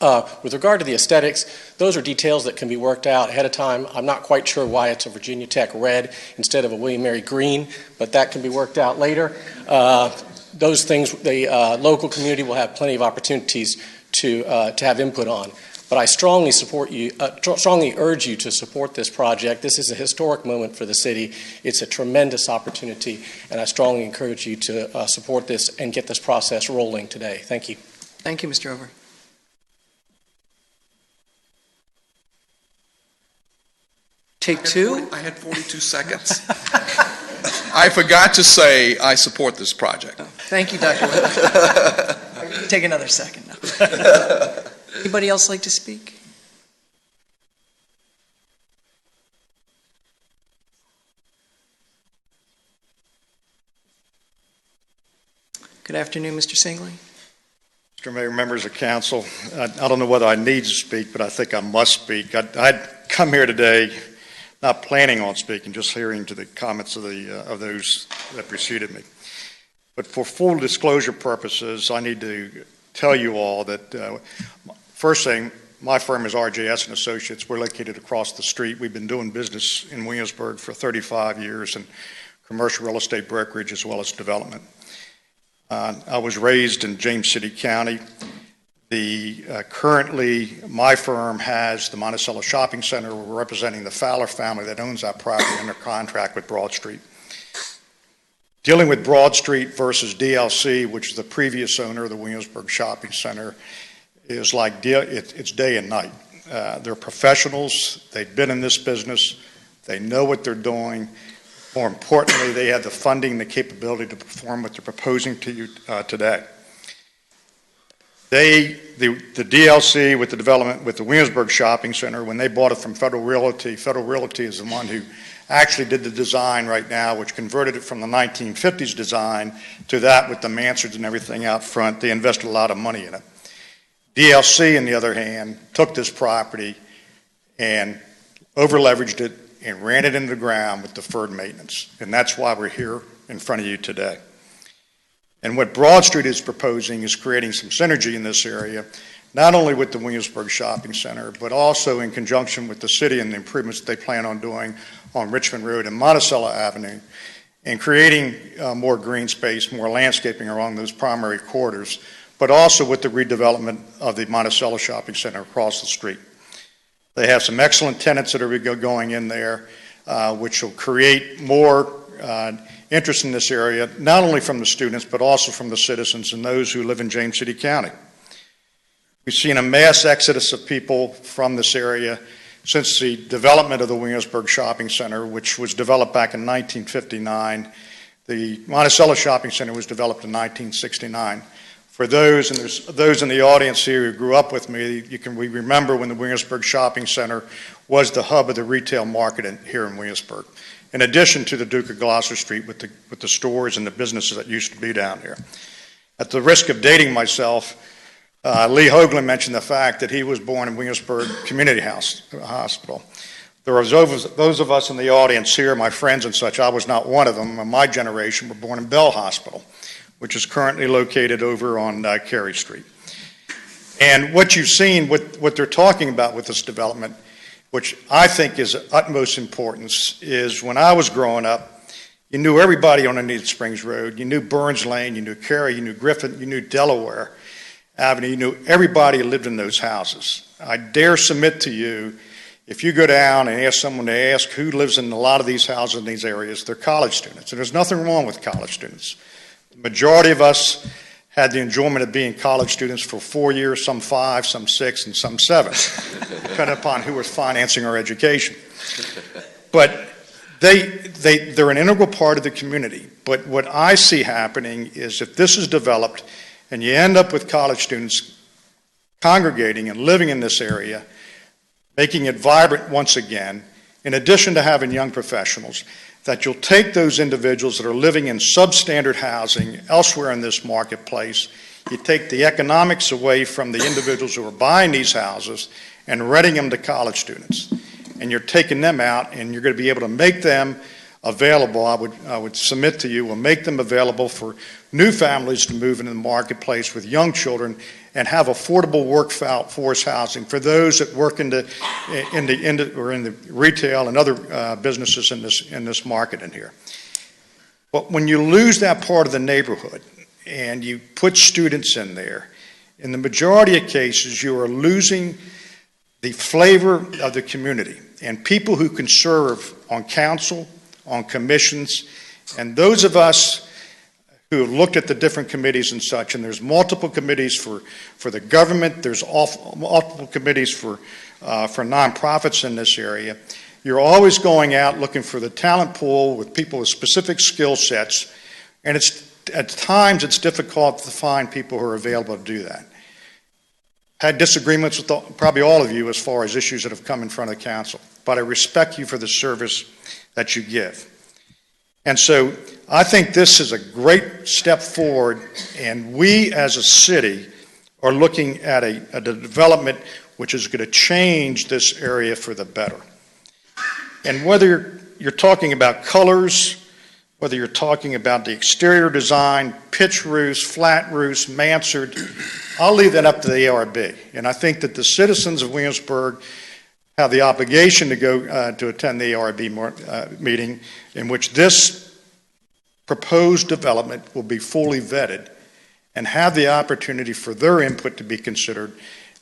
With regard to the aesthetics, those are details that can be worked out ahead of time. I'm not quite sure why it's a Virginia Tech red instead of a William Mary green, but that can be worked out later. Those things, the local community will have plenty of opportunities to have input on. But I strongly urge you to support this project. This is a historic moment for the city. It's a tremendous opportunity, and I strongly encourage you to support this and get this process rolling today. Thank you. Thank you, Mr. Over. Take 2. I had 42 seconds. I forgot to say I support this project. Thank you, Dr. Whitley. Take another second now. Anybody else like to speak? Good afternoon, Mr. Singley. Mr. Mayor, members of council, I don't know whether I need to speak, but I think I must speak. I'd come here today not planning on speaking, just hearing to the comments of those that preceded me. But for full disclosure purposes, I need to tell you all that first thing, my firm is RJS & Associates. We're located across the street. We've been doing business in Williamsburg for 35 years in commercial real estate brokerage as well as development. I was raised in James City County. Currently, my firm has the Monticello Shopping Center. We're representing the Fowler family that owns that property under contract with Broad Street. Dealing with Broad Street versus DLC, which is the previous owner of the Williamsburg Shopping Center, is like it's day and night. They're professionals. They've been in this business. They know what they're doing. More importantly, they have the funding, the capability to perform what they're proposing to you today. The DLC with the development with the Williamsburg Shopping Center, when they bought it from Federal Realty is the one who actually did the design right now, which converted it from the 1950s design to that with the mansards and everything out front. They invested a lot of money in it. DLC, on the other hand, took this property and over-leveraged it and ran it into the ground with deferred maintenance. And that's why we're here in front of you today. And what Broad Street is proposing is creating some synergy in this area, not only with the Williamsburg Shopping Center, but also in conjunction with the city and the improvements that they plan on doing on Richmond Road and Monticello Avenue, and creating more green space, more landscaping along those primary corridors, but also with the redevelopment of the Monticello Shopping Center across the street. They have some excellent tenants that are going in there, which will create more interest in this area, not only from the students, but also from the citizens and those who live in James City County. We've seen a mass exodus of people from this area since the development of the Williamsburg Shopping Center, which was developed back in 1959. The Monticello Shopping Center was developed in 1969. For those, and there's those in the audience here who grew up with me, we remember when the Williamsburg Shopping Center was the hub of the retail market here in Williamsburg, in addition to the Duke of Gloucester Street with the stores and the businesses that used to be down there. At the risk of dating myself, Lee Hoagland mentioned the fact that he was born in Williamsburg Community Hospital. There was those of us in the audience here, my friends and such, I was not one of them, my generation were born in Bell Hospital, which is currently located over on Carey Street. And what you've seen, what they're talking about with this development, which I think is of utmost importance, is when I was growing up, you knew everybody on Anita Springs Road. You knew Burns Lane, you knew Carey, you knew Griffin, you knew Delaware Avenue, you knew everybody who lived in those houses. I dare submit to you, if you go down and ask someone to ask who lives in a lot of these houses in these areas, they're college students. And there's nothing wrong with college students. The majority of us had the enjoyment of being college students for 4 years, some 5, some 6, and some 7, depending upon who was financing our education. But they're an integral part of the community. But what I see happening is if this is developed and you end up with college students congregating and living in this area, making it vibrant once again, in addition to having young professionals, that you'll take those individuals that are living in substandard housing elsewhere in this marketplace, you take the economics away from the individuals who are buying these houses and renting them to college students. And you're taking them out, and you're going to be able to make them available. I would submit to you, will make them available for new families to move into the marketplace with young children and have affordable workforce housing for those that work in the retail and other businesses in this market in here. But when you lose that part of the neighborhood and you put students in there, in the majority of cases, you are losing the flavor of the community and people who can serve on council, on commissions, and those of us who have looked at the different committees and such, and there's multiple committees for the government, there's multiple committees for nonprofits in this area. You're always going out looking for the talent pool with people with specific skill sets, and at times it's difficult to find people who are available to do that. Had disagreements with probably all of you as far as issues that have come in front of the council, but I respect you for the service that you give. And so I think this is a great step forward, and we as a city are looking at a development which is going to change this area for the better. And whether you're talking about colors, whether you're talking about the exterior design, pitch roofs, flat roofs, mansard, I'll leave that up to the ARB. And I think that the citizens of Williamsburg have the obligation to go to attend the ARB meeting in which this proposed development will be fully vetted and have the opportunity for their input to be considered.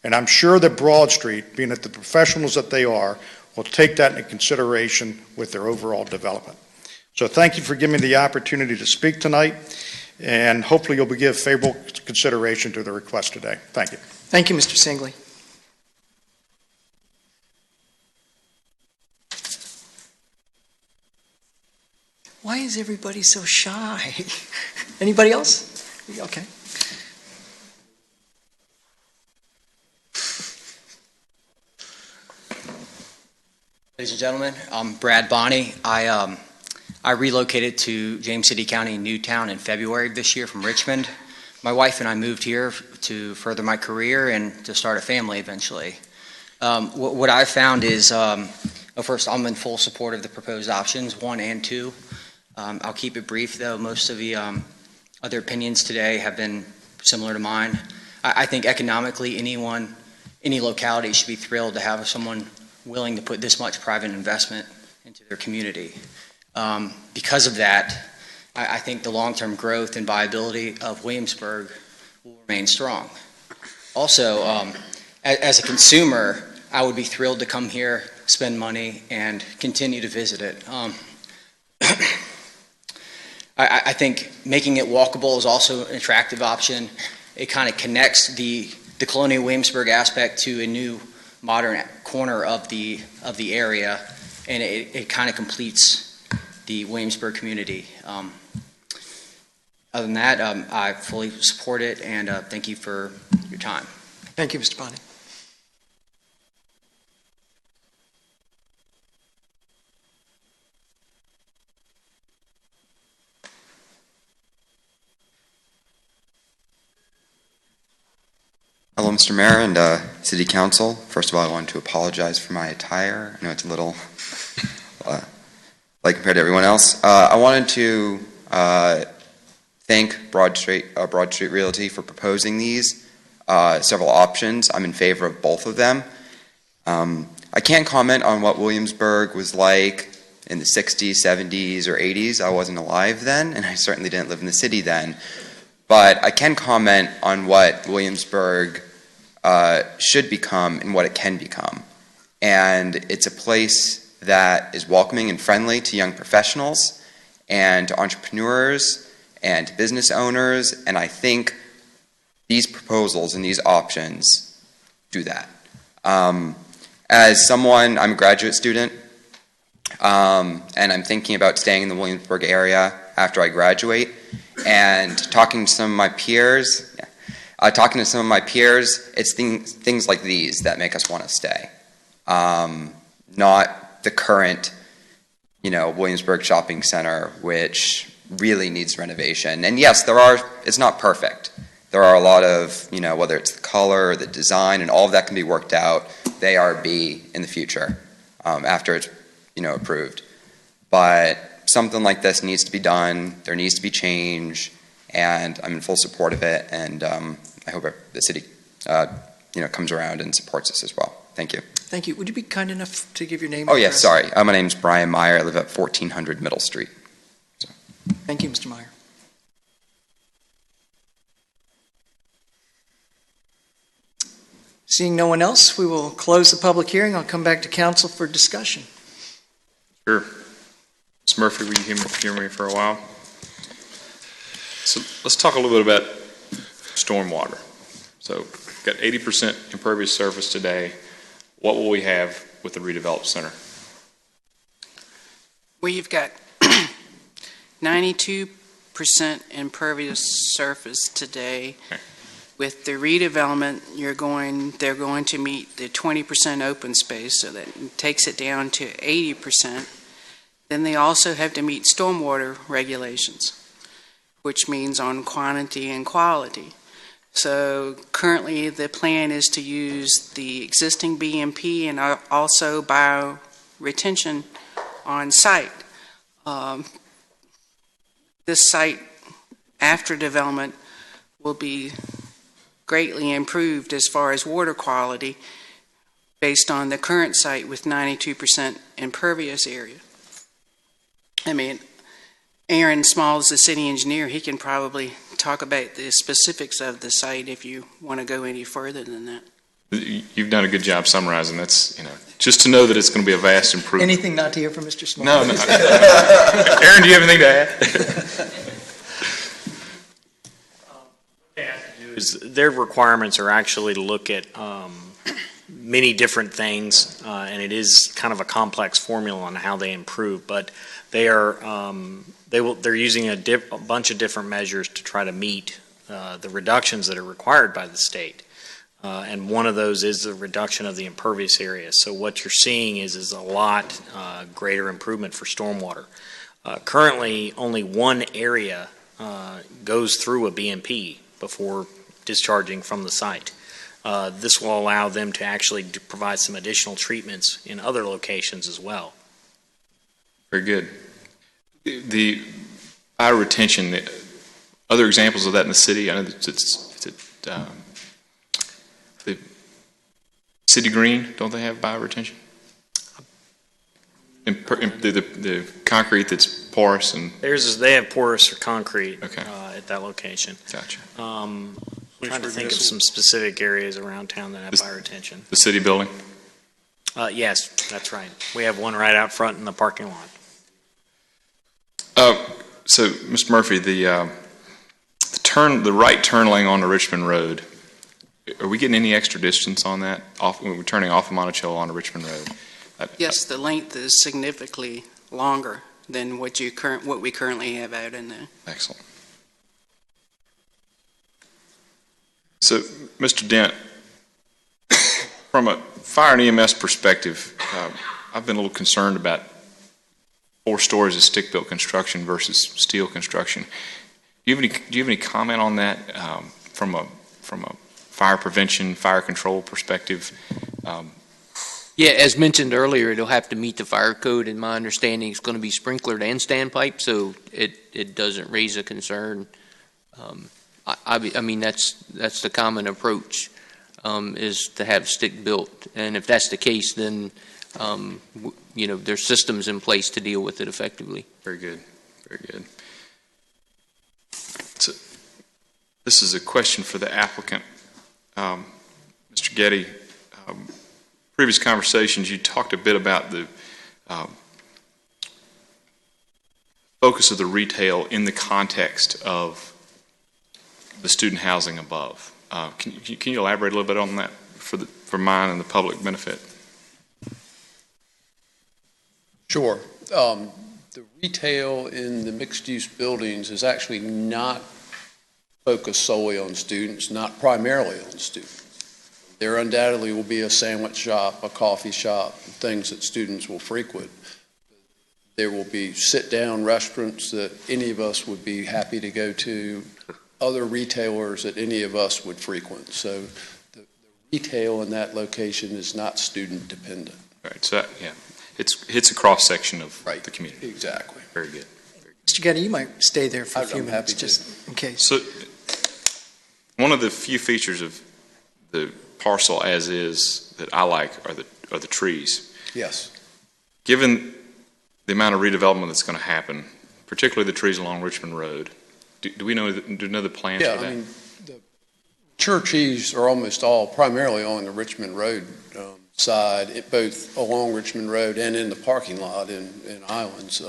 And I'm sure that Broad Street, being that the professionals that they are, will take that into consideration with their overall development. So thank you for giving me the opportunity to speak tonight, and hopefully you'll give favorable consideration to the request today. Thank you. Thank you, Mr. Singley. Why is everybody so shy? Anybody else? Okay. Ladies and gentlemen, I'm Brad Bonney. I relocated to James City County, Newtown in February of this year from Richmond. My wife and I moved here to further my career and to start a family eventually. What I've found is, first, I'm in full support of the proposed options, 1 and 2. I'll keep it brief, though. Most of the other opinions today have been similar to mine. I think economically, any locality should be thrilled to have someone willing to put this much private investment into their community. Because of that, I think the long-term growth and viability of Williamsburg will remain strong. Also, as a consumer, I would be thrilled to come here, spend money, and continue to visit it. I think making it walkable is also an attractive option. It kind of connects the colonial Williamsburg aspect to a new modern corner of the area, and it kind of completes the Williamsburg community. Other than that, I fully support it, and thank you for your time. Thank you, Mr. Bonney. Hello, Mr. Mayor and City Council. First of all, I wanted to apologize for my attire. I know it's a little light compared to everyone else. I wanted to thank Broad Street Realty for proposing these several options. I'm in favor of both of them. I can't comment on what Williamsburg was like in the 60s, 70s, or 80s. I wasn't alive then, and I certainly didn't live in the city then. But I can comment on what Williamsburg should become and what it can become. And it's a place that is welcoming and friendly to young professionals and to entrepreneurs and to business owners. And I think these proposals and these options do that. As someone, I'm a graduate student, and I'm thinking about staying in the Williamsburg area after I graduate. And talking to some of my peers, it's things like these that make us want to stay. Not the current, Williamsburg Shopping Center, which really needs renovation. And yes, it's not perfect. There are a lot of, whether it's the color or the design, and all of that can be worked out, ARB in the future, after it's, approved. But something like this needs to be done, there needs to be change, and I'm in full support of it, and I hope the city, comes around and supports us as well. Thank you. Thank you. Would you be kind enough to give your name? Oh, and yes, address? sorry. My name's Brian Meyer. I live at 1400 Middle Street. Thank you, Mr. Meyer. Seeing no one else, we will close the public hearing. I'll come back to council for discussion. Sure. Ms. Murphy, will you hear me for a while? So let's talk a little bit about stormwater. So we've got 80% impervious surface today. What will we have with the redeveloped center? We've got 92% impervious surface today. Okay. With the redevelopment, they're going to meet the 20% open space, so that takes it down to 80%. Then they also have to meet stormwater regulations, which means on quantity and quality. So currently, the plan is to use the existing BMP and also bioretention on site. This site, after development, will be greatly improved as far as water quality based on the current site with 92% impervious area. I mean, Aaron Small is the city engineer. He can probably talk about the specifics of the site if you want to go any further than that. You've done a good job summarizing. That's, just to know that it's going to be a vast improvement. Anything not to hear from Mr. Small? No. Aaron, do you have anything to add? Their requirements are actually to look at many different things, and it is kind of a complex formula on how they improve. But they are they're using a bunch of different measures to try to meet the reductions that are required by the state. And one of those is the reduction of the impervious area. So what you're seeing is a lot greater improvement for stormwater. Currently, only one area goes through a BMP before discharging from the site. This will allow them to actually provide some additional treatments in other locations as well. Very good. The bioretention, other examples of that in the city, I know it's the City Green, don't they have bioretention? The concrete that's porous and... They have porous concrete okay. At that location. Gotcha. I'm trying to think of some specific areas around town that have bioretention. The city building? Yes, that's right. We have one right out front in the parking lot. So, Mr. Murphy, the right turn lane on the Richmond Road, are we getting any extra distance on that when we're turning off of Monticello onto Richmond Road? Yes, the length is significantly longer than what we currently have out in there. Excellent. So, Mr. Dent, from a fire and EMS perspective, I've been a little concerned about 4 stories of stick-built construction versus steel construction. Do you have any comment on that from a fire prevention, fire control perspective? Yeah, as mentioned earlier, it'll have to meet the fire code, and my understanding is going to be sprinklered and standpipe, so it doesn't raise a concern. I mean, that's the common approach, is to have stick built, and if that's the case, then there's systems in place to deal with it effectively. Very good, very good. So, this is a question for the applicant, Mr. Getty. Previous conversations, you talked a bit about the focus of the retail in the context of the student housing above. Can you elaborate a little bit on that for mine and the public benefit? Sure. The retail in the mixed-use buildings is actually not focused solely on students, not primarily on students. There undoubtedly will be a sandwich shop, a coffee shop, things that students will frequent. There will be sit-down restaurants that any of us would be happy to go to, other retailers that any of us would frequent. So the retail in that location is not student-dependent. Right, so, yeah, it's a cross-section of the community. Exactly. Very good. Mr. Getty, you might stay there for a few I'm minutes, happy to. just in case. So, one of the few features of the parcel as is that I like are the trees. Yes. Given the amount of redevelopment that's going to happen, particularly the trees along Richmond Road, do we know the plans for that? Yeah, I mean, the mature trees are almost all primarily on the Richmond Road side, both along Richmond Road and in the parking lot in Islands.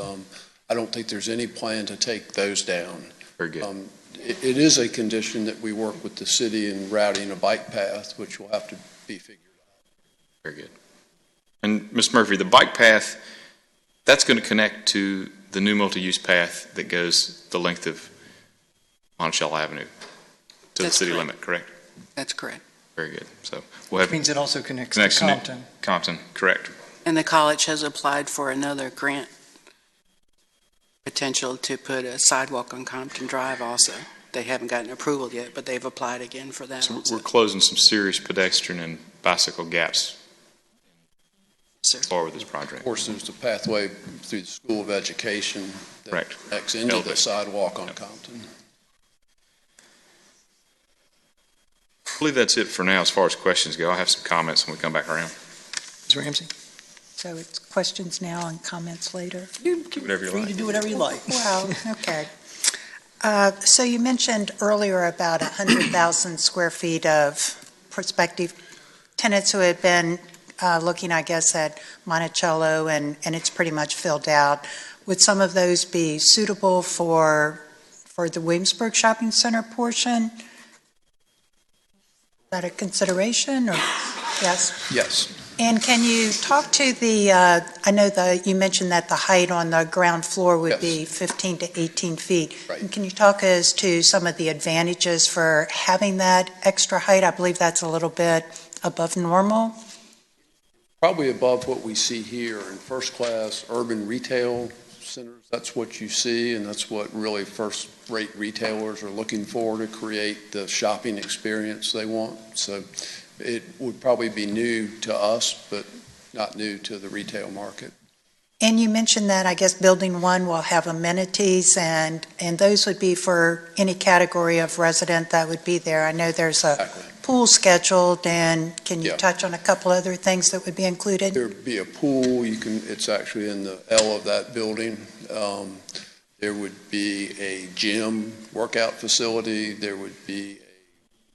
I don't think there's any plan to take those down. Very good. It is a condition that we work with the city in routing a bike path, which will have to be figured out. Very good. And Ms. Murphy, the bike path, that's going to connect to the new multi-use path that goes the length of Monticello Avenue to the city limit, correct? That's correct. Very good. So we'll have Which means it also connects to Compton. Compton, correct. And the college has applied for another grant potential to put a sidewalk on Compton Drive also. They haven't gotten approval yet, but they've applied again for that. So we're closing some serious pedestrian and bicycle gaps forward with this project. Of course, there's the pathway through the School of Education that connects into the sidewalk on Compton. I believe that's it for now as far as questions go. I'll have some comments when we come back around. Ms. Ramsey? So it's questions now and comments later? You whatever you free like. to do whatever you like. Well, okay. So you mentioned earlier about 100,000 square feet of prospective tenants who had been looking, I guess, at Monticello, and it's pretty much filled out. Would some of those be suitable for the Williamsburg Shopping Center portion? Is that a consideration, or yes? Yes. And can you talk to the, I know you mentioned that the height on the ground floor would be 15 to 18 feet. Right. And can you talk as to some of the advantages for having that extra height? I believe that's a little bit above normal. Probably above what we see here in first-class urban retail centers. That's what you see, and that's what really first-rate retailers are looking for to create the shopping experience they want. So it would probably be new to us, but not new to the retail market. And you mentioned that, I guess, Building 1 will have amenities, and those would be for any category of resident that would be there. I know there's a pool scheduled, and can you touch on a couple other things that would be included? There'd be a pool. It's actually in the L of that building. There would be a gym, workout facility. There would be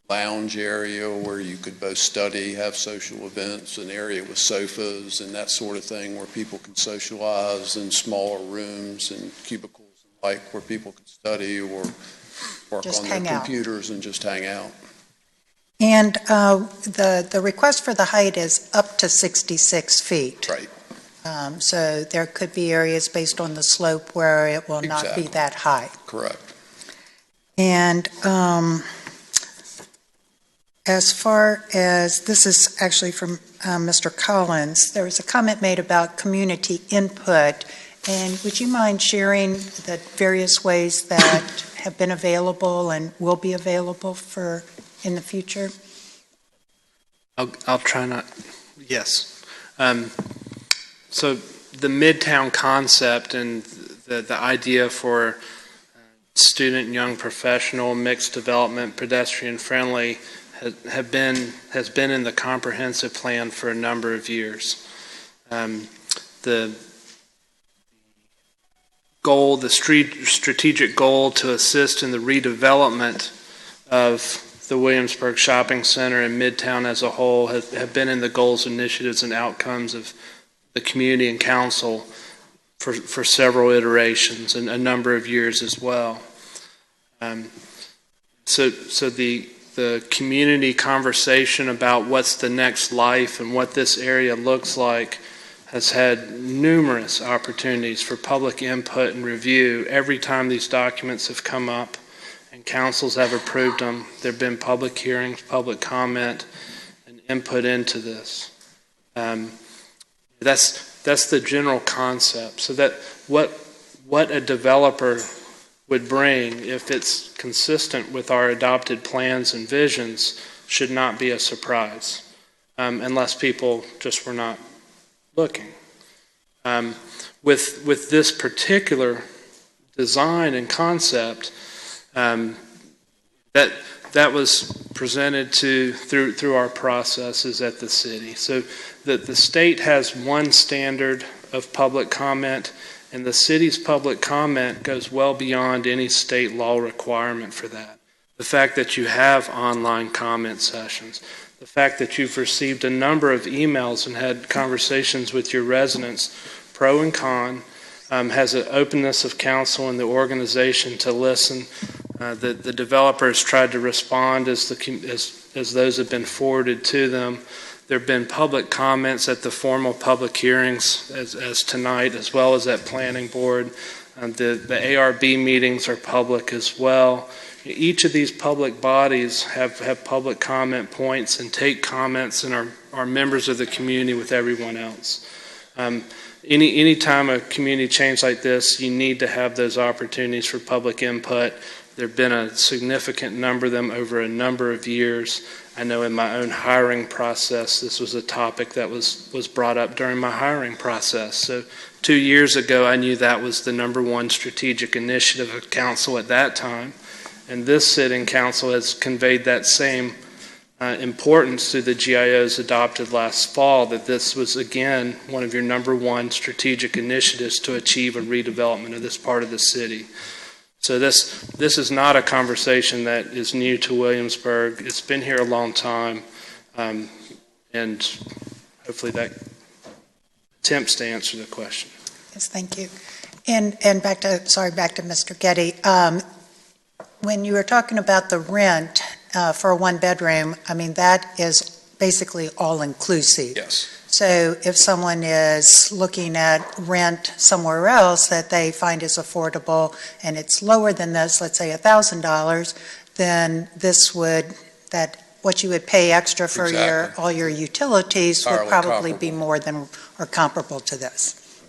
lounge area where you could both study, have social events, an area with sofas and that sort of thing where people can socialize, in smaller rooms and cubicles like where people can study or work Just on hang their out. computers and just hang out. And the request for the height is up to 66 feet. Right. So there could be areas based on the slope where it will not be Exactly. that high. Correct. And as far as, this is actually from Mr. Collins, there was a comment made about community input. And would you mind sharing the various ways that have been available and will be available for in the future? I'll try not. Yes. So the Midtown concept and the idea for student and young professional, mixed development, pedestrian friendly has been in the comprehensive plan for a number of years. The goal, the strategic goal to assist in the redevelopment of the Williamsburg Shopping Center and Midtown as a whole have been in the goals, initiatives, and outcomes of the community and council for several iterations and a number of years as well. So the community conversation about what's the next life and what this area looks like has had numerous opportunities for public input and review. Every time these documents have come up and councils have approved them, there have been public hearings, public comment, input into this. That's the general concept. So that what a developer would bring, if it's consistent with our adopted plans and visions, should not be a surprise, unless people just were not looking. With this particular design and concept, that was presented through our processes at the city. So that the state has one standard of public comment, and the city's public comment goes well beyond any state law requirement for that. The fact that you have online comment sessions, the fact that you've received a number of emails and had conversations with your residents, pro and con, has an openness of council and the organization to listen. The developers tried to respond as those have been forwarded to them. There have been public comments at the formal public hearings as tonight, as well as at planning board. The ARB meetings are public as well. Each of these public bodies have public comment points and take comments and are members of the community with everyone else. Any time a community change like this, you need to have those opportunities for public input. There have been a significant number of them over a number of years. I know in my own hiring process, this was a topic that was brought up during my hiring process. So 2 years ago, I knew that was the number one strategic initiative of council at that time. And this sitting council has conveyed that same importance through the GIOs adopted last fall, that this was, again, one of your number one strategic initiatives to achieve a redevelopment of this part of the city. So this is not a conversation that is new to Williamsburg. It's been here a long time, and hopefully that attempts to answer the question. Yes, thank you. And back to Mr. Getty. When you were talking about the rent for a one-bedroom, I mean, that is basically all-inclusive. Yes. So if someone is looking at rent somewhere else that they find is affordable and it's lower than this, let's say $1,000, then what you would pay extra for all your utilities would probably be more than or comparable to this.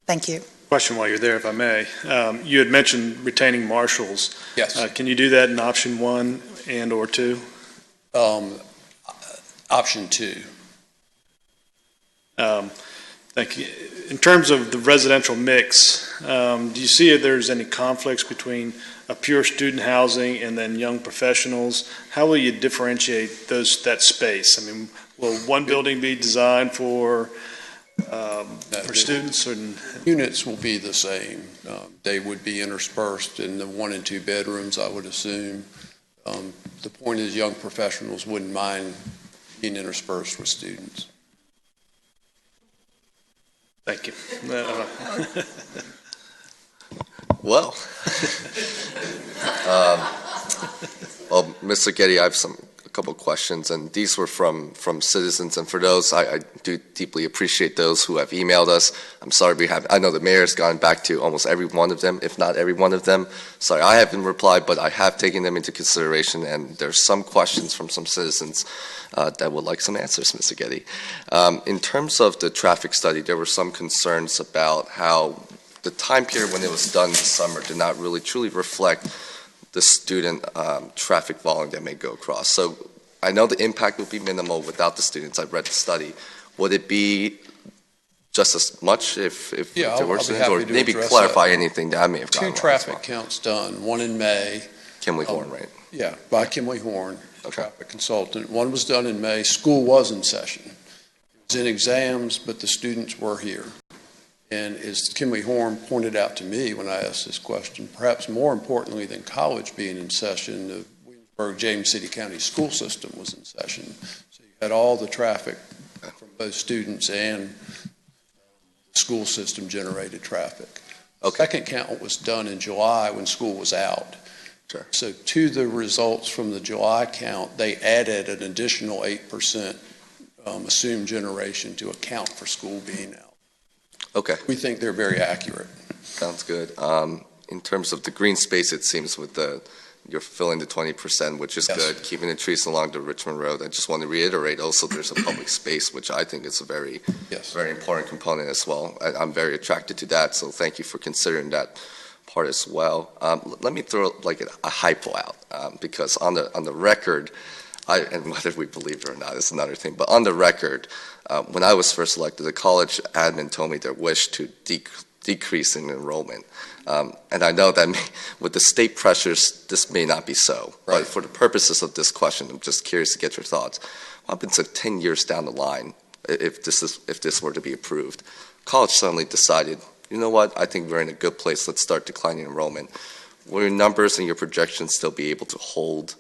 Thank you. Question while you're there, if I may. You had mentioned retaining marshals. Yes. Can you do that in option 1 and or 2? Option 2. Thank you. In terms of the residential mix, do you see if there's any conflicts between a pure student housing and then young professionals? How will you differentiate that space? I mean, will one building be designed for students? Units will be the same. They would be interspersed in the 1 and 2 bedrooms, I would assume. The point is young professionals wouldn't mind being interspersed with students. Thank you. Well, Mr. Getty, I have a couple questions, and these were from citizens. And for those, I do deeply appreciate those who have emailed us. I'm sorry I know the mayor's gone back to almost every one of them, if not every one of them. Sorry, I haven't replied, but I have taken them into consideration, and there's some questions from some citizens that would like some answers, Mr. Getty. In terms of the traffic study, there were some concerns about how the time period when it was done this summer did not really truly reflect the student traffic volume that may go across. So I know the impact would be minimal without the students. I've read the study. Would it be just as much if there were students? Or maybe clarify anything that I may have gotten wrong? 2 traffic counts done, 1 in May. Kimley Horn, right? Yeah, by Kimley Horn, traffic consultant. 1 was done in May. School was in session. It was in exams, but the students were here. And as Kimley Horn pointed out to me when I asked this question, perhaps more importantly than college being in session, the Williamsburg James City County school system was in session. So you had all the traffic from both students and school system generated traffic. Okay. Second count was done in July when school was out. Sure. So to the results from the July count, they added an additional 8% assumed generation to account for school being out. Okay. We think they're very accurate. Sounds good. In terms of the green space, it seems with the you're filling the 20%, which is Yes. good, keeping the trees along the Richmond Road. I just want to reiterate also there's a public space, which I think is a very, very important component as well. I'm very attracted to that, so thank you for considering that part as well. Let me throw like a hypo out, because on the record, and whether we believe it or not is another thing, but on the record, when I was first elected, the college admin told me their wish to decrease in enrollment. And I know that with the state pressures, this may not be so. Right. But for the purposes of this question, I'm just curious to get your thoughts. What happens 10 years down the line if this were to be approved? College suddenly decided, you know what, I think we're in a good place, let's start declining enrollment. Will your numbers and your projections still be able to hold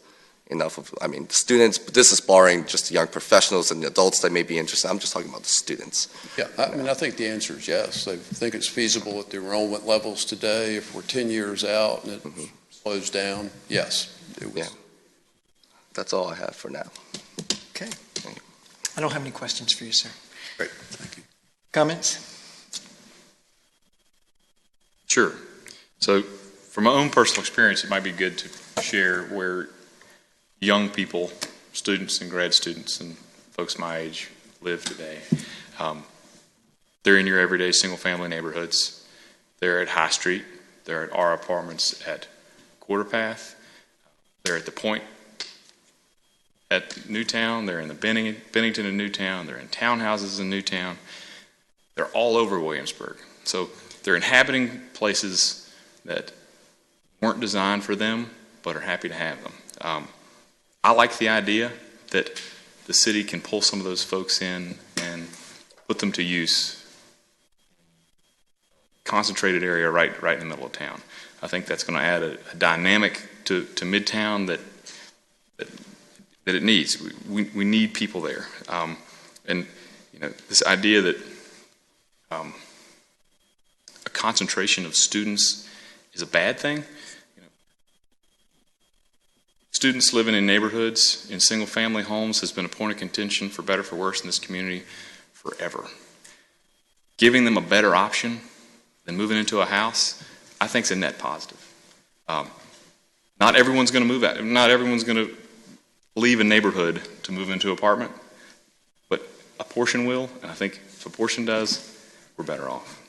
enough of, I mean, students, but this is barring just the young professionals and the adults that may be interested. I'm just talking about the students. Yeah, I mean, I think the answer is yes. I think it's feasible at the enrollment levels today. If we're 10 years out and it slows down, yes. Yeah. That's all I have for now. Okay. I don't have any questions for you, sir. Great, thank you. Comments? Sure. So from my own personal experience, it might be good to share where young people, students and grad students and folks my age live today. They're in your everyday single-family neighborhoods. They're at High Street. They're at our apartments at Quarter Path. They're at the Point at Newtown. They're in the Bennington in Newtown. They're in townhouses in Newtown. They're all over Williamsburg. So they're inhabiting places that weren't designed for them, but are happy to have them. I like the idea that the city can pull some of those folks in and put them to use. Concentrated area right in the middle of town. I think that's going to add a dynamic to Midtown that it needs. We need people there. And you know, this idea that a concentration of students is a bad thing. Students living in neighborhoods, in single-family homes, has been a point of contention, for better or for worse, in this community forever. Giving them a better option than moving into a house, I think is a net positive. Not everyone's going to move out. Not everyone's going to leave a neighborhood to move into an apartment, but a portion will, and I think if a portion does, we're better off.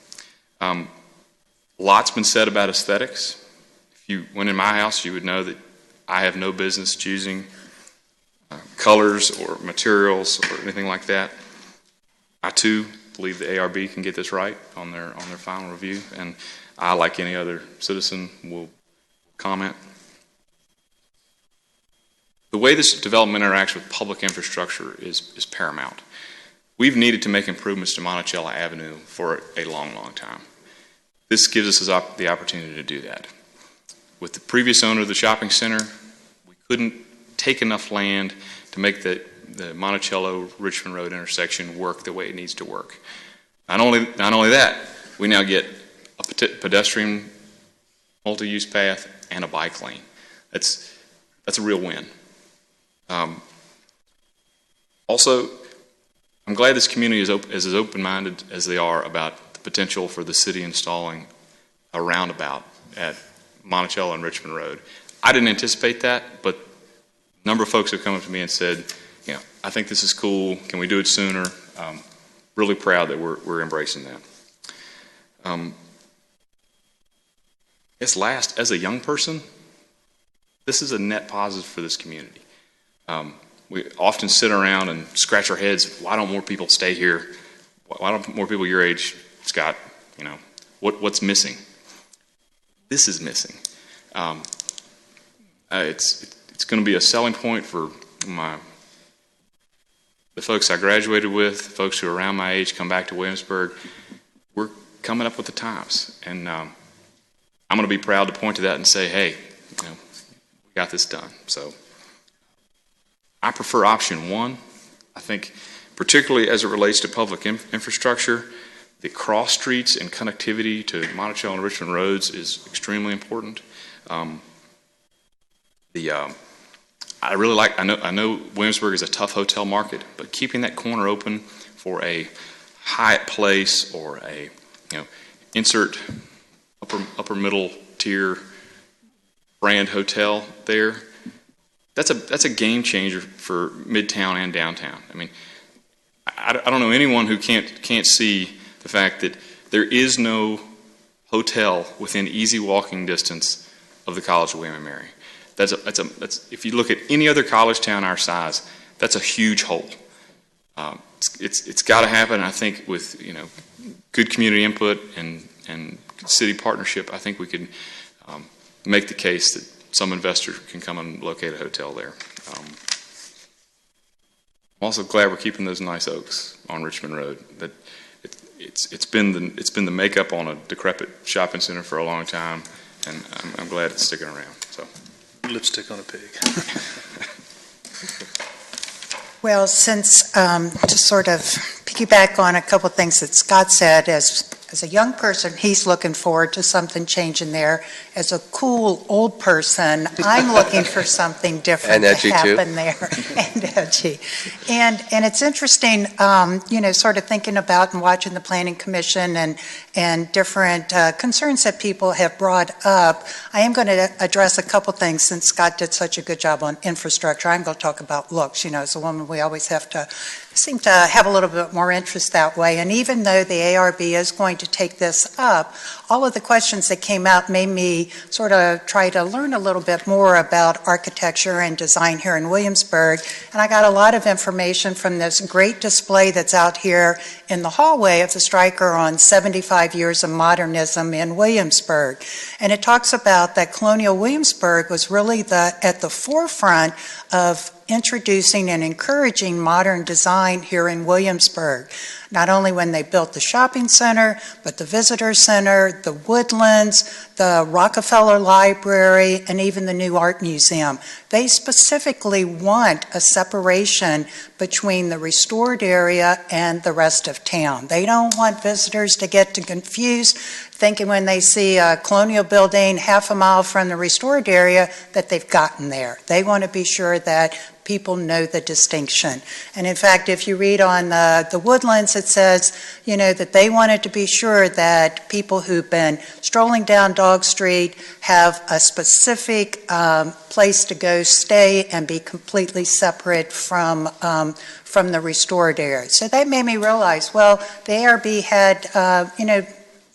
Lots been said about aesthetics. If you went in my house, you would know that I have no business choosing colors or materials or anything like that. I too believe the ARB can get this right on their final review, and I, like any other citizen, will comment. The way this development interacts with public infrastructure is paramount. We've needed to make improvements to Monticello Avenue for a long, long time. This gives us the opportunity to do that. With the previous owner of the shopping center, we couldn't take enough land to make the Monticello-Richmond Road intersection work the way it needs to work. Not only that, we now get a pedestrian multi-use path and a bike lane. That's a real win. Also, I'm glad this community is as open-minded as they are about the potential for the city installing a roundabout at Monticello and Richmond Road. I didn't anticipate that, but a number of folks have come up to me and said, you know, I think this is cool. Can we do it sooner? Really proud that we're embracing that. As a young person, this is a net positive for this community. We often sit around and scratch our heads, why don't more people stay here? Why don't more people your age, Scott, you know, what's missing? This is missing. It's going to be a selling point for the folks I graduated with, folks who are around my age, come back to Williamsburg. We're coming up with the times, and I'm going to be proud to point to that and say, hey, you know, we got this done. So I prefer option one. I think, particularly as it relates to public infrastructure, the cross streets and connectivity to Monticello and Richmond roads is extremely important. I know Williamsburg is a tough hotel market, but keeping that corner open for a Hyatt Place or a insert upper middle tier brand hotel there, that's a game changer for Midtown and downtown. I mean, I don't know anyone who can't see the fact that there is no hotel within easy walking distance of the College of William and Mary. That's if you look at any other college town our size, that's a huge hole. It's got to happen. I think with good community input and city partnership, I think we can make the case that some investor can come and locate a hotel there. I'm also glad we're keeping those nice oaks on Richmond Road. That it's been the makeup on a decrepit shopping center for a long time, and I'm glad it's sticking around. So, lipstick on a pig. Well, since to sort of piggyback on a couple of things that Scott said, as a young person, he's looking forward to something changing there. As a cool old person, I'm looking for something different to happen there. And edgy. And it's interesting, sort of thinking about and watching the Planning Commission and different concerns that people have brought up. I am going to address a couple things since Scott did such a good job on infrastructure. I'm going to talk about looks. As a woman, we always seem to have a little bit more interest that way. And even though the ARB is going to take this up, all of the questions that came out made me sort of try to learn a little bit more about architecture and design here in Williamsburg. And I got a lot of information from this great display that's out here in the hallway of the Stryker on 75 years of modernism in Williamsburg. And it talks about that Colonial Williamsburg was really at the forefront of introducing and encouraging modern design here in Williamsburg. Not only when they built the shopping center, but the visitor center, the Woodlands, the Rockefeller Library, and even the new art museum. They specifically want a separation between the restored area and the rest of town. They don't want visitors to get confused, thinking when they see a colonial building half a mile from the restored area that they've gotten there. They want to be sure that people know the distinction. And in fact, if you read on the Woodlands, it says, that they wanted to be sure that people who've been strolling down Dog Street have a specific place to go stay and be completely separate from the restored area. So that made me realize, well, the ARB had,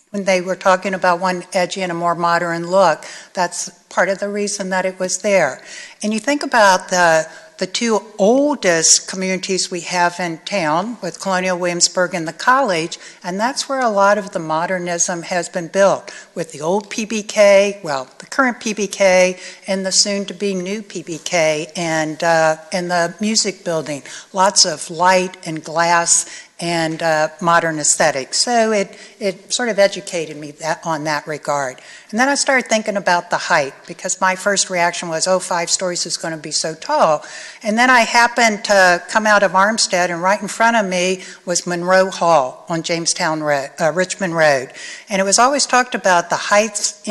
when they were talking about one edgy and a more modern look, that's part of the reason that it was there. And you think about the two oldest communities we have in town with Colonial Williamsburg and the college, and that's where a lot of the modernism has been built, with the old PBK, the current PBK, and the soon-to-be new PBK, and the music building. Lots of light and glass and modern aesthetics. So it sort of educated me on that regard. And then I started thinking about the height, because my first reaction was, 5 stories is going to be so tall. And then I happened to come out of Armstead, and right in front of me was Monroe Hall on Richmond Road. And it was always talked about the heights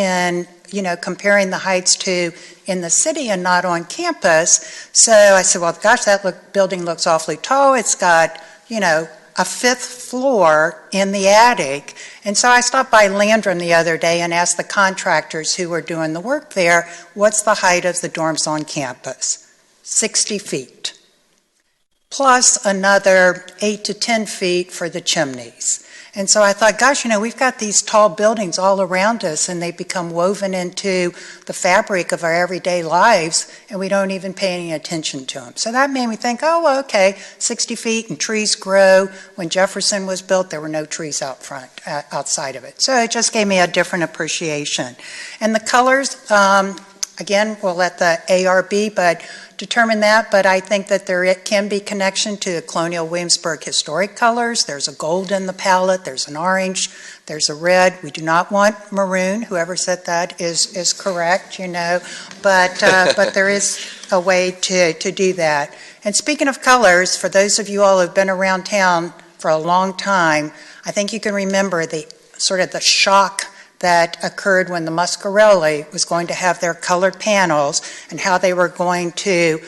comparing the heights to in the city and not on campus. So I said, well, gosh, that building looks awfully tall. It's got, a 5th floor in the attic. And so I stopped by Landrum the other day and asked the contractors who were doing the work there, what's the height of the dorms on campus? 60 feet. Plus another 8 to 10 feet for the chimneys. And so I thought, gosh, we've got these tall buildings all around us, and they become woven into the fabric of our everyday lives, and we don't even pay any attention to them. So that made me think, okay, 60 feet and trees grow. When Jefferson was built, there were no trees outside of it. So it just gave me a different appreciation. And the colors, again, we'll let the ARB determine that, but I think that there can be connection to Colonial Williamsburg historic colors. There's a gold in the palette, there's an orange, there's a red. We do not want maroon. Whoever said that is correct, but there is a way to do that. And speaking of colors, for those of you all who've been around town for a long time, I think you can remember the shock that occurred when the Muscarelli was going to have their colored panels, and how they were going to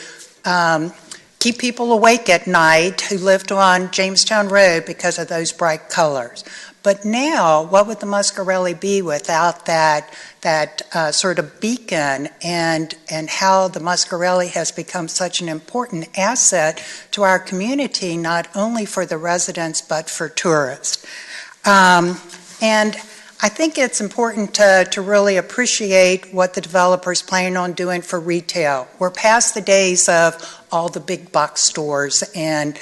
keep people awake at night who lived on Jamestown Road because of those bright colors. But now, what would the Muscarelli be without that sort of beacon, and how the Muscarelli has become such an important asset to our community, not only for the residents but for tourists. And I think it's important to really appreciate what the developers plan on doing for retail. We're past the days of all the big box stores and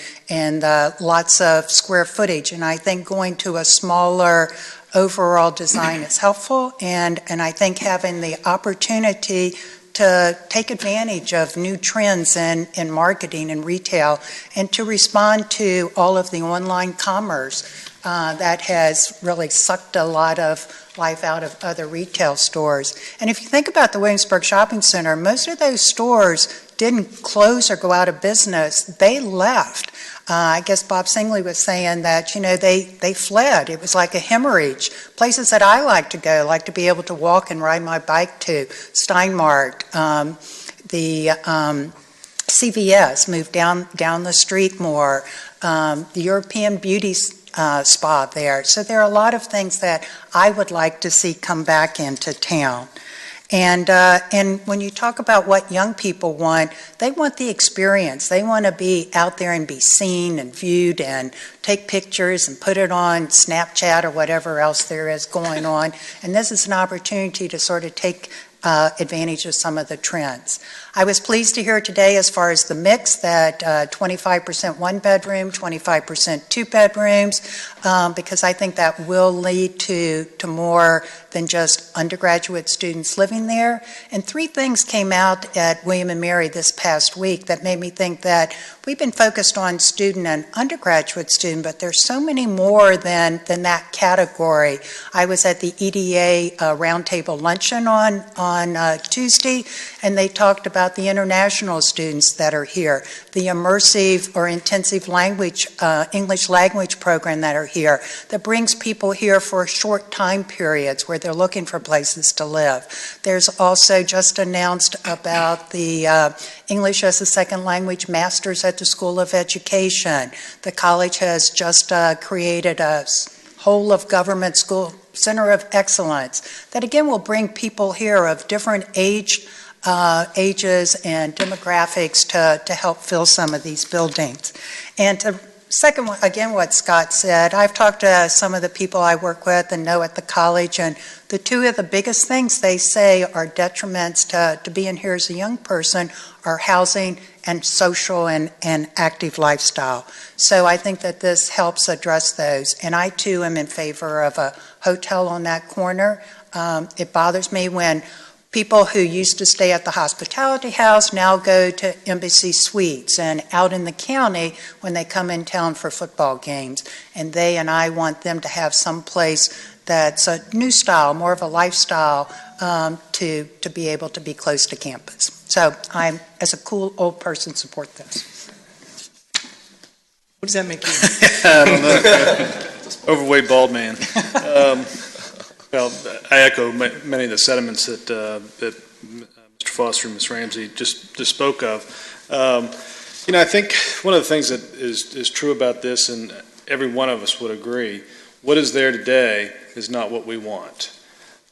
lots of square footage, and I think going to a smaller overall design is helpful, and I think having the opportunity to take advantage of new trends in marketing and retail, and to respond to all of the online commerce that has really sucked a lot of life out of other retail stores. And if you think about the Williamsburg Shopping Center, most of those stores didn't close or go out of business. They left. I guess Bob Singley was saying that, they fled. It was like a hemorrhage. Places that I like to go, like to be able to walk and ride my bike to, Steinmart, the CVS moved down the street more, the European Beauty spa there. So there are a lot of things that I would like to see come back into town. And when you talk about what young people want, they want the experience. They want to be out there and be seen and viewed and take pictures and put it on Snapchat or whatever else there is going on. And this is an opportunity to sort of take advantage of some of the trends. I was pleased to hear today, as far as the mix, that 25% one bedroom, 25% two bedrooms, because I think that will lead to more than just undergraduate students living there. And 3 things came out at William and Mary this past week that made me think that we've been focused on student and undergraduate student, but there's so many more than that category. I was at the EDA roundtable luncheon on Tuesday, and they talked about the international students that are here, the immersive or intensive language, English language program that are here, that brings people here for short time periods where they're looking for places to live. There's also just announced about the English as a Second Language Masters at the School of Education. The college has just created a whole of government school center of excellence that again will bring people here of different ages and demographics to help fill some of these buildings. And to second one, again, what Scott said, I've talked to some of the people I work with and know at the college, and the 2 of the biggest things they say are detriments to being here as a young person are housing and social and active lifestyle. So I think that this helps address those. And I too am in favor of a hotel on that corner. It bothers me when people who used to stay at the hospitality house now go to Embassy Suites, and out in the county when they come in town for football games. And they and I want them to have some place that's a new style, more of a lifestyle, to be able to be close to campus. So I, as a cool old person, support this. What does that make you? I don't know. Overweight bald man. Well, I echo many of the sentiments that Mr. Foster and Ms. Ramsey just spoke of. I think one of the things that is true about this, and every one of us would agree, what is there today is not what we want.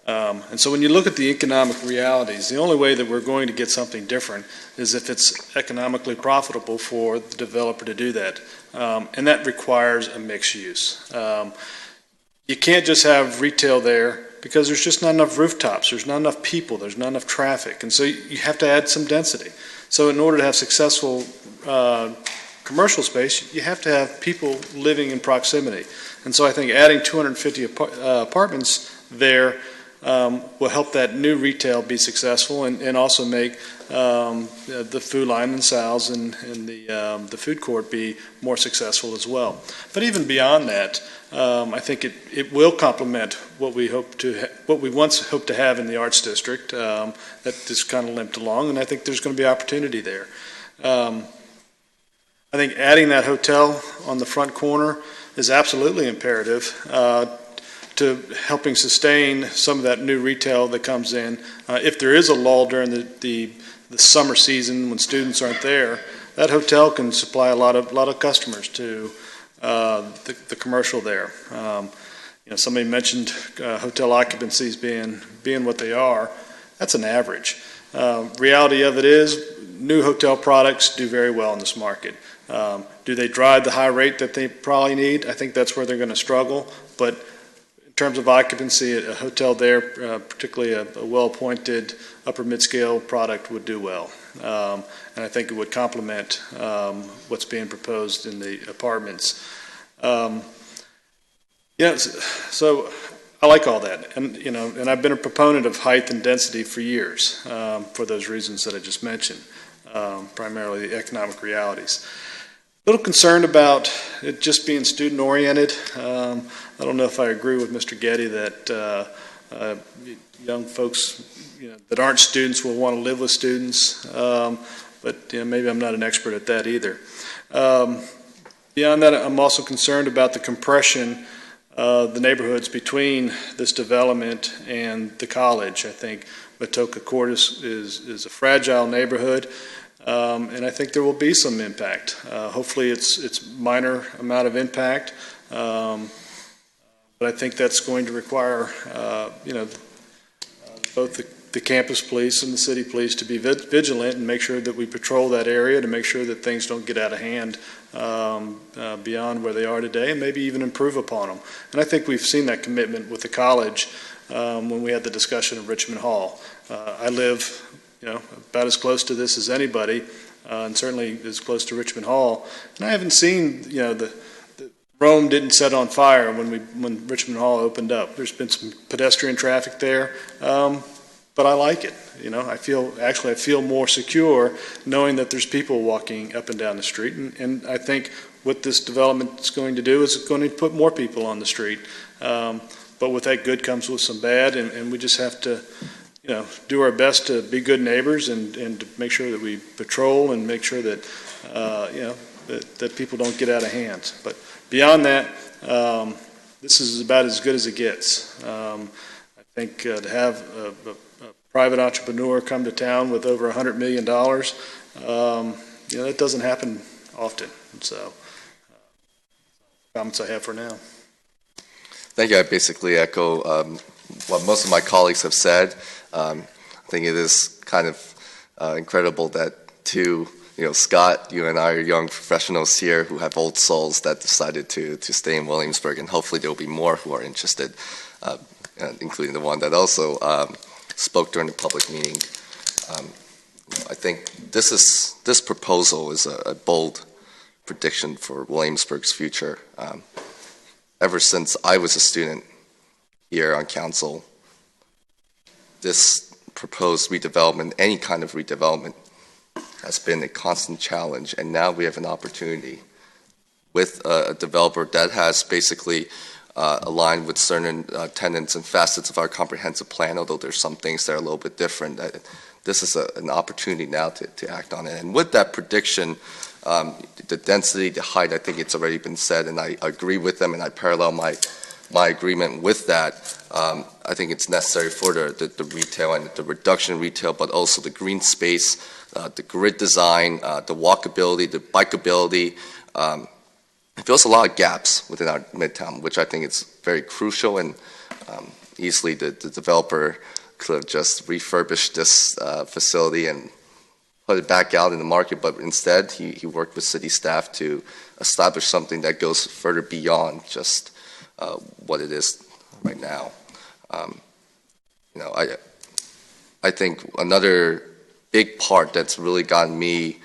And so when you look at the economic realities, the only way that we're going to get something different is if it's economically profitable for the developer to do that. And that requires a mixed use. You can't just have retail there because there's just not enough rooftops, there's not enough people, there's not enough traffic, and so you have to add some density. So in order to have successful commercial space, you have to have people living in proximity. And so I think adding 250 apartments there will help that new retail be successful, and also make the Food Line and Sal's and the food court be more successful as well. But even beyond that, I think it will complement what we once hoped to have in the Arts District that just kind of limped along, and I think there's going to be opportunity there. I think adding that hotel on the front corner is absolutely imperative to helping sustain some of that new retail that comes in. If there is a lull during the summer season when students aren't there, that hotel can supply a lot of customers to the commercial there. somebody mentioned hotel occupancies being what they are. That's an average. Reality of it is, new hotel products do very well in this market. Do they drive the high rate that they probably need? I think that's where they're going to struggle. But in terms of occupancy, a hotel there, particularly a well-appointed upper mid-scale product, would do well. And I think it would complement what's being proposed in the apartments. So I like all that, and I've been a proponent of height and density for years, for those reasons that I just mentioned, primarily the economic realities. A little concerned about it just being student-oriented. I don't know if I agree with Mr. Getty that young folks that aren't students will want to live with students, but maybe I'm not an expert at that either. Beyond that, I'm also concerned about the compression the neighborhoods between this development and the college. I think Matoka Court is a fragile neighborhood, and I think there will be some impact. Hopefully it's minor amount of impact, but I think that's going to require both the campus police and the city police to be vigilant and make sure that we patrol that area to make sure that things don't get out of hand beyond where they are today, and maybe even improve upon them. And I think we've seen that commitment with the college when we had the discussion of Richmond Hall. I live about as close to this as anybody, and certainly as close to Richmond Hall, and I haven't seen the Rome didn't set on fire when Richmond Hall opened up. There's been some pedestrian traffic there, but I like it. I feel more secure knowing that there's people walking up and down the street, and I think what this development is going to do is it's going to put more people on the street. But with that good comes with some bad, and we just have to do our best to be good neighbors and to make sure that we patrol and make sure that that people don't get out of hand. But beyond that, this is about as good as it gets. I think to have a private entrepreneur come to town with over $100 million, that doesn't happen often. So, comments I have for now. Thank you. I basically echo what most of my colleagues have said. I think it is kind of incredible that Scott, you and I are young professionals here who have old souls that decided to stay in Williamsburg, and hopefully there will be more who are interested, including the one that also spoke during the public meeting. I think this proposal is a bold prediction for Williamsburg's future. Ever since I was a student here on council, this proposed redevelopment, any kind of redevelopment, has been a constant challenge, and now we have an opportunity with a developer that has basically aligned with certain tenets and facets of our comprehensive plan, although there's some things that are a little bit different. This is an opportunity now to act on it. And with that prediction, the density, the height, I think it's already been said, and I agree with them, and I parallel my agreement with that. I think it's necessary for the retail and the reduction in retail, but also the green space, the grid design, the walkability, the bikeability. It fills a lot of gaps within our Midtown, which I think is very crucial, and easily the developer could have just refurbished this facility and put it back out in the market, but instead he worked with city staff to establish something that goes further beyond just what it is right now. I think another big part that's really gotten me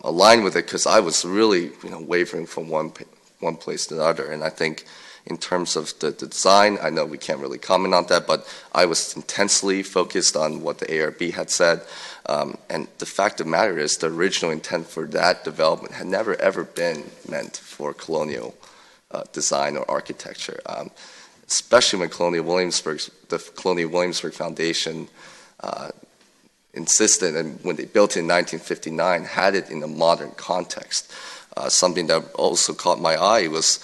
aligned with it, because I was really wavering from one place to the other, and I think in terms of the design, I know we can't really comment on that, but I was intensely focused on what the ARB had said, and the fact of the matter is the original intent for that development had never ever been meant for colonial design or architecture, especially when the Colonial Williamsburg Foundation insisted, and when they built it in 1959, had it in a modern context. Something that also caught my eye was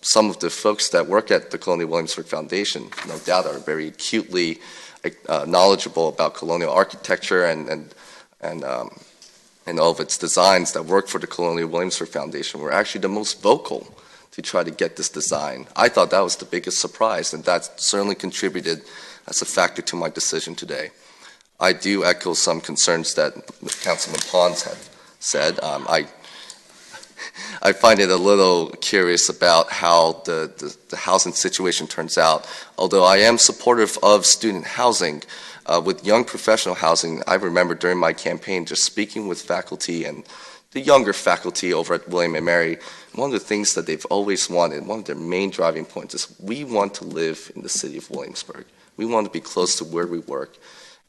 some of the folks that work at the Colonial Williamsburg Foundation, no doubt, are very acutely knowledgeable about colonial architecture and all of its designs that work for the Colonial Williamsburg Foundation, were actually the most vocal to try to get this design. I thought that was the biggest surprise, and that certainly contributed as a factor to my decision today. I do echo some concerns that Councilman Pons had said. I find it a little curious about how the housing situation turns out. Although I am supportive of student housing, with young professional housing, I remember during my campaign just speaking with faculty and the younger faculty over at William & Mary, one of the things that they've always wanted, one of their main driving points is we want to live in the city of Williamsburg. We want to be close to where we work.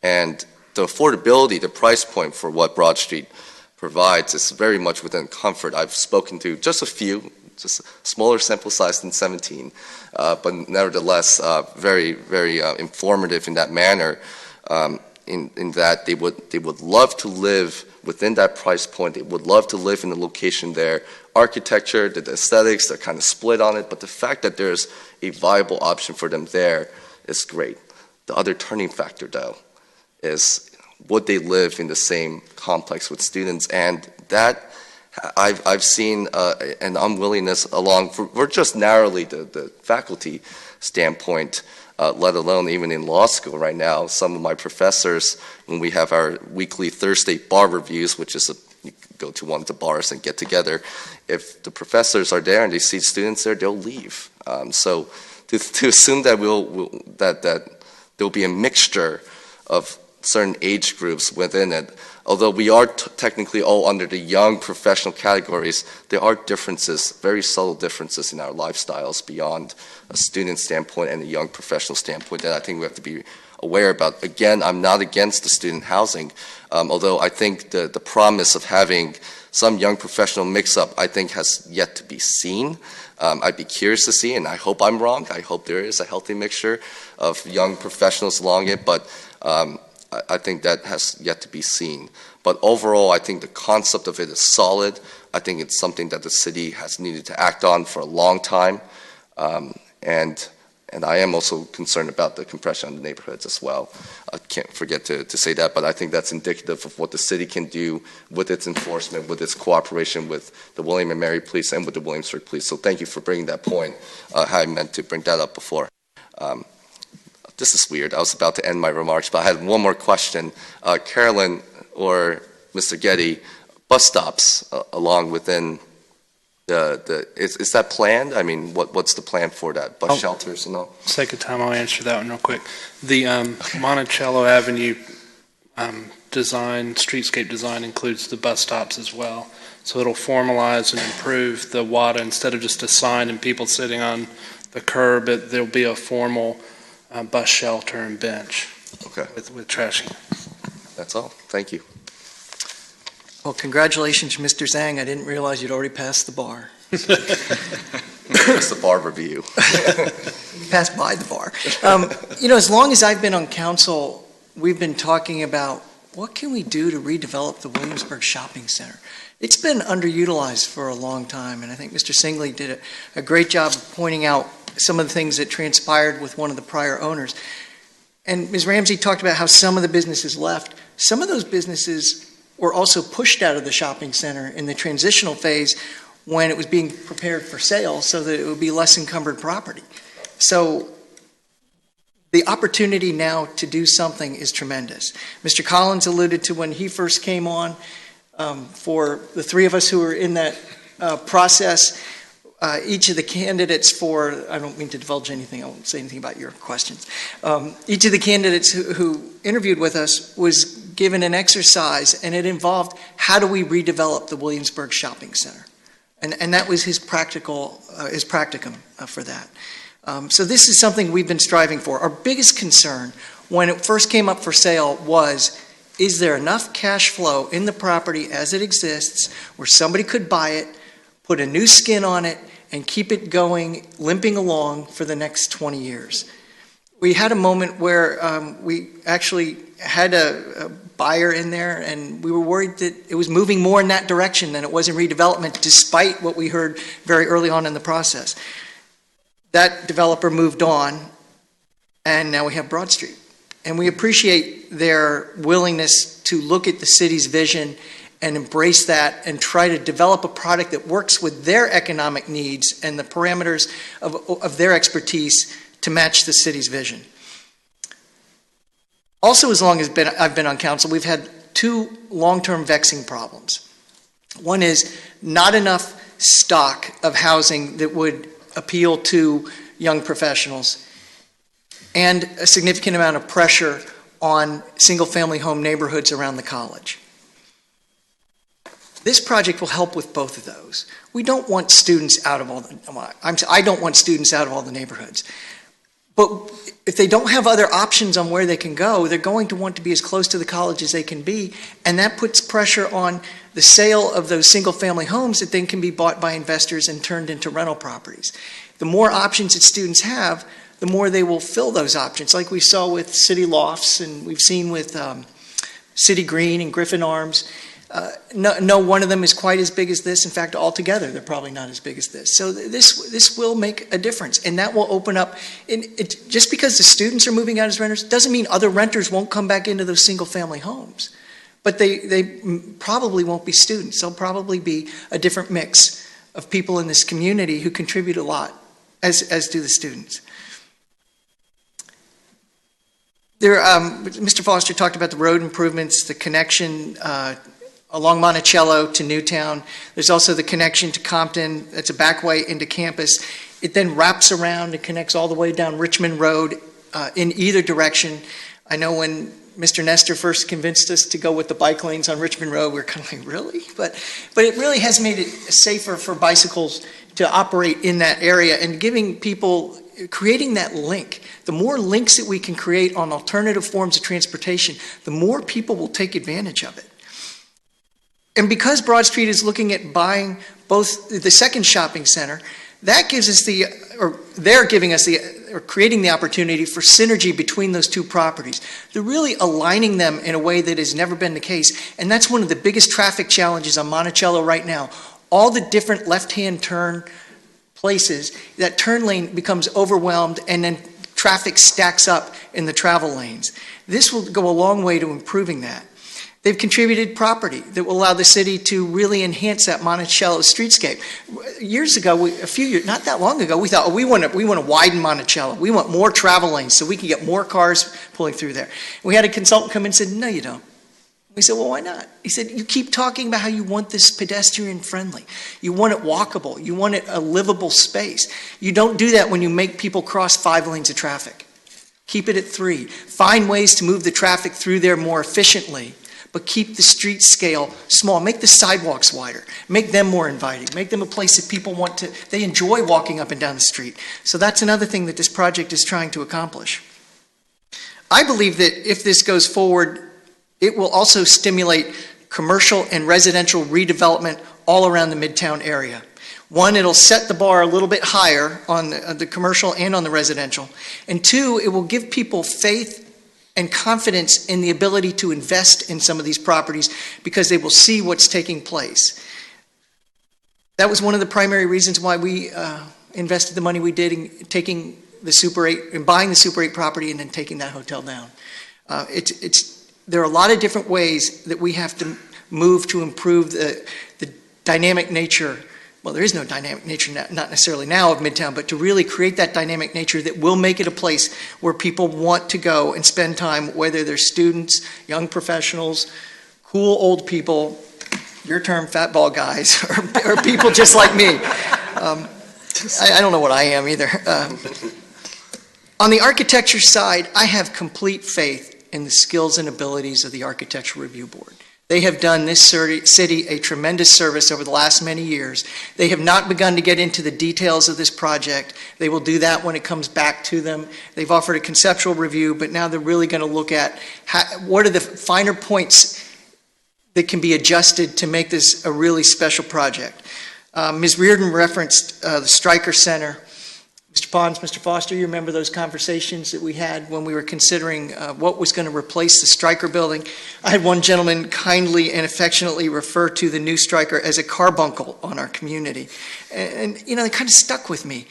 And the affordability, the price point for what Broad Street provides is very much within comfort. I've spoken to just a few, just a smaller sample size than 17, but nevertheless very, very informative in that manner, in that they would love to live within that price point. They would love to live in the location there. Architecture, the aesthetics, they're kind of split on it, but the fact that there's a viable option for them there is great. The other turning factor, though, is would they live in the same complex with students? And that I've seen an unwillingness along, for just narrowly the faculty standpoint, let alone even in law school right now. Some of my professors, when we have our weekly Thursday bar reviews, which is you go to one of the bars and get together, if the professors are there and they see students there, they'll leave. So to assume that that there'll be a mixture of certain age groups within it, although we are technically all under the young professional categories, there are differences, very subtle differences in our lifestyles beyond a student standpoint and a young professional standpoint that I think we have to be aware about. Again, I'm not against the student housing, although I think the promise of having some young professional mix-up, I think, has yet to be seen. I'd be curious to see, and I hope I'm wrong. I hope there is a healthy mixture of young professionals along it, but I think that has yet to be seen. But overall, I think the concept of it is solid. I think it's something that the city has needed to act on for a long time. And I am also concerned about the compression of the neighborhoods as well. I can't forget to say that, but I think that's indicative of what the city can do with its enforcement, with its cooperation with the William & Mary Police and with the Williamsburg Police. So thank you for bringing that point. I meant to bring that up before. This is weird. I was about to end my remarks, but I had one more question. Carolyn or Mr. Getty, bus stops along within is that planned? I mean, what's the plan for that? Bus shelters and all? Sake of time, I'll answer that one real quick. The Monticello Avenue streetscape design includes the bus stops as well. So it'll formalize and improve the WADA. Instead of just a sign and people sitting on the curb, there'll be a formal bus shelter and bench. Okay. With trash cans. That's all. Thank you. Well, congratulations, Mr. Zhang. I didn't realize you'd already passed the bar. It's the bar review. You passed by the bar. As long as I've been on council, we've been talking about what can we do to redevelop the Williamsburg Shopping Center. It's been underutilized for a long time, and I think Mr. Singley did a great job of pointing out some of the things that transpired with one of the prior owners. And Ms. Ramsey talked about how some of the businesses left. Some of those businesses were also pushed out of the shopping center in the transitional phase when it was being prepared for sale so that it would be less encumbered property. So the opportunity now to do something is tremendous. Mr. Collins alluded to when he first came on, for the three of us who were in that process, each of the candidates I don't mean to divulge anything, I won't say anything about your questions. Each of the candidates who interviewed with us was given an exercise, and it involved how do we redevelop the Williamsburg Shopping Center? And that was his practicum for that. So this is something we've been striving for. Our biggest concern when it first came up for sale was, is there enough cash flow in the property as it exists where somebody could buy it, put a new skin on it, and keep it going, limping along for the next 20 years. We had a moment where we actually had a buyer in there, and we were worried that it was moving more in that direction than it was in redevelopment, despite what we heard very early on in the process. That developer moved on, and now we have Broad Street. And we appreciate their willingness to look at the city's vision and embrace that and try to develop a product that works with their economic needs and the parameters of their expertise to match the city's vision. Also, as long as I've been on council, we've had two long-term vexing problems. One is not enough stock of housing that would appeal to young professionals, and a significant amount of pressure on single-family home neighborhoods around the college. This project will help with both of those. We don't want students out of all the, I don't want students out of all the neighborhoods. But if they don't have other options on where they can go, they're going to want to be as close to the college as they can be, and that puts pressure on the sale of those single-family homes that then can be bought by investors and turned into rental properties. The more options that students have, the more they will fill those options, like we saw with City Lofts and we've seen with City Green and Griffin Arms. No one of them is quite as big as this. In fact, altogether, they're probably not as big as this. So this will make a difference, and that will open up. Just because the students are moving out as renters doesn't mean other renters won't come back into those single-family homes. But they probably won't be students. They'll probably be a different mix of people in this community who contribute a lot, as do the students. Mr. Foster talked about the road improvements, the connection along Monticello to Newtown. There's also the connection to Compton. It's a back way into campus. It then wraps around and connects all the way down Richmond Road in either direction. I know when Mr. Nestor first convinced us to go with the bike lanes on Richmond Road, we were kind of like, really? But it really has made it safer for bicycles to operate in that area and giving people, creating that link. The more links that we can create on alternative forms of transportation, the more people will take advantage of it. And because Broad Street is looking at buying both the second shopping center, that gives us they're giving us or creating the opportunity for synergy between those two properties. They're really aligning them in a way that has never been the case. And that's one of the biggest traffic challenges on Monticello right now. All the different left-hand turn places, that turn lane becomes overwhelmed and then traffic stacks up in the travel lanes. This will go a long way to improving that. They've contributed property that will allow the city to really enhance that Monticello streetscape. Years ago, not that long ago, we thought, we want to widen Monticello. We want more travel lanes so we can get more cars pulling through there. And we had a consultant come in and said, no, you don't. We said, well, why not? He said, you keep talking about how you want this pedestrian friendly. You want it walkable. You want it a livable space. You don't do that when you make people cross 5 lanes of traffic. Keep it at 3. Find ways to move the traffic through there more efficiently, but keep the street scale small. Make the sidewalks wider. Make them more inviting. Make them a place that people they enjoy walking up and down the street. So that's another thing that this project is trying to accomplish. I believe that if this goes forward, it will also stimulate commercial and residential redevelopment all around the Midtown area. One, it'll set the bar a little bit higher on the commercial and on the residential. And 2, it will give people faith and confidence in the ability to invest in some of these properties because they will see what's taking place. That was one of the primary reasons why we invested the money we did in taking the Super 8 and buying the Super 8 property and then taking that hotel down. There are a lot of different ways that we have to move to improve the dynamic nature. Well, there is no dynamic nature, not necessarily now, of Midtown, but to really create that dynamic nature that will make it a place where people want to go and spend time, whether they're students, young professionals, cool old people, your term, fat ball guys, or people just like me. I don't know what I am either. On the architecture side, I have complete faith in the skills and abilities of the Architectural Review Board. They have done this city a tremendous service over the last many years. They have not begun to get into the details of this project. They will do that when it comes back to them. They've offered a conceptual review, but now they're really going to look at what are the finer points that can be adjusted to make this a really special project. Ms. Reardon referenced the Stryker Center. Mr. Pons, Mr. Foster, you remember those conversations that we had when we were considering what was going to replace the Stryker building? I had one gentleman kindly and affectionately refer to the new Stryker as a carbuncle on our community. And you know, it kind of stuck with me.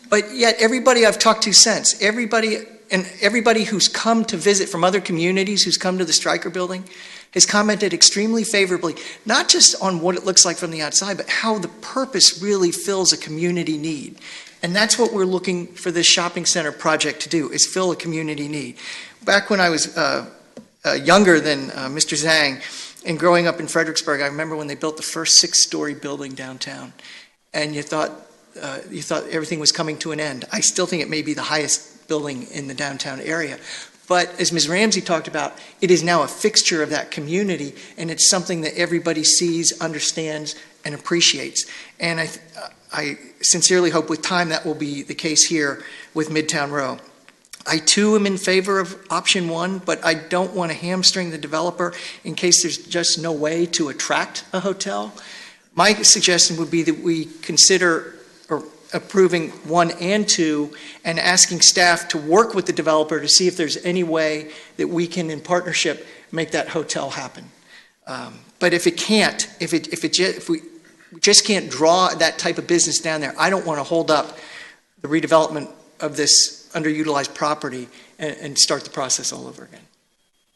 But yet everybody I've talked to since, everybody who's come to visit from other communities, who's come to the Stryker building, has commented extremely favorably, not just on what it looks like from the outside, but how the purpose really fills a community need. And that's what we're looking for this shopping center project to do, is fill a community need. Back when I was younger than Mr. Zhang and growing up in Fredericksburg, I remember when they built the first 6-story building downtown, and you thought everything was coming to an end. I still think it may be the highest building in the downtown area. But as Ms. Ramsey talked about, it is now a fixture of that community, and it's something that everybody sees, understands, and appreciates. And I sincerely hope with time that will be the case here with Midtown Row. I too am in favor of option 1, but I don't want to hamstring the developer in case there's just no way to attract a hotel. My suggestion would be that we consider approving 1 and 2 and asking staff to work with the developer to see if there's any way that we can, in partnership, make that hotel happen. But if it can't, if we just can't draw that type of business down there, I don't want to hold up the redevelopment of this underutilized property and start the process all over again.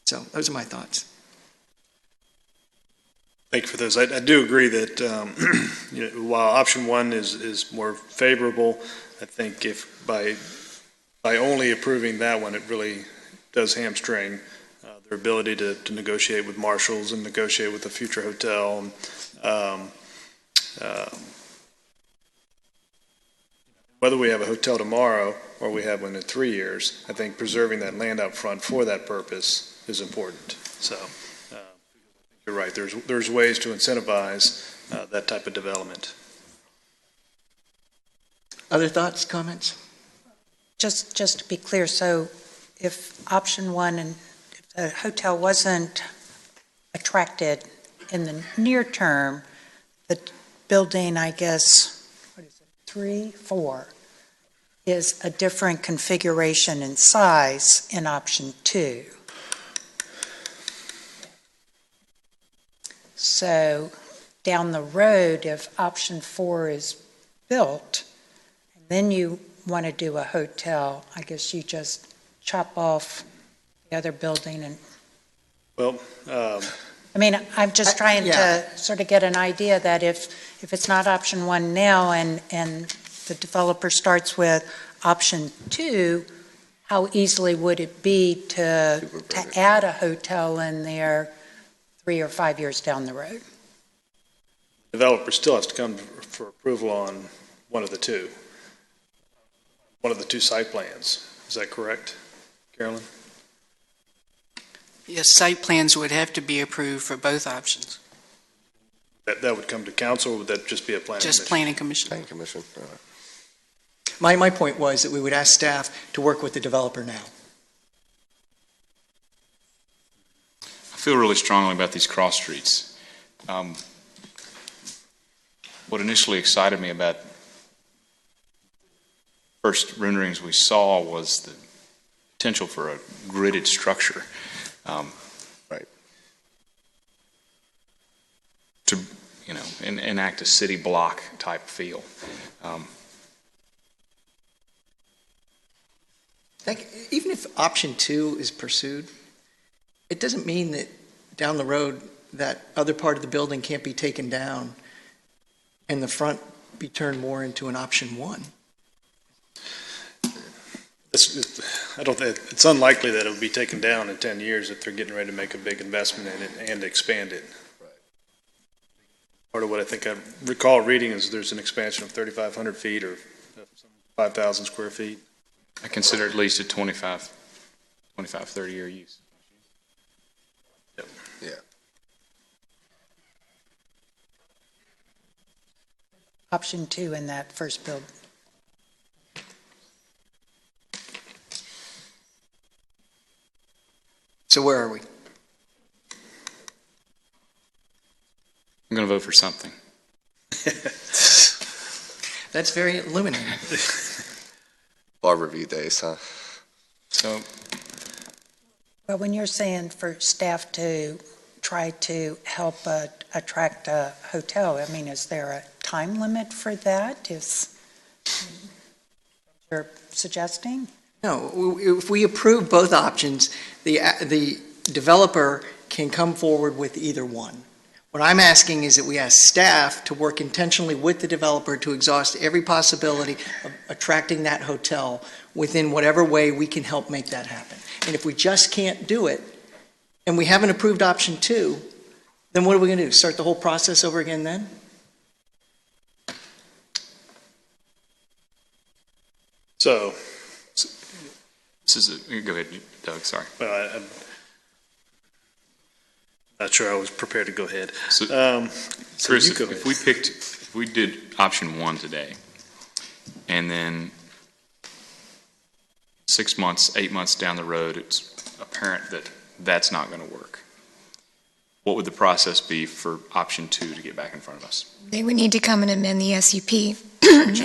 So those are my thoughts. Thank you for those. I do agree that while option 1 is more favorable, I think if by only approving that one, it really does hamstring their ability to negotiate with marshals and negotiate with the future hotel. Whether we have a hotel tomorrow or we have one in 3 years, I think preserving that land up front for that purpose is important. So. You're right. There's ways to incentivize that type of development. Other thoughts, comments? Just to be clear, so if option 1 and if the hotel wasn't attracted in the near term, the building, I guess, 3, 4, is a different configuration and size in option 2. So down the road, if option 4 is built, and then you want to do a hotel, I guess you just chop off the other building and... Well, I mean, I'm just trying to sort of get an idea that if it's not option 1 now and the developer starts with option 2, how easily would it be to add a hotel in there 3 or 5 years down the road? Developer still has to come for approval on one of the two site plans. Is that correct, Carolyn? Yes, site plans would have to be approved for both options. That would come to council, or would that just be a planning commission? Just planning commission. Planning commission. All right. My point was that we would ask staff to work with the developer now. I feel really strongly about these cross streets. What initially excited me about first renderings we saw was the potential for a gridded structure. Right. To, enact a city block type feel. Even if option 2 is pursued, it doesn't mean that down the road that other part of the building can't be taken down and the front be turned more into an option 1. It's unlikely that it will be taken down in 10 years if they're getting ready to make a big investment in it and expand it. Right. Part of what I think I recall reading is there's an expansion of 3,500 feet or 5,000 square feet. I consider at least a 25, 30-year use. Yep. Yeah. Option 2 in that first build. So where are we? I'm going to vote for something. That's very illuminating. Bar review days, huh? So, Well, when you're saying for staff to try to help attract a hotel, I mean, is there a time limit for that? Is you're suggesting? No, if we approve both options, the developer can come forward with either one. What I'm asking is that we ask staff to work intentionally with the developer to exhaust every possibility of attracting that hotel within whatever way we can help make that happen. And if we just can't do it, and we haven't approved option 2, then what are we going to do? Start the whole process over again then? So, go ahead, Doug, sorry. well, I'm not sure I was prepared to go ahead. So, Chris, if we did option 1 today, and then 6 months, 8 months down the road, it's apparent that that's not going to work, what would the process be for option 2 to get back in front of us? They would need to come and amend the SUP and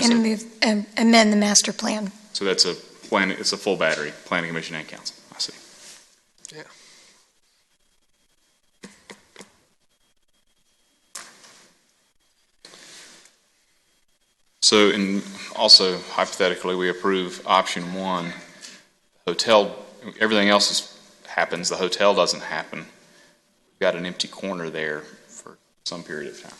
amend the master plan. So that's a plan, it's a full battery, Planning Commission and Council. I see. Yeah. So, and also hypothetically, we approve option 1, hotel, everything else happens, the hotel doesn't happen. We've got an empty corner there for some period of time.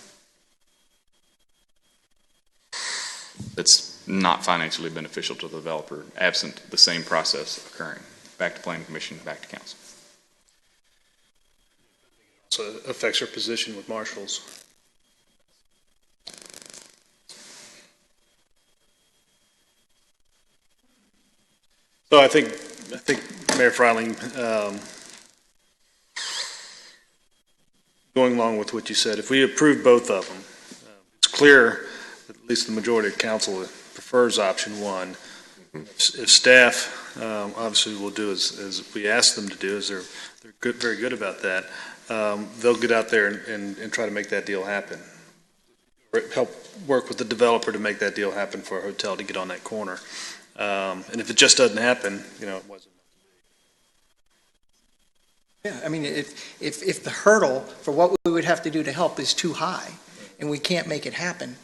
That's not financially beneficial to the developer, absent the same process occurring. Back to Planning Commission, back to Council. So it affects our position with marshals. So I think Mayor Freiling, going along with what you said, if we approve both of them, it's clear that at least the majority of council prefers option 1. If staff obviously will do as we ask them to do, as they're good, very good about that, they'll get out there and try to make that deal happen. Or help work with the developer to make that deal happen for a hotel to get on that corner. And if it just doesn't happen, it wasn't. Yeah, I mean, if the hurdle for what we would have to do to help is too high, and we can't make it happen,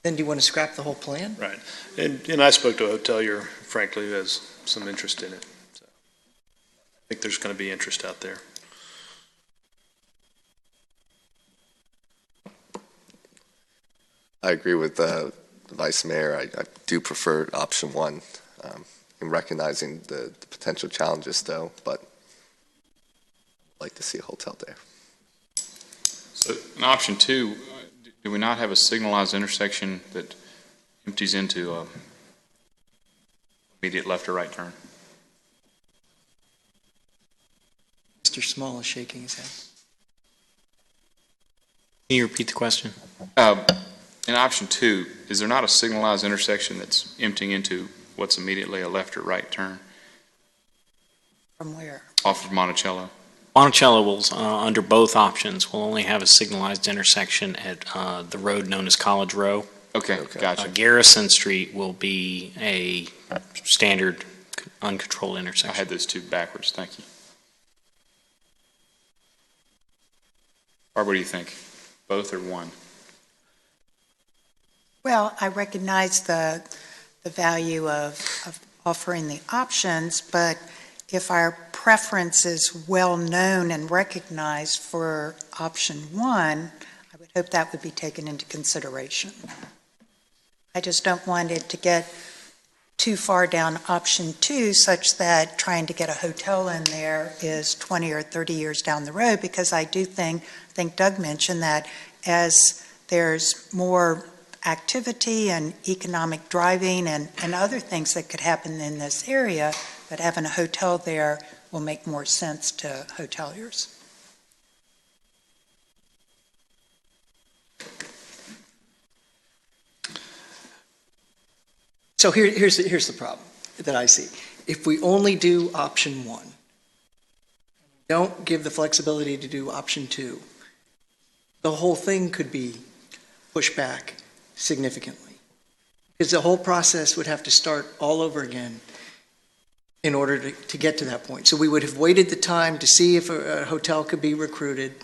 then do you want to scrap the whole plan? Right. And I spoke to a hotelier, frankly, who has some interest in it. So I think there's going to be interest out there. I agree with the Vice Mayor. I do prefer option 1 in recognizing the potential challenges, though, but I'd like to see a hotel there. So in option 2, do we not have a signalized intersection that empties into a immediate left or right turn? Mr. Small is shaking his head. Can you repeat the question? In option 2, is there not a signalized intersection that's emptying into what's immediately a left or right turn? From where? Off of Monticello. Monticello will, under both options, will only have a signalized intersection at the road known as College Row. Okay, gotcha. Garrison Street will be a standard uncontrolled intersection. I had those 2 backwards. Thank you. Barb, what do you think? Both or 1? Well, I recognize the value of offering the options, but if our preference is well known and recognized for option 1, I would hope that would be taken into consideration. I just don't want it to get too far down option 2 such that trying to get a hotel in there is 20 or 30 years down the road, because I do think Doug mentioned that as there's more activity and economic driving and other things that could happen in this area, that having a hotel there will make more sense to hoteliers. So here's the problem that I see. If we only do option 1, don't give the flexibility to do option 2, the whole thing could be pushed back significantly, because the whole process would have to start all over again in order to get to that point. So we would have waited the time to see if a hotel could be recruited,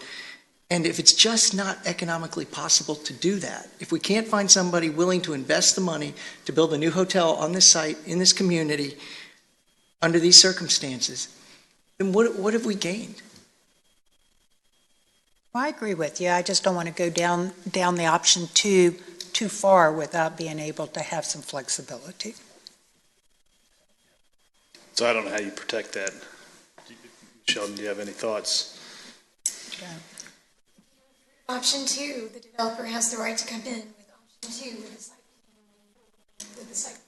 and if it's just not economically possible to do that, if we can't find somebody willing to invest the money to build a new hotel on this site, in this community, under these circumstances, then what have we gained? Well, I agree with you. I just don't want to go down the option too far without being able to have some flexibility. So I don't know how you protect that. Sheldon, do you have any thoughts? Option 2, the developer has the right to come in with option 2 with the site.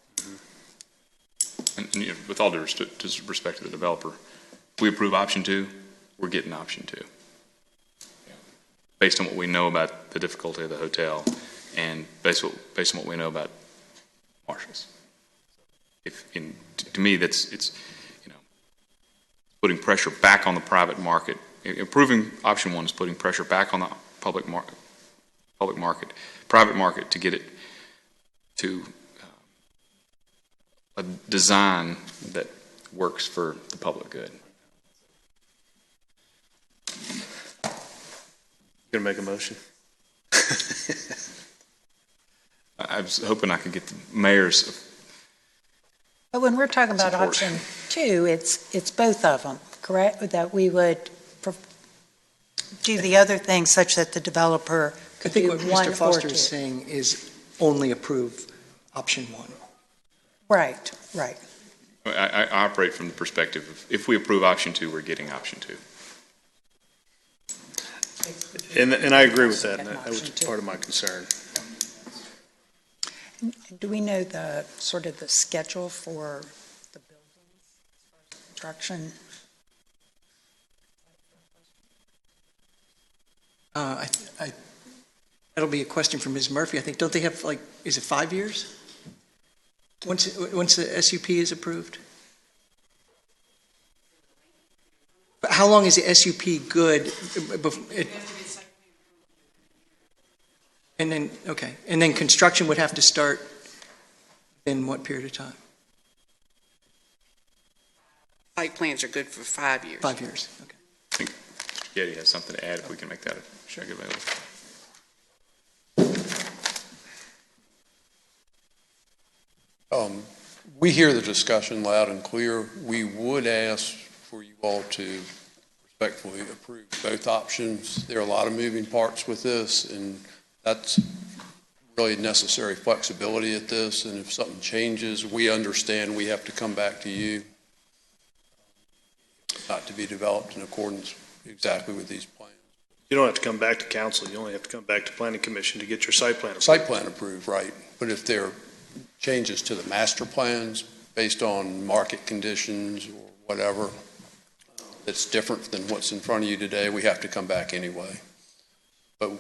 And you know, with all due respect to the developer, if we approve option 2, we're getting option 2. Based on what we know about the difficulty of the hotel and based on what we know about Marshalls. To me, it's putting pressure back on the private market. Approving option 1 is putting pressure back on the private market to get it to a design that works for the public good. Gonna make a motion? I was hoping I could get the mayor's. But when we're talking about support. option 2, it's both of them, correct? That we would do the other things such that the developer I could think do what 1 Mr. or Foster 2. is saying is only approve option 1. Right. I operate from the perspective of if we approve option 2, we're getting option 2. And I agree with that, and that was part of my concern. Do we know the sort of the schedule for the buildings, construction? That'll be a question for Ms. Murphy. I think, don't they have, is it 5 years? Once the SUP is approved? But how long is the SUP good? And then construction would have to start in what period of time? Site plans are good for 5 years. 5 years, okay. I think Getty has something to add if we can make that available. We hear the discussion loud and clear. We would ask for you all to respectfully approve both options. There are a lot of moving parts with this, and that's really necessary flexibility at this. And if something changes, we understand we have to come back to you. Not to be developed in accordance exactly with these plans. You don't have to come back to council. You only have to come back to planning commission to get your site plan approved. Site plan approved, right. But if there are changes to the master plans based on market conditions or whatever that's different than what's in front of you today, we have to come back anyway. But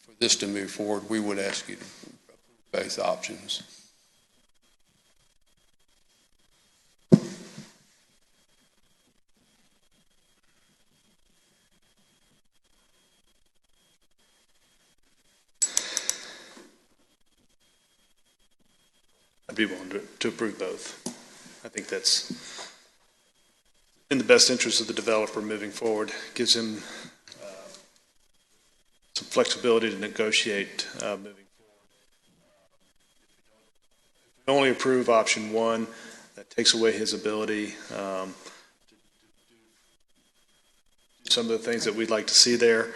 for this to move forward, we would ask you to approve both options. I'd be willing to approve both. I think that's in the best interest of the developer moving forward. Gives him some flexibility to negotiate moving forward. If we only approve option 1, that takes away his ability to do some of the things that we'd like to see there.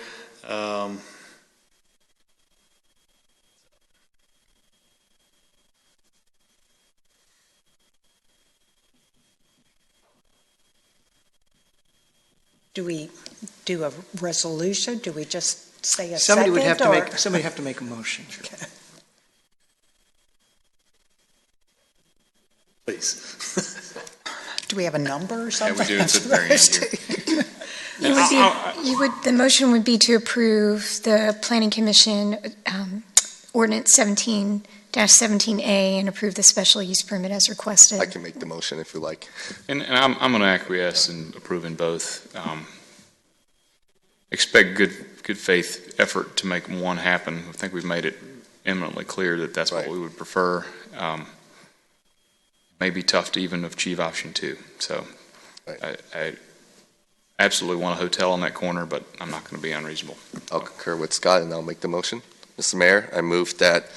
Do we do a resolution? Do we just say a Somebody second? would have to make a motion. Okay. Please. Do we have a number or something? Yeah, we do. It's at the very end here. The motion would be to approve the Planning Commission Ordinance 17-17A and approve the special use permit as requested. I can make the motion if you like. And I'm going to acquiesce in approving both. Expect good faith effort to make one happen. I think we've made it eminently clear that that's what we would prefer. May be tough to even achieve option 2. So I absolutely want a hotel on that corner, but I'm not going to be unreasonable. I'll concur with Scott, and I'll make the motion. Mr. Mayor, I move that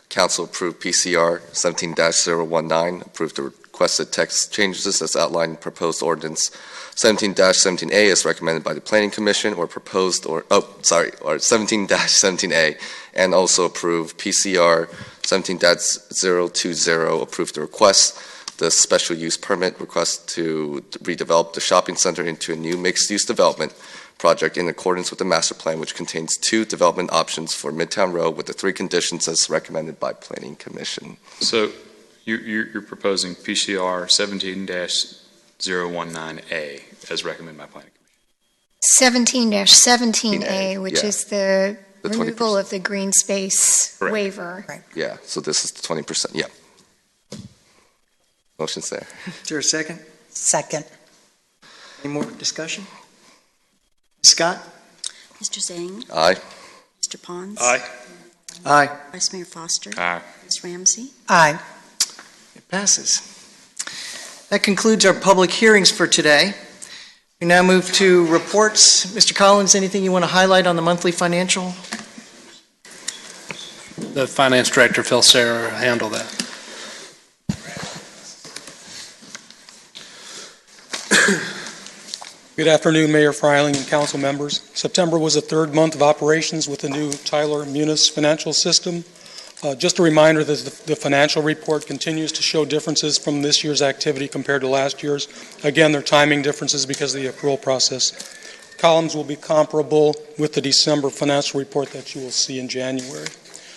Council approve PCR 17-019, approve the requested text changes as outlined in proposed ordinance 17-17A as recommended by the Planning Commission, or 17-17A, and also approve PCR 17-020, approve the request, the special use permit request to redevelop the shopping center into a new mixed-use development project in accordance with the master plan, which contains 2 development options for Midtown Row with the 3 conditions as recommended by Planning Commission. So you're proposing PCR 17-019A as recommended by Planning Commission. 17-17A, which yeah. is the The removal 20%. of the green space Correct. waiver. Yeah, so this is the 20%, yeah. Motion's there. Is there a second? Second. Any more discussion? Scott? Mr. Zhang? Aye. Mr. Pons? Aye. Aye. Vice Mayor Foster? Aye. Ms. Ramsey? Aye. It passes. That concludes our public hearings for today. We now move to reports. Mr. Collins, anything you want to highlight on the monthly financial? The Finance Director, Phil Serra, will handle that. Good afternoon, Mayor Freiling and council members. September was the 3rd month of operations with the new Tyler Munis financial system. Just a reminder that the financial report continues to show differences from this year's activity compared to last year's. Again, there are timing differences because of the accrual process. Columns will be comparable with the December financial report that you will see in January.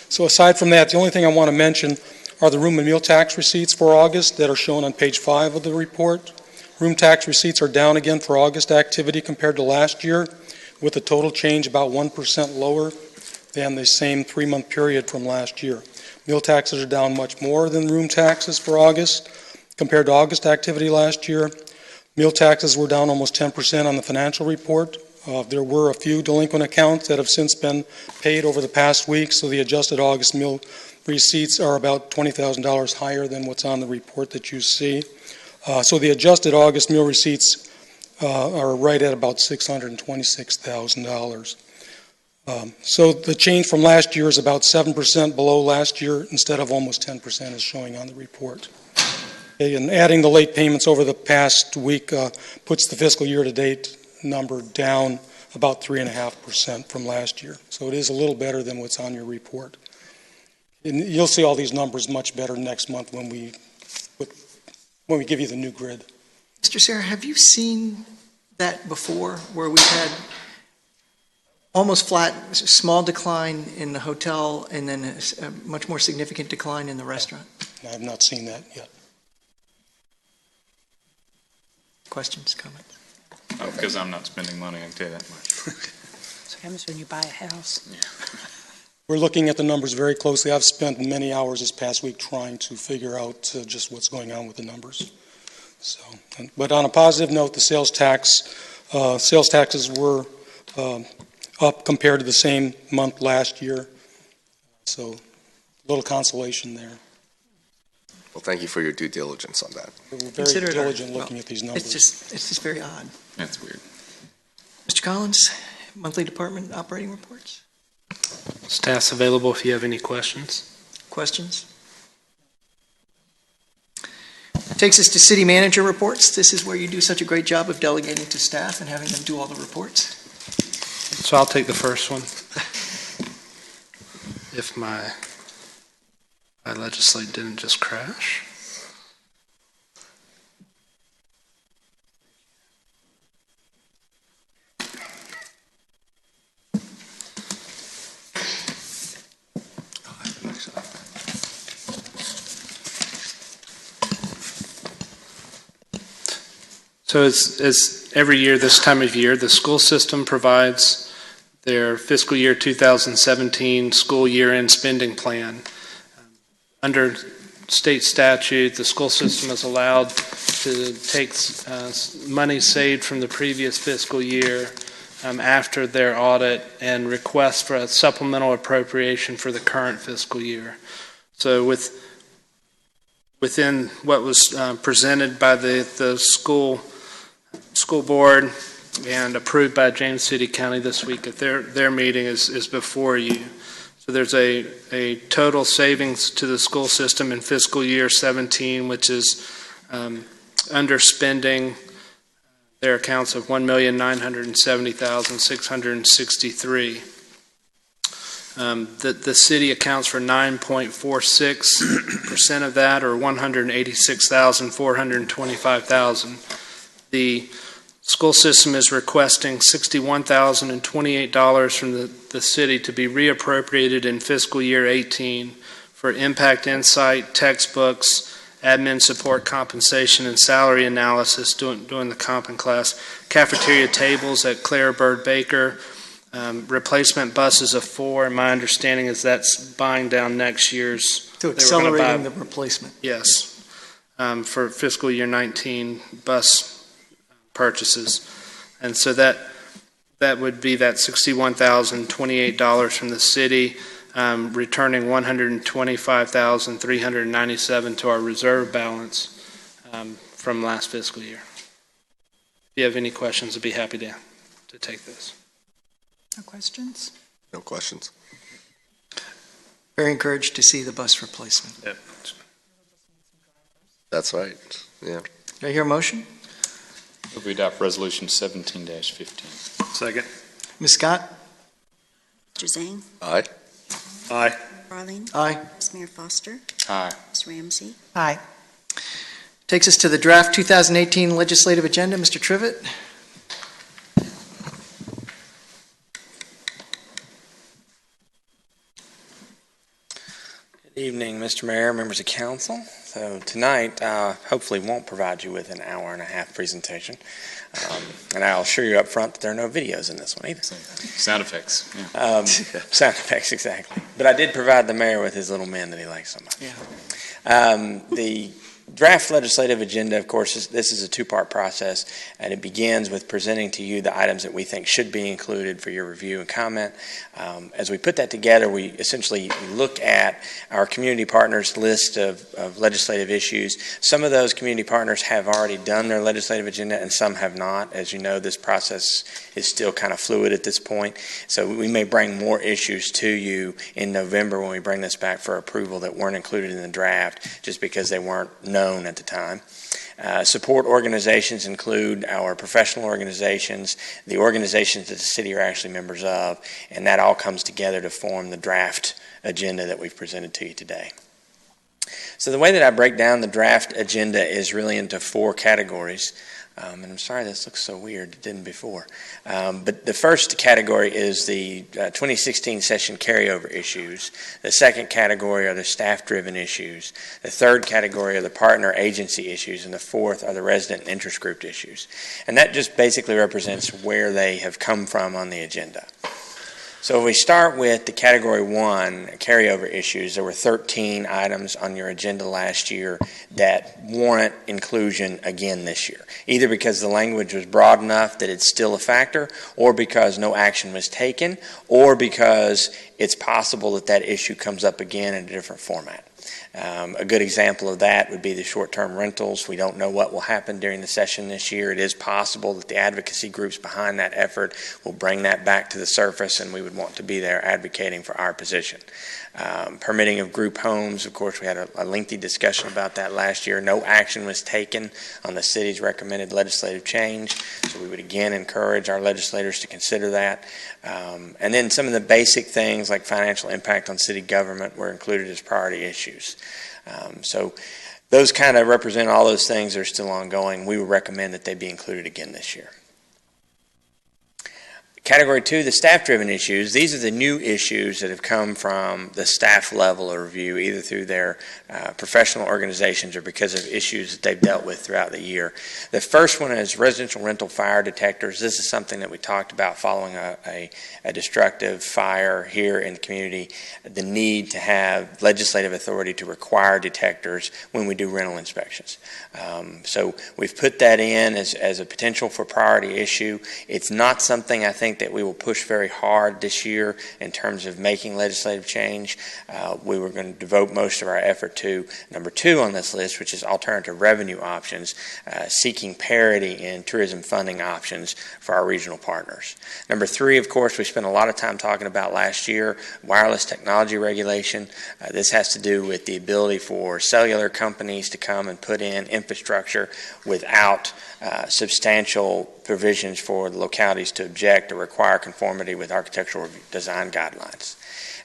So aside from that, the only thing I want to mention are the room and meal tax receipts for August that are shown on page 5 of the report. Room tax receipts are down again for August activity compared to last year, with the total change about 1% lower than the same 3-month period from last year. Meal taxes are down much more than room taxes for August compared to August activity last year. Meal taxes were down almost 10% on the financial report. There were a few delinquent accounts that have since been paid over the past week, so the adjusted August meal receipts are about $20,000 higher than what's on the report that you see. So the adjusted August meal receipts are right at about $626,000. So the change from last year is about 7% below last year instead of almost 10% as showing on the report. Okay, and adding the late payments over the past week puts the fiscal year-to-date number down about 3.5% from last year. So it is a little better than what's on your report. And you'll see all these numbers much better next month when we give you the new grid. Mr. Serra, have you seen that before, where we've had almost flat, small decline in the hotel and then a much more significant decline in the restaurant? I have not seen that yet. Questions, comments? Oh, because I'm not spending money, I can tell you that much. So happens when you buy a house. We're looking at the numbers very closely. I've spent many hours this past week trying to figure out just what's going on with the numbers. So, but on a positive note, the sales taxes were up compared to the same month last year. So a little consolation there. Well, thank you for your due diligence on that. We're very diligent looking at these numbers. It's just very odd. That's weird. Mr. Collins, monthly department operating reports? Staff's available if you have any questions. Questions? Takes us to city manager reports. This is where you do such a great job of delegating to staff and having them do all the reports. So I'll take the first one. If my legislate didn't just crash. So it's every year, this time of year, the school system provides their fiscal year 2017 school year-end spending plan. Under state statute, the school system is allowed to take money saved from the previous fiscal year after their audit and request for a supplemental appropriation for the current fiscal year. So within what was presented by the school board and approved by James City County this week at their meeting is before you. So there's a total savings to the school system in fiscal year 17, which is underspending their accounts of $1,970,663. The city accounts for 9.46% of that, or $186,425,000. The school system is requesting $61,028 from the city to be reappropriated in fiscal year 18 for impact insight, textbooks, admin support, compensation, and salary analysis during the comp and class, cafeteria tables at Claire Bird Baker, replacement buses of 4, and my understanding is that's buying down next year's. So accelerating the replacement. Yes, for fiscal year 19 bus purchases. And so that would be that $61,028 from the city, returning $125,397 to our reserve balance from last fiscal year. If you have any questions, I'd be happy to take this. No questions? No questions. Very encouraged to see the bus replacement. Yep. That's right. Yeah. Do I hear a motion? We adopt resolution 17-15. Second. Ms. Scott? Mr. Zane? Aye. Aye. Farling? Aye. Vice Mayor Foster? Aye. Ms. Ramsey? Aye. Takes us to the draft 2018 legislative agenda. Mr. Trivett? Good evening, Mr. Mayor, members of council. So tonight, hopefully won't provide you with an hour and a half presentation. And I'll assure you up front that there are no videos in this one either. Sound effects. Yeah. Sound effects, exactly. But I did provide the mayor with his little men that he likes so much. Yeah. The draft legislative agenda, of course, this is a two-part process, and it begins with presenting to you the items that we think should be included for your review and comment. As we put that together, we essentially look at our community partners list of legislative issues. Some of those community partners have already done their legislative agenda, and some have not. As you know, this process is still kind of fluid at this point, so we may bring more issues to you in November when we bring this back for approval that weren't included in the draft, just because they weren't known at the time. Support organizations include our professional organizations, the organizations that the city are actually members of, and that all comes together to form the draft agenda that we've presented to you today. So the way that I break down the draft agenda is really into 4 categories. And I'm sorry this looks so weird, it didn't before. But the first category is the 2016 session carryover issues. The second category are the staff-driven issues. The third category are the partner agency issues. And the fourth are the resident and interest group issues. And that just basically represents where they have come from on the agenda. So if we start with the Category 1, carryover issues, there were 13 items on your agenda last year that warrant inclusion again this year, either because the language was broad enough that it's still a factor, or because no action was taken, or because it's possible that that issue comes up again in a different format. A good example of that would be the short-term rentals. We don't know what will happen during the session this year. It is possible that the advocacy groups behind that effort will bring that back to the surface, and we would want to be there advocating for our position. Permitting of group homes, of course, we had a lengthy discussion about that last year. No action was taken on the city's recommended legislative change, so we would again encourage our legislators to consider that. And then some of the basic things like financial impact on city government were included as priority issues. So those kind of represent all those things that are still ongoing. We would recommend that they be included again this year. Category 2, the staff-driven issues. These are the new issues that have come from the staff level of review, either through their professional organizations or because of issues that they've dealt with throughout the year. The first one is residential rental fire detectors. This is something that we talked about following a destructive fire here in the community, the need to have legislative authority to require detectors when we do rental inspections. So we've put that in as a potential for priority issue. It's not something I think think that we will push very hard this year in terms of making legislative change. We were going to devote most of our effort to number 2 on this list, which is alternative revenue options, seeking parity in tourism funding options for our regional partners. Number 3, of course, we spent a lot of time talking about last year, wireless technology regulation. This has to do with the ability for cellular companies to come and put in infrastructure without substantial provisions for the localities to object or require conformity with architectural design guidelines.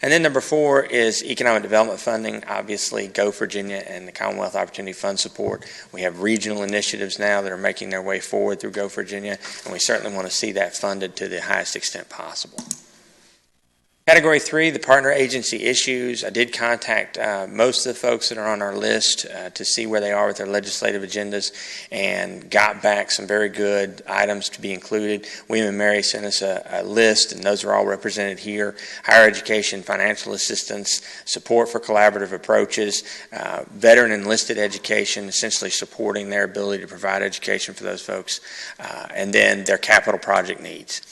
And then number 4 is economic development funding. Obviously, Go Virginia and the Commonwealth Opportunity Fund support. We have regional initiatives now that are making their way forward through Go Virginia, and we certainly want to see that funded to the highest extent possible. Category 3, the partner agency issues. I did contact most of the folks that are on our list to see where they are with their legislative agendas and got back some very good items to be included. William and Mary sent us a list, and those are all represented here. Higher education, financial assistance, support for collaborative approaches, veteran enlisted education, essentially supporting their ability to provide education for those folks, and then their capital project needs.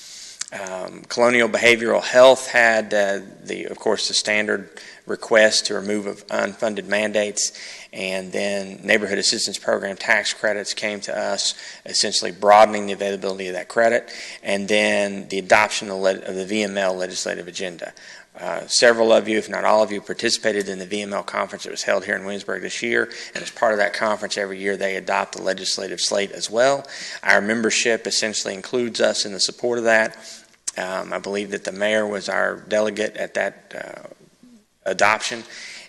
Colonial Behavioral Health had, of course, the standard request to remove of unfunded mandates, and then Neighborhood Assistance Program tax credits came to us, essentially broadening the availability of that credit, and then the adoption of the VML legislative agenda. Several of you, if not all of you, participated in the VML conference that was held here in Williamsburg this year, and as part of that conference every year they adopt a legislative slate as well. Our membership essentially includes us in the support of that. I believe that the mayor was our delegate at that adoption,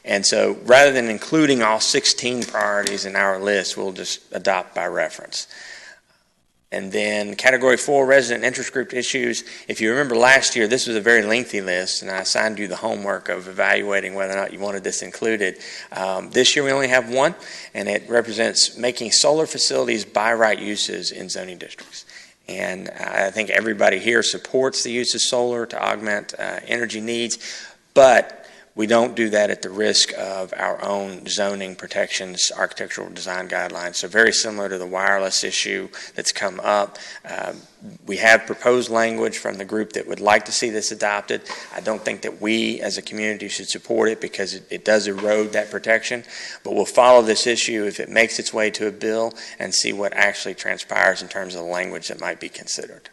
and so rather than including all 16 priorities in our list, we'll just adopt by reference. And then Category 4, resident interest group issues. If you remember last year, this was a very lengthy list, and I assigned you the homework of evaluating whether or not you wanted this included. This year we only have one, and it represents making solar facilities by right uses in zoning districts. And I think everybody here supports the use of solar to augment energy needs, but we don't do that at the risk of our own zoning protections, architectural design guidelines. So very similar to the wireless issue that's come up. We have proposed language from the group that would like to see this adopted. I don't think that we as a community should support it because it does erode that protection, but we'll follow this issue if it makes its way to a bill and see what actually transpires in terms of the language that might be considered.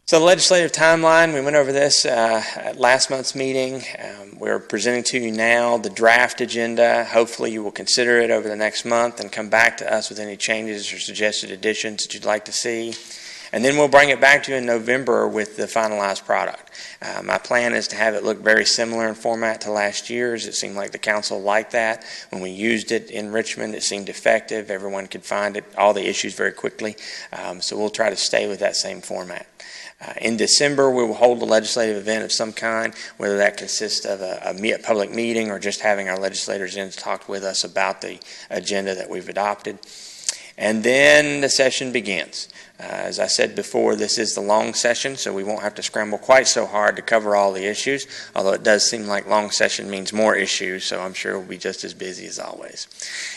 So the legislative timeline, we went over this at last month's meeting. We're presenting to you now the draft agenda. Hopefully you will consider it over the next month and come back to us with any changes or suggested additions that you'd like to see. And then we'll bring it back to you in November with the finalized product. My plan is to have it look very similar in format to last year's. It seemed like the council liked that. When we used it in Richmond, it seemed effective. Everyone could find it, all the issues very quickly. So we'll try to stay with that same format. In December, we will hold a legislative event of some kind, whether that consists of a public meeting or just having our legislators in to talk with us about the agenda that we've adopted. And then the session begins. As I said before, this is the long session, so we won't have to scramble quite so hard to cover all the issues, although it does seem like long session means more issues, so I'm sure we'll be just as busy as always.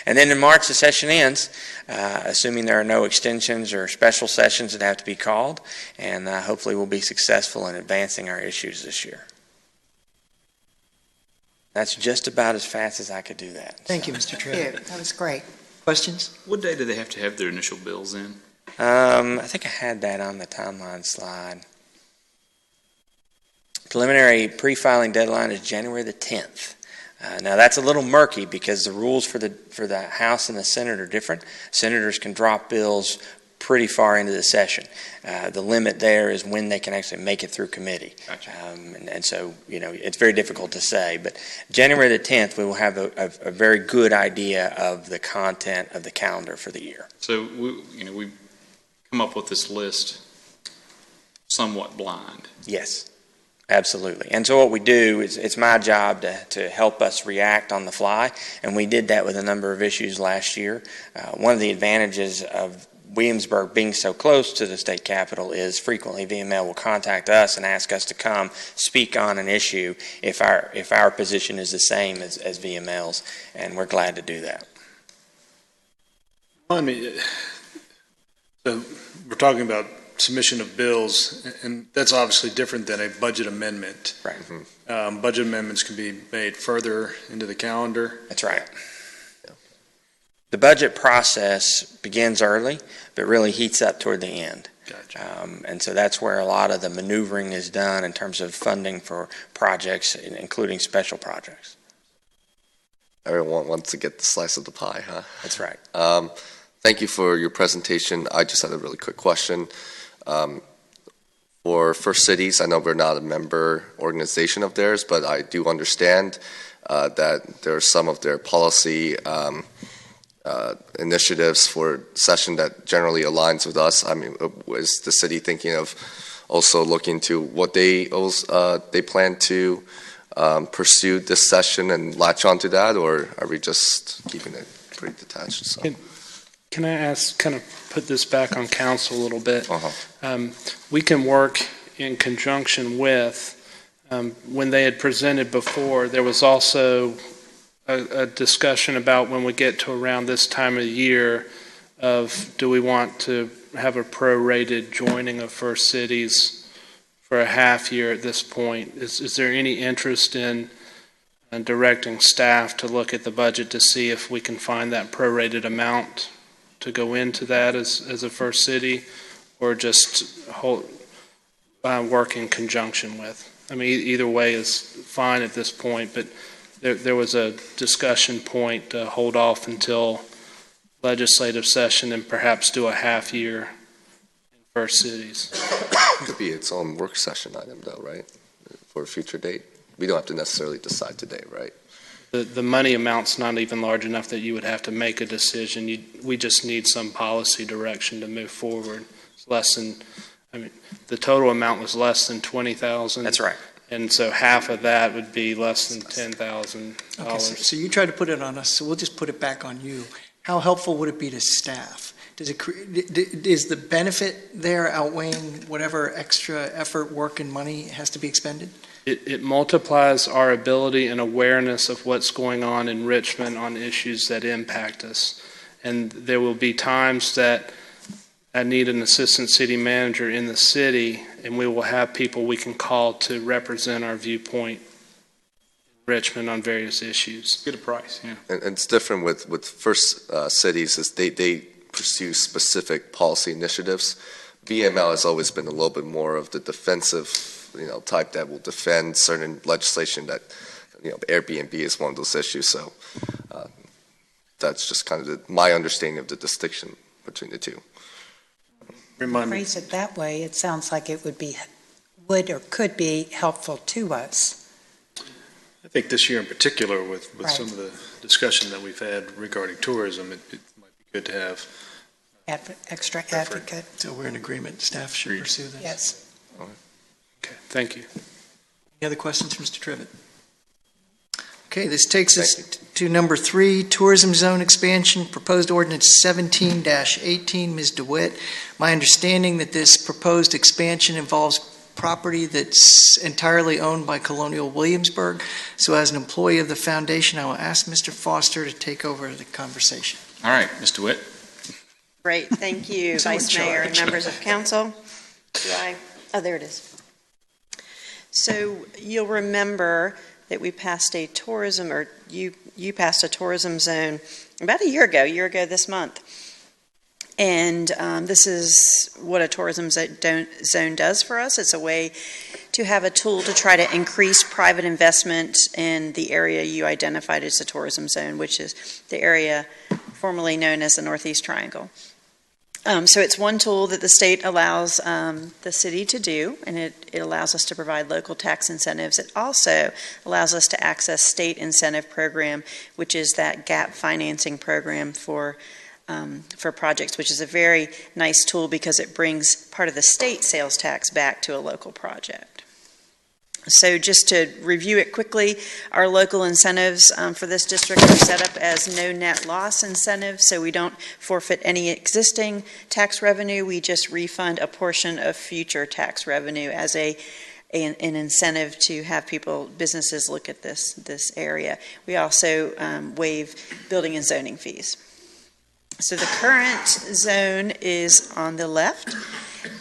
And then in March, the session ends, assuming there are no extensions or special sessions that have to be called, and hopefully we'll be successful in advancing our issues this year. That's just about as fast as I could do that. Thank you, Mr. Tripp. That was great. Questions? What day do they have to have their initial bills in? I think I had that on the timeline slide. Preliminary pre-filing deadline is January the 10th. Now that's a little murky because the rules for the House and the Senate are different. Senators can drop bills pretty far into the session. The limit there is when they can actually make it through committee. Gotcha. And so, it's very difficult to say. But January the 10th, we will have a very good idea of the content of the calendar for the year. So, we come up with this list somewhat blind. Yes, absolutely. And so what we do is it's my job to help us react on the fly, and we did that with a number of issues last year. One of the advantages of Williamsburg being so close to the state capitol is frequently VML will contact us and ask us to come speak on an issue if our position is the same as VML's, and we're glad to do that. So we're talking about submission of bills, and that's obviously different than a budget amendment. Right. Budget amendments can be made further into the calendar. That's right. The budget process begins early, but really heats up toward the end. Gotcha. And so that's where a lot of the maneuvering is done in terms of funding for projects, including special projects. Everyone wants to get the slice of the pie, huh? That's right. Thank you for your presentation. I just had a really quick question. For First Cities, I know we're not a member organization of theirs, but I do understand that there are some of their policy initiatives for session that generally aligns with us. I mean, is the city thinking of also looking to what they plan to pursue this session and latch onto that, or are we just keeping it pretty detached? So. Can I ask, kind of put this back on council a little bit? Uh-huh. We can work in conjunction with, when they had presented before, there was also a discussion about when we get to around this time of the year of, do we want to have a prorated joining of First Cities for a half year at this point? Is there any interest in directing staff to look at the budget to see if we can find that prorated amount to go into that as a First City, or just work in conjunction with? I mean, either way is fine at this point, but there was a discussion point to hold off until legislative session and perhaps do a half year in First Cities. Could be its own work session item, though, right? For a future date. We don't have to necessarily decide today, right? The money amount's not even large enough that you would have to make a decision. We just need some policy direction to move forward. It's less than, I mean, the total amount was less than $20,000. That's right. And so half of that would be less than $10,000. Okay, so you tried to put it on us, so we'll just put it back on you. How helpful would it be to staff? Is the benefit there outweighing whatever extra effort, work, and money has to be expended? It multiplies our ability and awareness of what's going on in Richmond on issues that impact us. And there will be times that I need an assistant city manager in the city, and we will have people we can call to represent our viewpoint in Richmond on various issues. Get a price, yeah. And it's different with First Cities, is they pursue specific policy initiatives. BML has always been a little bit more of the defensive, type that will defend certain legislation that, Airbnb is one of those issues. So that's just kind of my understanding of the distinction between the two. Phrase it that way, it sounds like it would or could be helpful to us. I think this year in particular, with Right. some of the discussion that we've had regarding tourism, it might be good to have Extra advocate. So we're in agreement. Staff should pursue this. Yes. Okay, thank you. Any other questions for Mr. Trivett? Okay, this takes us to number 3, tourism zone expansion, proposed ordinance 17-18. Ms. DeWitt, my understanding that this proposed expansion involves property that's entirely owned by Colonial Williamsburg. So as an employee of the foundation, I will ask Mr. Foster to take over the conversation. All right, Mr. Witt. Great, thank you, So in Vice Mayor and charge. members of council. Oh, there it is. So you'll remember that we passed a tourism, or you passed a tourism zone about a year ago this month. And this is what a tourism zone does for us. It's a way to have a tool to try to increase private investment in the area you identified as a tourism zone, which is the area formerly known as the Northeast Triangle. So it's one tool that the state allows the city to do, and it allows us to provide local tax incentives. It also allows us to access state incentive program, which is that gap financing program for projects, which is a very nice tool because it brings part of the state sales tax back to a local project. So just to review it quickly, our local incentives for this district are set up as no net loss incentives, so we don't forfeit any existing tax revenue. We just refund a portion of future tax revenue as an incentive to have businesses look at this area. We also waive building and zoning fees. So the current zone is on the left,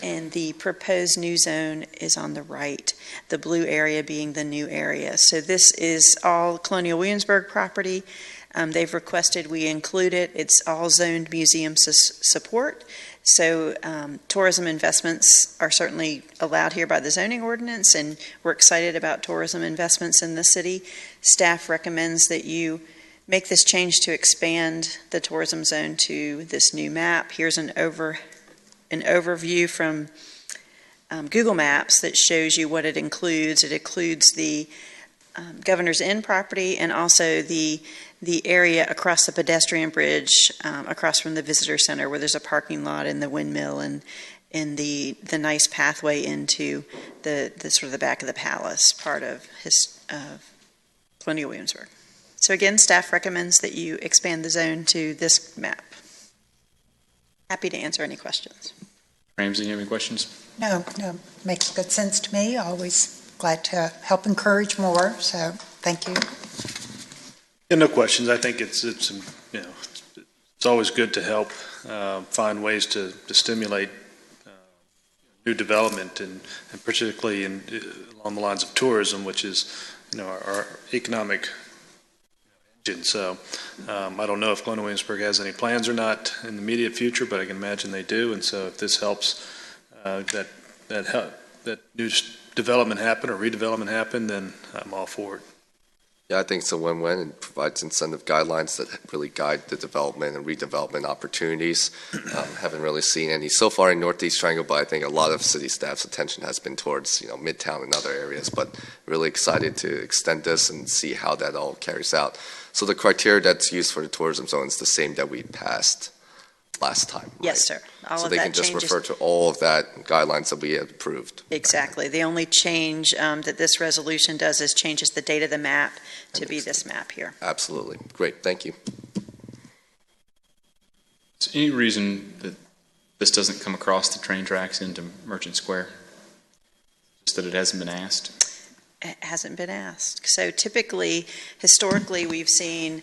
and the proposed new zone is on the right, the blue area being the new area. So this is all Colonial Williamsburg property. They've requested we include it. It's all zoned museum support. So tourism investments are certainly allowed here by the zoning ordinance, and we're excited about tourism investments in the city. Staff recommends that you make this change to expand the tourism zone to this new map. Here's an overview from Google Maps that shows you what it includes. It includes the Governor's Inn property and also the area across the pedestrian bridge, across from the visitor center, where there's a parking lot and the windmill and the nice pathway into the sort of the back of the palace part of Colonial Williamsburg. So again, staff recommends that you expand the zone to this map. Happy to answer any questions. Ramsey, you have any questions? No, makes good sense to me. Always glad to help encourage more, so thank you. Yeah, no questions. I think it's always good to help find ways to stimulate new development, and particularly along the lines of tourism, which is our economic engine. So I don't know if Colonial Williamsburg has any plans or not in the immediate future, but I can imagine they do. And so if this helps that new development happen or redevelopment happen, then I'm all for it. Yeah, I think it's a win-win and provides incentive guidelines that really guide the development and redevelopment opportunities. Haven't really seen any so far in Northeast Triangle, but I think a lot of city staff's attention has been towards Midtown and other areas. But really excited to extend this and see how that all carries out. So the criteria that's used for the tourism zone is the same that we passed last time, right? Yes, sir. So they can just refer to all of that guidelines that we had approved. Exactly. The only change that this resolution does is changes the date of the map to be this map here. Absolutely. Great. Thank you. Is there any reason that this doesn't come across the train tracks into Merchant Square? Just that it hasn't been asked? It hasn't been asked. So typically, historically, we've seen,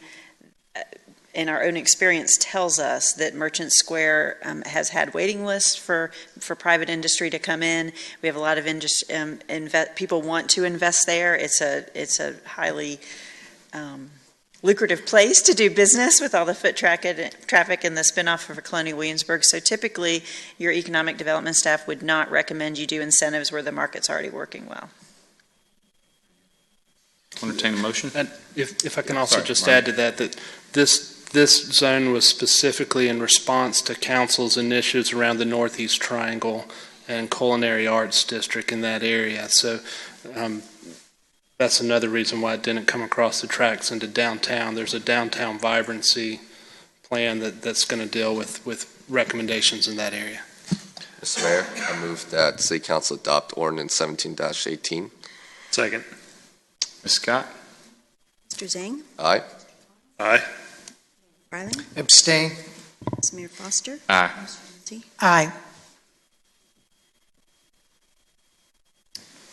in our own experience, tells us that Merchant Square has had waiting lists for private industry to come in. We have a lot of people want to invest there. It's a highly lucrative place to do business with all the foot traffic and the spinoff of Colonial Williamsburg. So typically, your economic development staff would not recommend you do incentives where the market's already working well. Entertain a motion? And if I can also add to that this zone was specifically in response to council's initiatives around the Northeast Triangle and Culinary Arts District in that area. So that's another reason why it didn't come across the tracks into downtown. There's a downtown vibrancy plan that's going to deal with recommendations in that area. Mr. Mayor, I move that City Council adopt Ordinance 17-18. Second. Ms. Scott? Mr. Zhang? Aye. Aye. Freiling? Abstain. Vice Mayor Foster? Aye. Aye.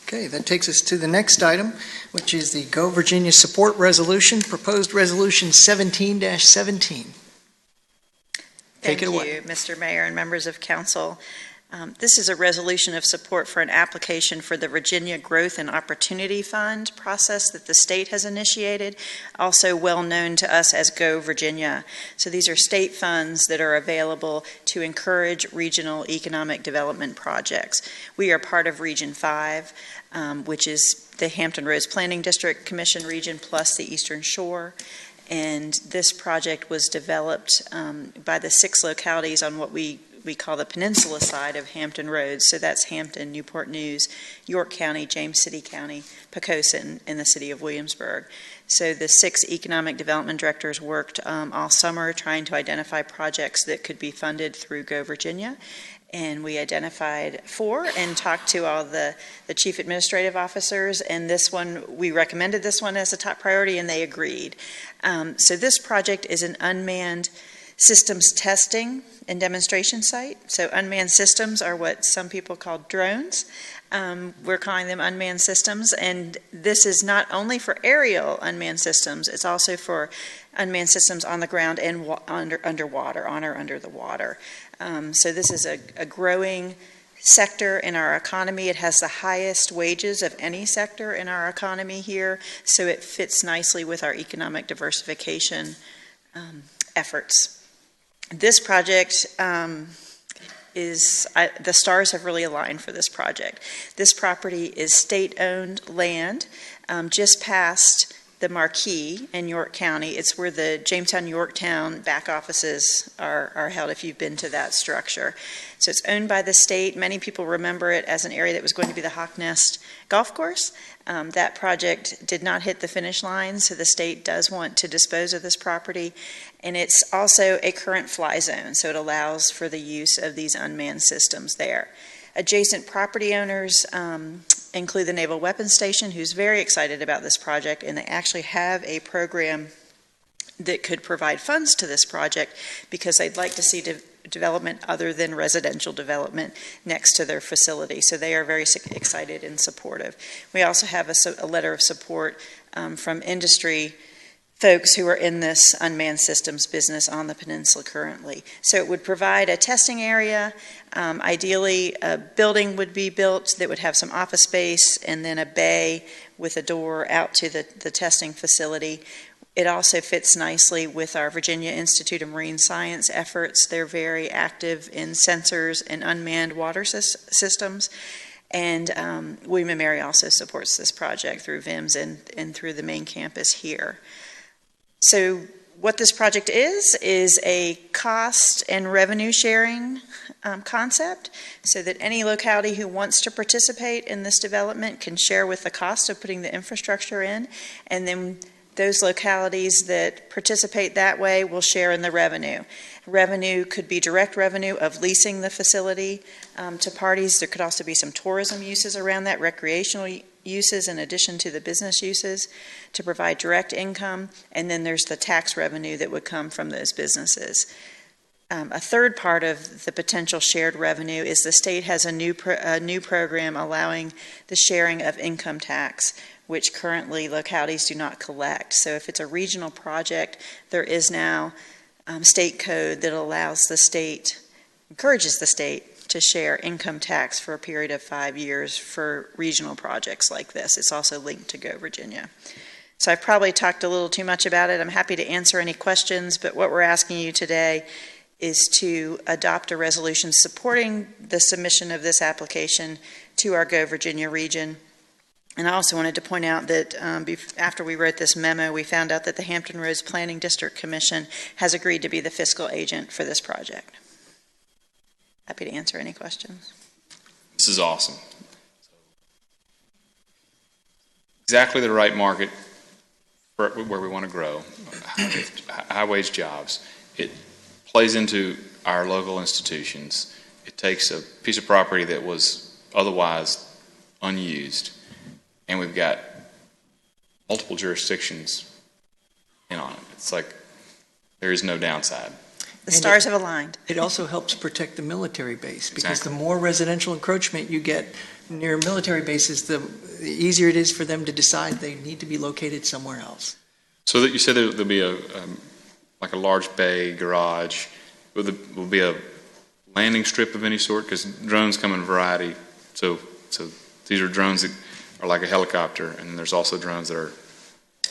Okay, that takes us to the next item, which is the Go Virginia Support Resolution, proposed Resolution 17-17. Take it away. Thank you, Mr. Mayor and members of council. This is a resolution of support for an application for the Virginia Growth and Opportunity Fund process that the state has initiated, also well known to us as Go Virginia. So these are state funds that are available to encourage regional economic development projects. We are part of Region 5, which is the Hampton Roads Planning District Commission region plus the Eastern Shore. And this project was developed by the 6 localities on what we call the peninsula side of Hampton Roads. So that's Hampton, Newport News, York County, James City County, Poquoson, and the city of Williamsburg. So the 6 economic development directors worked all summer trying to identify projects that could be funded through Go Virginia. And we identified 4 and talked to all the chief administrative officers. And this one, we recommended this one as a top priority, and they agreed. So this project is an unmanned systems testing and demonstration site. So unmanned systems are what some people call drones. We're calling them unmanned systems, and this is not only for aerial unmanned systems, it's also for unmanned systems on the ground and underwater, on or under the water. So this is a growing sector in our economy. It has the highest wages of any sector in our economy here, so it fits nicely with our economic diversification efforts. This project the stars have really aligned for this project. This property is state-owned land just past the Marquee in York County. It's where the Jamestown Yorktown back offices are held, if you've been to that structure. So it's owned by the state. Many people remember it as an area that was going to be the Hawk Nest Golf Course. That project did not hit the finish line, so the state does want to dispose of this property. And it's also a current fly zone, so it allows for the use of these unmanned systems there. Adjacent property owners include the Naval Weapons Station, who's very excited about this project, and they actually have a program that could provide funds to this project because they'd like to see development other than residential development next to their facility. So they are very excited and supportive. We also have a letter of support from industry folks who are in this unmanned systems business on the peninsula currently. So it would provide a testing area. Ideally, a building would be built that would have some office space and then a bay with a door out to the testing facility. It also fits nicely with our Virginia Institute of Marine Science efforts. They're very active in sensors and unmanned water systems. And William & Mary also supports this project through VIMS and through the main campus here. So what this project is a cost and revenue sharing concept, so that any locality who wants to participate in this development can share with the cost of putting the infrastructure in, and then those localities that participate that way will share in the revenue. Revenue could be direct revenue of leasing the facility to parties. There could also be some tourism uses around that, recreational uses in addition to the business uses to provide direct income. And then there's the tax revenue that would come from those businesses. A third part of the potential shared revenue is the state has a new program allowing the sharing of income tax, which currently localities do not collect. So if it's a regional project, there is now state code that allows the state, encourages the state to share income tax for a period of 5 years for regional projects like this. It's also linked to Go Virginia. So I've probably talked a little too much about it. I'm happy to answer any questions, but what we're asking you today is to adopt a resolution supporting the submission of this application to our Go Virginia region. And I also wanted to point out that after we wrote this memo, we found out that the Hampton Roads Planning District Commission has agreed to be the fiscal agent for this project. Happy to answer any questions. This is awesome. Exactly the right market for where we want to grow, high-wage jobs. It plays into our local institutions. It takes a piece of property that was otherwise unused, and we've got multiple jurisdictions in on it. It's like there is no downside. The stars have aligned. It also helps protect the military base, because Exactly. the more residential encroachment you get near military bases, the easier it is for them to decide they need to be located somewhere else. So that you said there'll be like a large bay garage. Will be a landing strip of any sort? Because drones come in variety. So these are drones that are like a helicopter, and there's also drones that are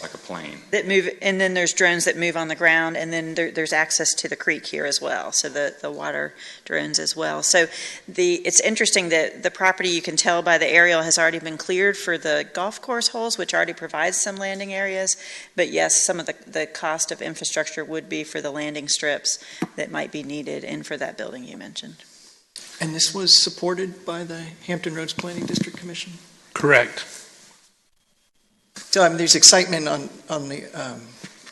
like a plane. That move, and then there's drones that move on the ground, and then there's access to the creek here as well, so the water drones as well. So it's interesting that the property, you can tell by the aerial, has already been cleared for the golf course holes, which already provides some landing areas. But yes, some of the cost of infrastructure would be for the landing strips that might be needed and for that building you mentioned. And this was supported by the Hampton Roads Planning District Commission? Correct. So I mean, there's excitement on the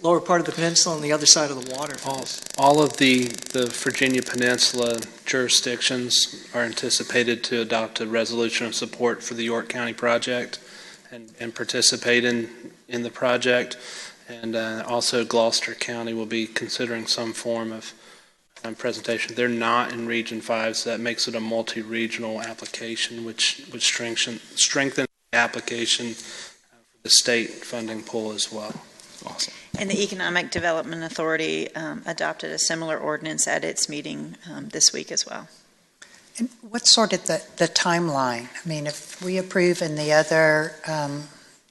lower part of the peninsula on the other side of the water. All of the Virginia Peninsula jurisdictions are anticipated to adopt a resolution of support for the York County project and participate in the project. And also Gloucester County will be considering some form of presentation. They're not in Region 5, so that makes it a multi-regional application, which would strengthen the application for the state funding pool as well. Awesome. And the Economic Development Authority adopted a similar ordinance at its meeting this week as well. And what's sort of the timeline? I mean, if we approve and the other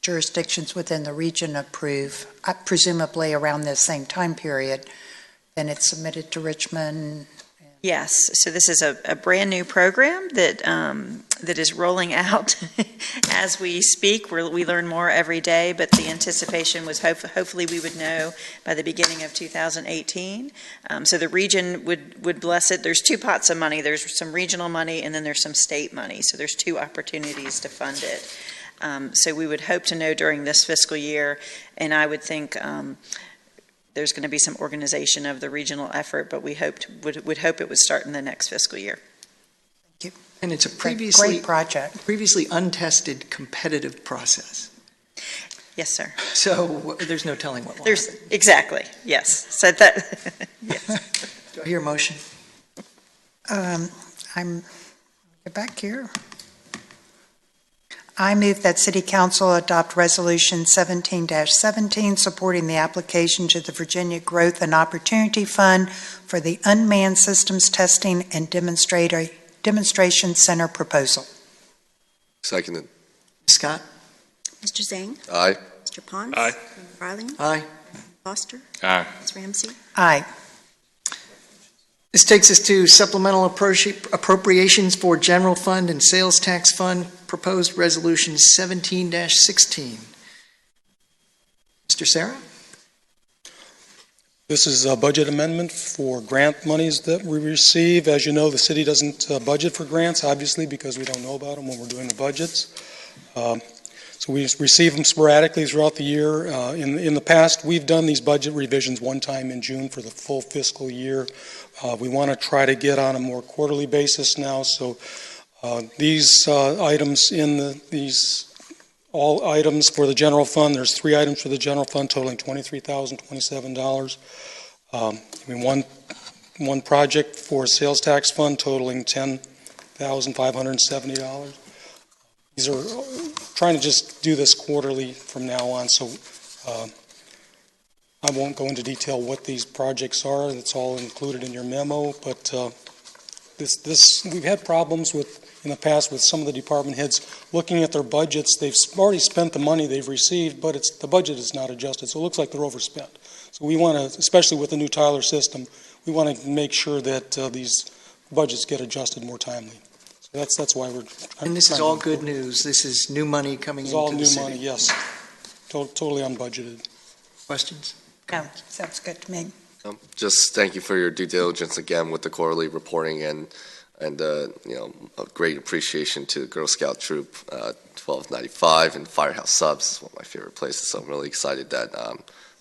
jurisdictions within the region approve, presumably around the same time period, then it's submitted to Richmond. Yes, so this is a brand new program that is rolling out as we speak. We learn more every day, but the anticipation was hopefully we would know by the beginning of 2018. So the region would bless it. There's two pots of money. There's some regional money and then there's some state money. So there's two opportunities to fund it. So we would hope to know during this fiscal year, and I would think there's going to be some organization of the regional effort, but we would hope it would start in the next fiscal year. Thank you. And it's a Great project. previously untested competitive process. Yes, sir. So there's no telling what will There's happen. exactly, yes. So that yes. Do I hear a motion? Get back here. I move that City Council adopt Resolution 17-17 supporting the application to the Virginia Growth and Opportunity Fund for the Unmanned Systems Testing and Demonstration Center proposal. Seconded. Scott? Mr. Zhang? Aye. Mr. Pons? Aye. Mayor Freiling? Aye. Foster? Aye. Ms. Ramsey? Aye. This takes us to supplemental appropriations for general fund and sales tax fund, proposed resolution 17-16. Mr. Sarah? This is a budget amendment for grant monies that we receive. As you know, the city doesn't budget for grants, obviously, because we don't know about them when we're doing the budgets. So we receive them sporadically throughout the year. In the past, we've done these budget revisions one time in June for the full fiscal year. We want to try to get on a more quarterly basis now. So these items all items for the general fund, there's 3 items for the general fund totaling $23,027. One project for sales tax fund totaling $10,570. These are trying to just do this quarterly from now on, so I won't go into detail what these projects are. It's all included in your memo, but we've had problems in the past with some of the department heads looking at their budgets. They've already spent the money they've received, but the budget is not adjusted, so it looks like they're overspent. So we want to, especially with the new Tyler system, we want to make sure that these budgets get adjusted more timely. So that's why we're. And this is all good news. This is new money coming into the city. It's all new money, yes. Totally unbudgeted. Questions? No, sounds good to me. Just thank you for your due diligence again with the quarterly reporting and a great appreciation to Girl Scout Troop 1295 and Firehouse Subs. It's one of my favorite places. So I'm really excited that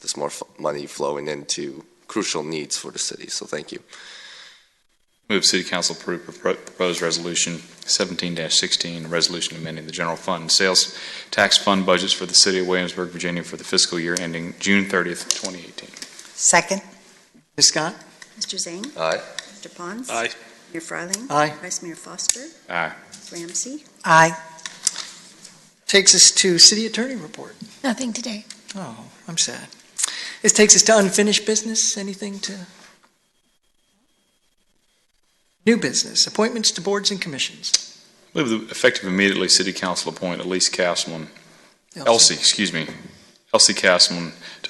there's more money flowing into crucial needs for the city. So thank you. Move City Council approve proposed resolution 17-16, resolution amending the general fund and sales tax fund budgets for the city of Williamsburg, Virginia for the fiscal year ending June 30th, 2018. Second. Ms. Scott? Mr. Zhang? Aye. Mr. Pons? Aye. Mayor Freiling? Aye. Vice Mayor Foster? Aye. Ms. Ramsey? Aye. Takes us to city attorney report. Nothing today. Oh, I'm sad. This takes us to unfinished business. Anything to? New business, appointments to boards and commissions. Move that effective immediately, City Council appoint Elsie Castleman to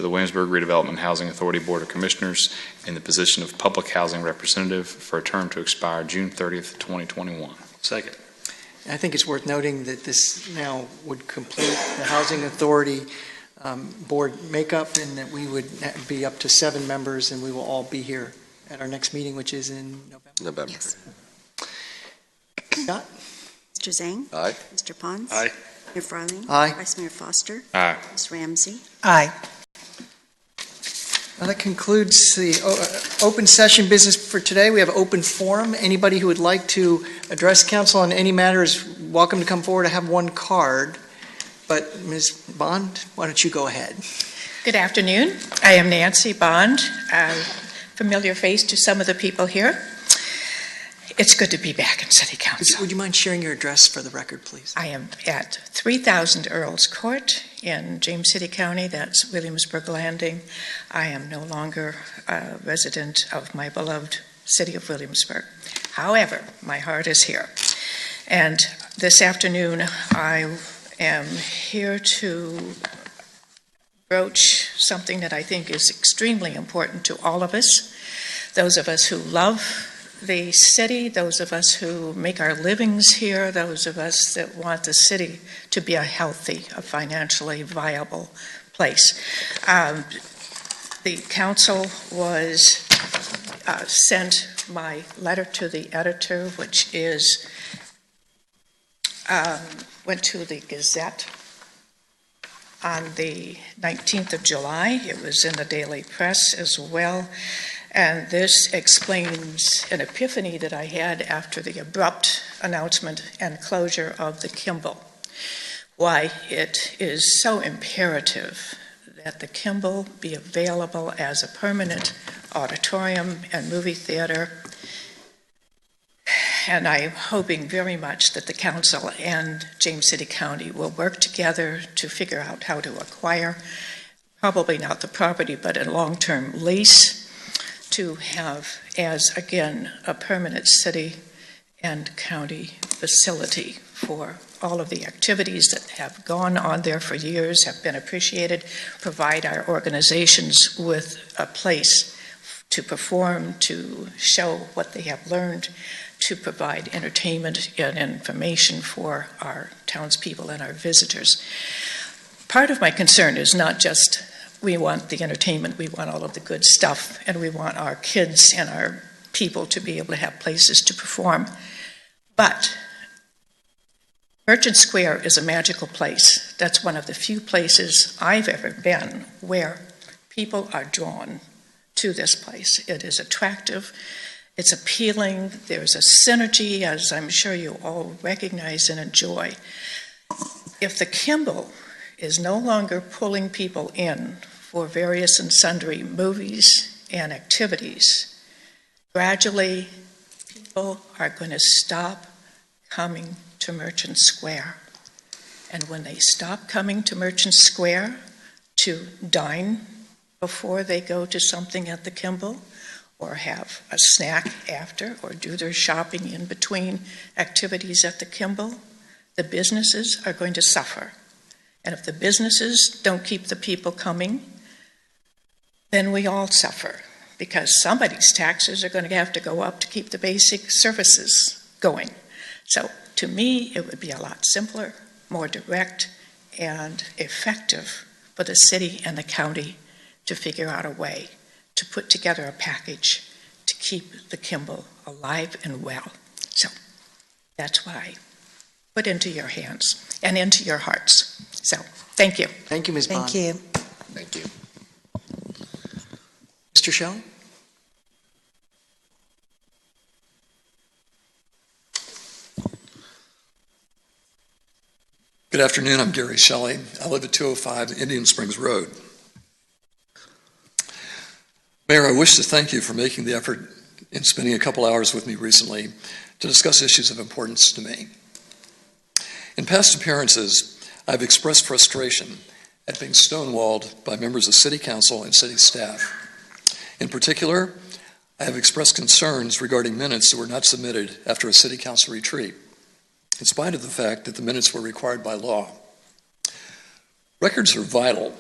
the Williamsburg Redevelopment Housing Authority Board of Commissioners in the position of Public Housing Representative for a term to expire June 30th, 2021. Second. I think it's worth noting that this now would complete the Housing Authority board makeup, and that we would be up to 7 members, and we will all be here at our next meeting, which is in November. Yes. Scott? Mr. Zhang? Aye. Mr. Pons? Aye. Mayor Freiling? Aye. Vice Mayor Foster? Aye. Ms. Ramsey? Aye. Well, that concludes the open session business for today. We have open forum. Anybody who would like to address council on any matter is welcome to come forward. I have one card, but Ms. Bond, why don't you go ahead? Good afternoon. I am Nancy Bond, familiar face to some of the people here. It's good to be back in City Council. Would you mind sharing your address for the record, please? I am at 3000 Earls Court in James City County. That's Williamsburg Landing. I am no longer a resident of my beloved city of Williamsburg. However, my heart is here. And this afternoon, I am here to broach something that I think is extremely important to all of us, those of us who love the city, those of us who make our livings here, those of us that want the city to be a healthy, a financially viable place. The council was sent my letter to the editor, which is went to the Gazette on the 19th of July. It was in the Daily Press as well. And this explains an epiphany that I had after the abrupt announcement and closure of the Kimball. Why it is so imperative that the Kimball be available as a permanent auditorium and movie theater. And I'm hoping very much that the council and James City County will work together to figure out how to acquire, probably not the property, but a long-term lease to have as, again, a permanent city and county facility for all of the activities that have gone on there for years, have been appreciated, provide our organizations with a place to perform, to show what they have learned, to provide entertainment and information for our townspeople and our visitors. Part of my concern is not just we want the entertainment, we want all of the good stuff, and we want our kids and our people to be able to have places to perform. But Merchant Square is a magical place. That's one of the few places I've ever been where people are drawn to this place. It is attractive, it's appealing, there's a synergy, as I'm sure you all recognize and enjoy. If the Kimball is no longer pulling people in for various and sundry movies and activities, gradually people are going to stop coming to Merchant Square. And when they stop coming to Merchant Square to dine before they go to something at the Kimball, or have a snack after, or do their shopping in between activities at the Kimball, the businesses are going to suffer. And if the businesses don't keep the people coming, then we all suffer, because somebody's taxes are going to have to go up to keep the basic services going. So to me, it would be a lot simpler, more direct, and effective for the city and the county to figure out a way to put together a package to keep the Kimball alive and well. So that's what I put into your hands and into your hearts. So thank you. Thank you, Ms. Bond. Thank you. Thank you. Mr. Shelley? Good afternoon, I'm Gary Shelley. I live at 205 Indian Springs Road. Mayor, I wish to thank you for making the effort in spending a couple hours with me recently to discuss issues of importance to me. In past appearances, I've expressed frustration at being stonewalled by members of City Council and City staff. In particular, I have expressed concerns regarding minutes that were not submitted after a City Council retreat, in spite of the fact that the minutes were required by law. Records are vital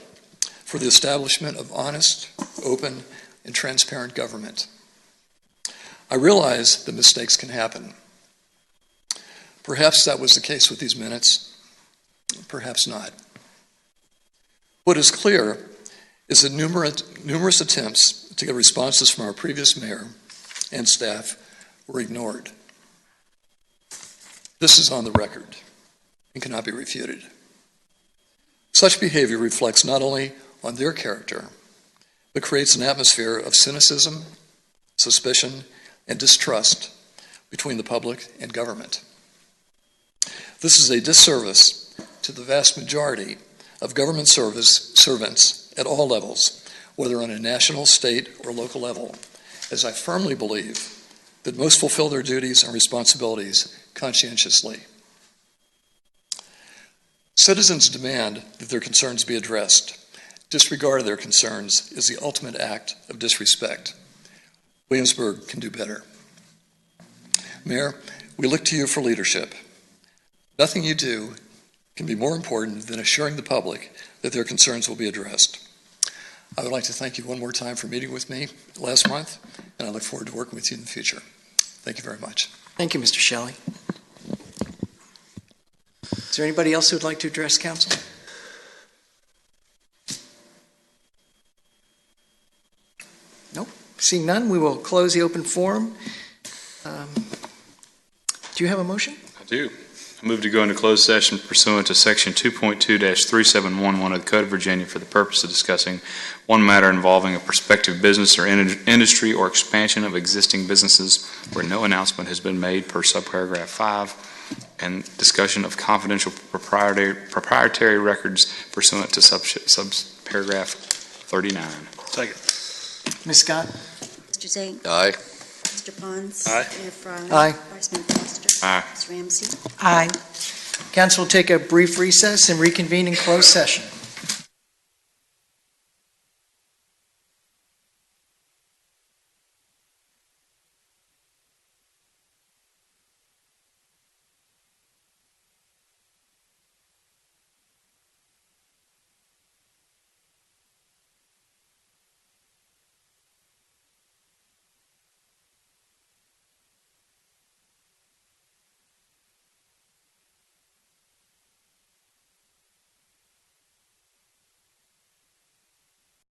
for the establishment of honest, open, and transparent government. I realize that mistakes can happen. Perhaps that was the case with these minutes, perhaps not. What is clear is that numerous attempts to get responses from our previous mayor and staff were ignored. This is on the record and cannot be refuted. Such behavior reflects not only on their character, but creates an atmosphere of cynicism, suspicion, and distrust between the public and government. This is a disservice to the vast majority of government servants at all levels, whether on a national, state, or local level, as I firmly believe that most fulfill their duties and responsibilities conscientiously. Citizens demand that their concerns be addressed. Disregard of their concerns is the ultimate act of disrespect. Williamsburg can do better. Mayor, we look to you for leadership. Nothing you do can be more important than assuring the public that their concerns will be addressed. I would like to thank you one more time for meeting with me last month, and I look forward to working with you in the future. Thank you very much. Thank you, Mr. Shelley. Is there anybody else who would like to address council? Nope. Seeing none, we will close the open forum. Do you have a motion? I do. I move to go into closed session pursuant to Section 2.2-3711 of the Code of Virginia for the purpose of discussing one matter involving a prospective business or industry or expansion of existing businesses where no announcement has been made per subparagraph 5, and discussion of confidential proprietary records pursuant to subparagraph 39. Second. Ms. Scott? Mr. Zane? Aye. Mr. Pons? Aye. Mayor Fry? Aye. Vice Mayor Foster? Aye. Ms. Ramsey? Aye. Council will take a brief recess and reconvene in closed session.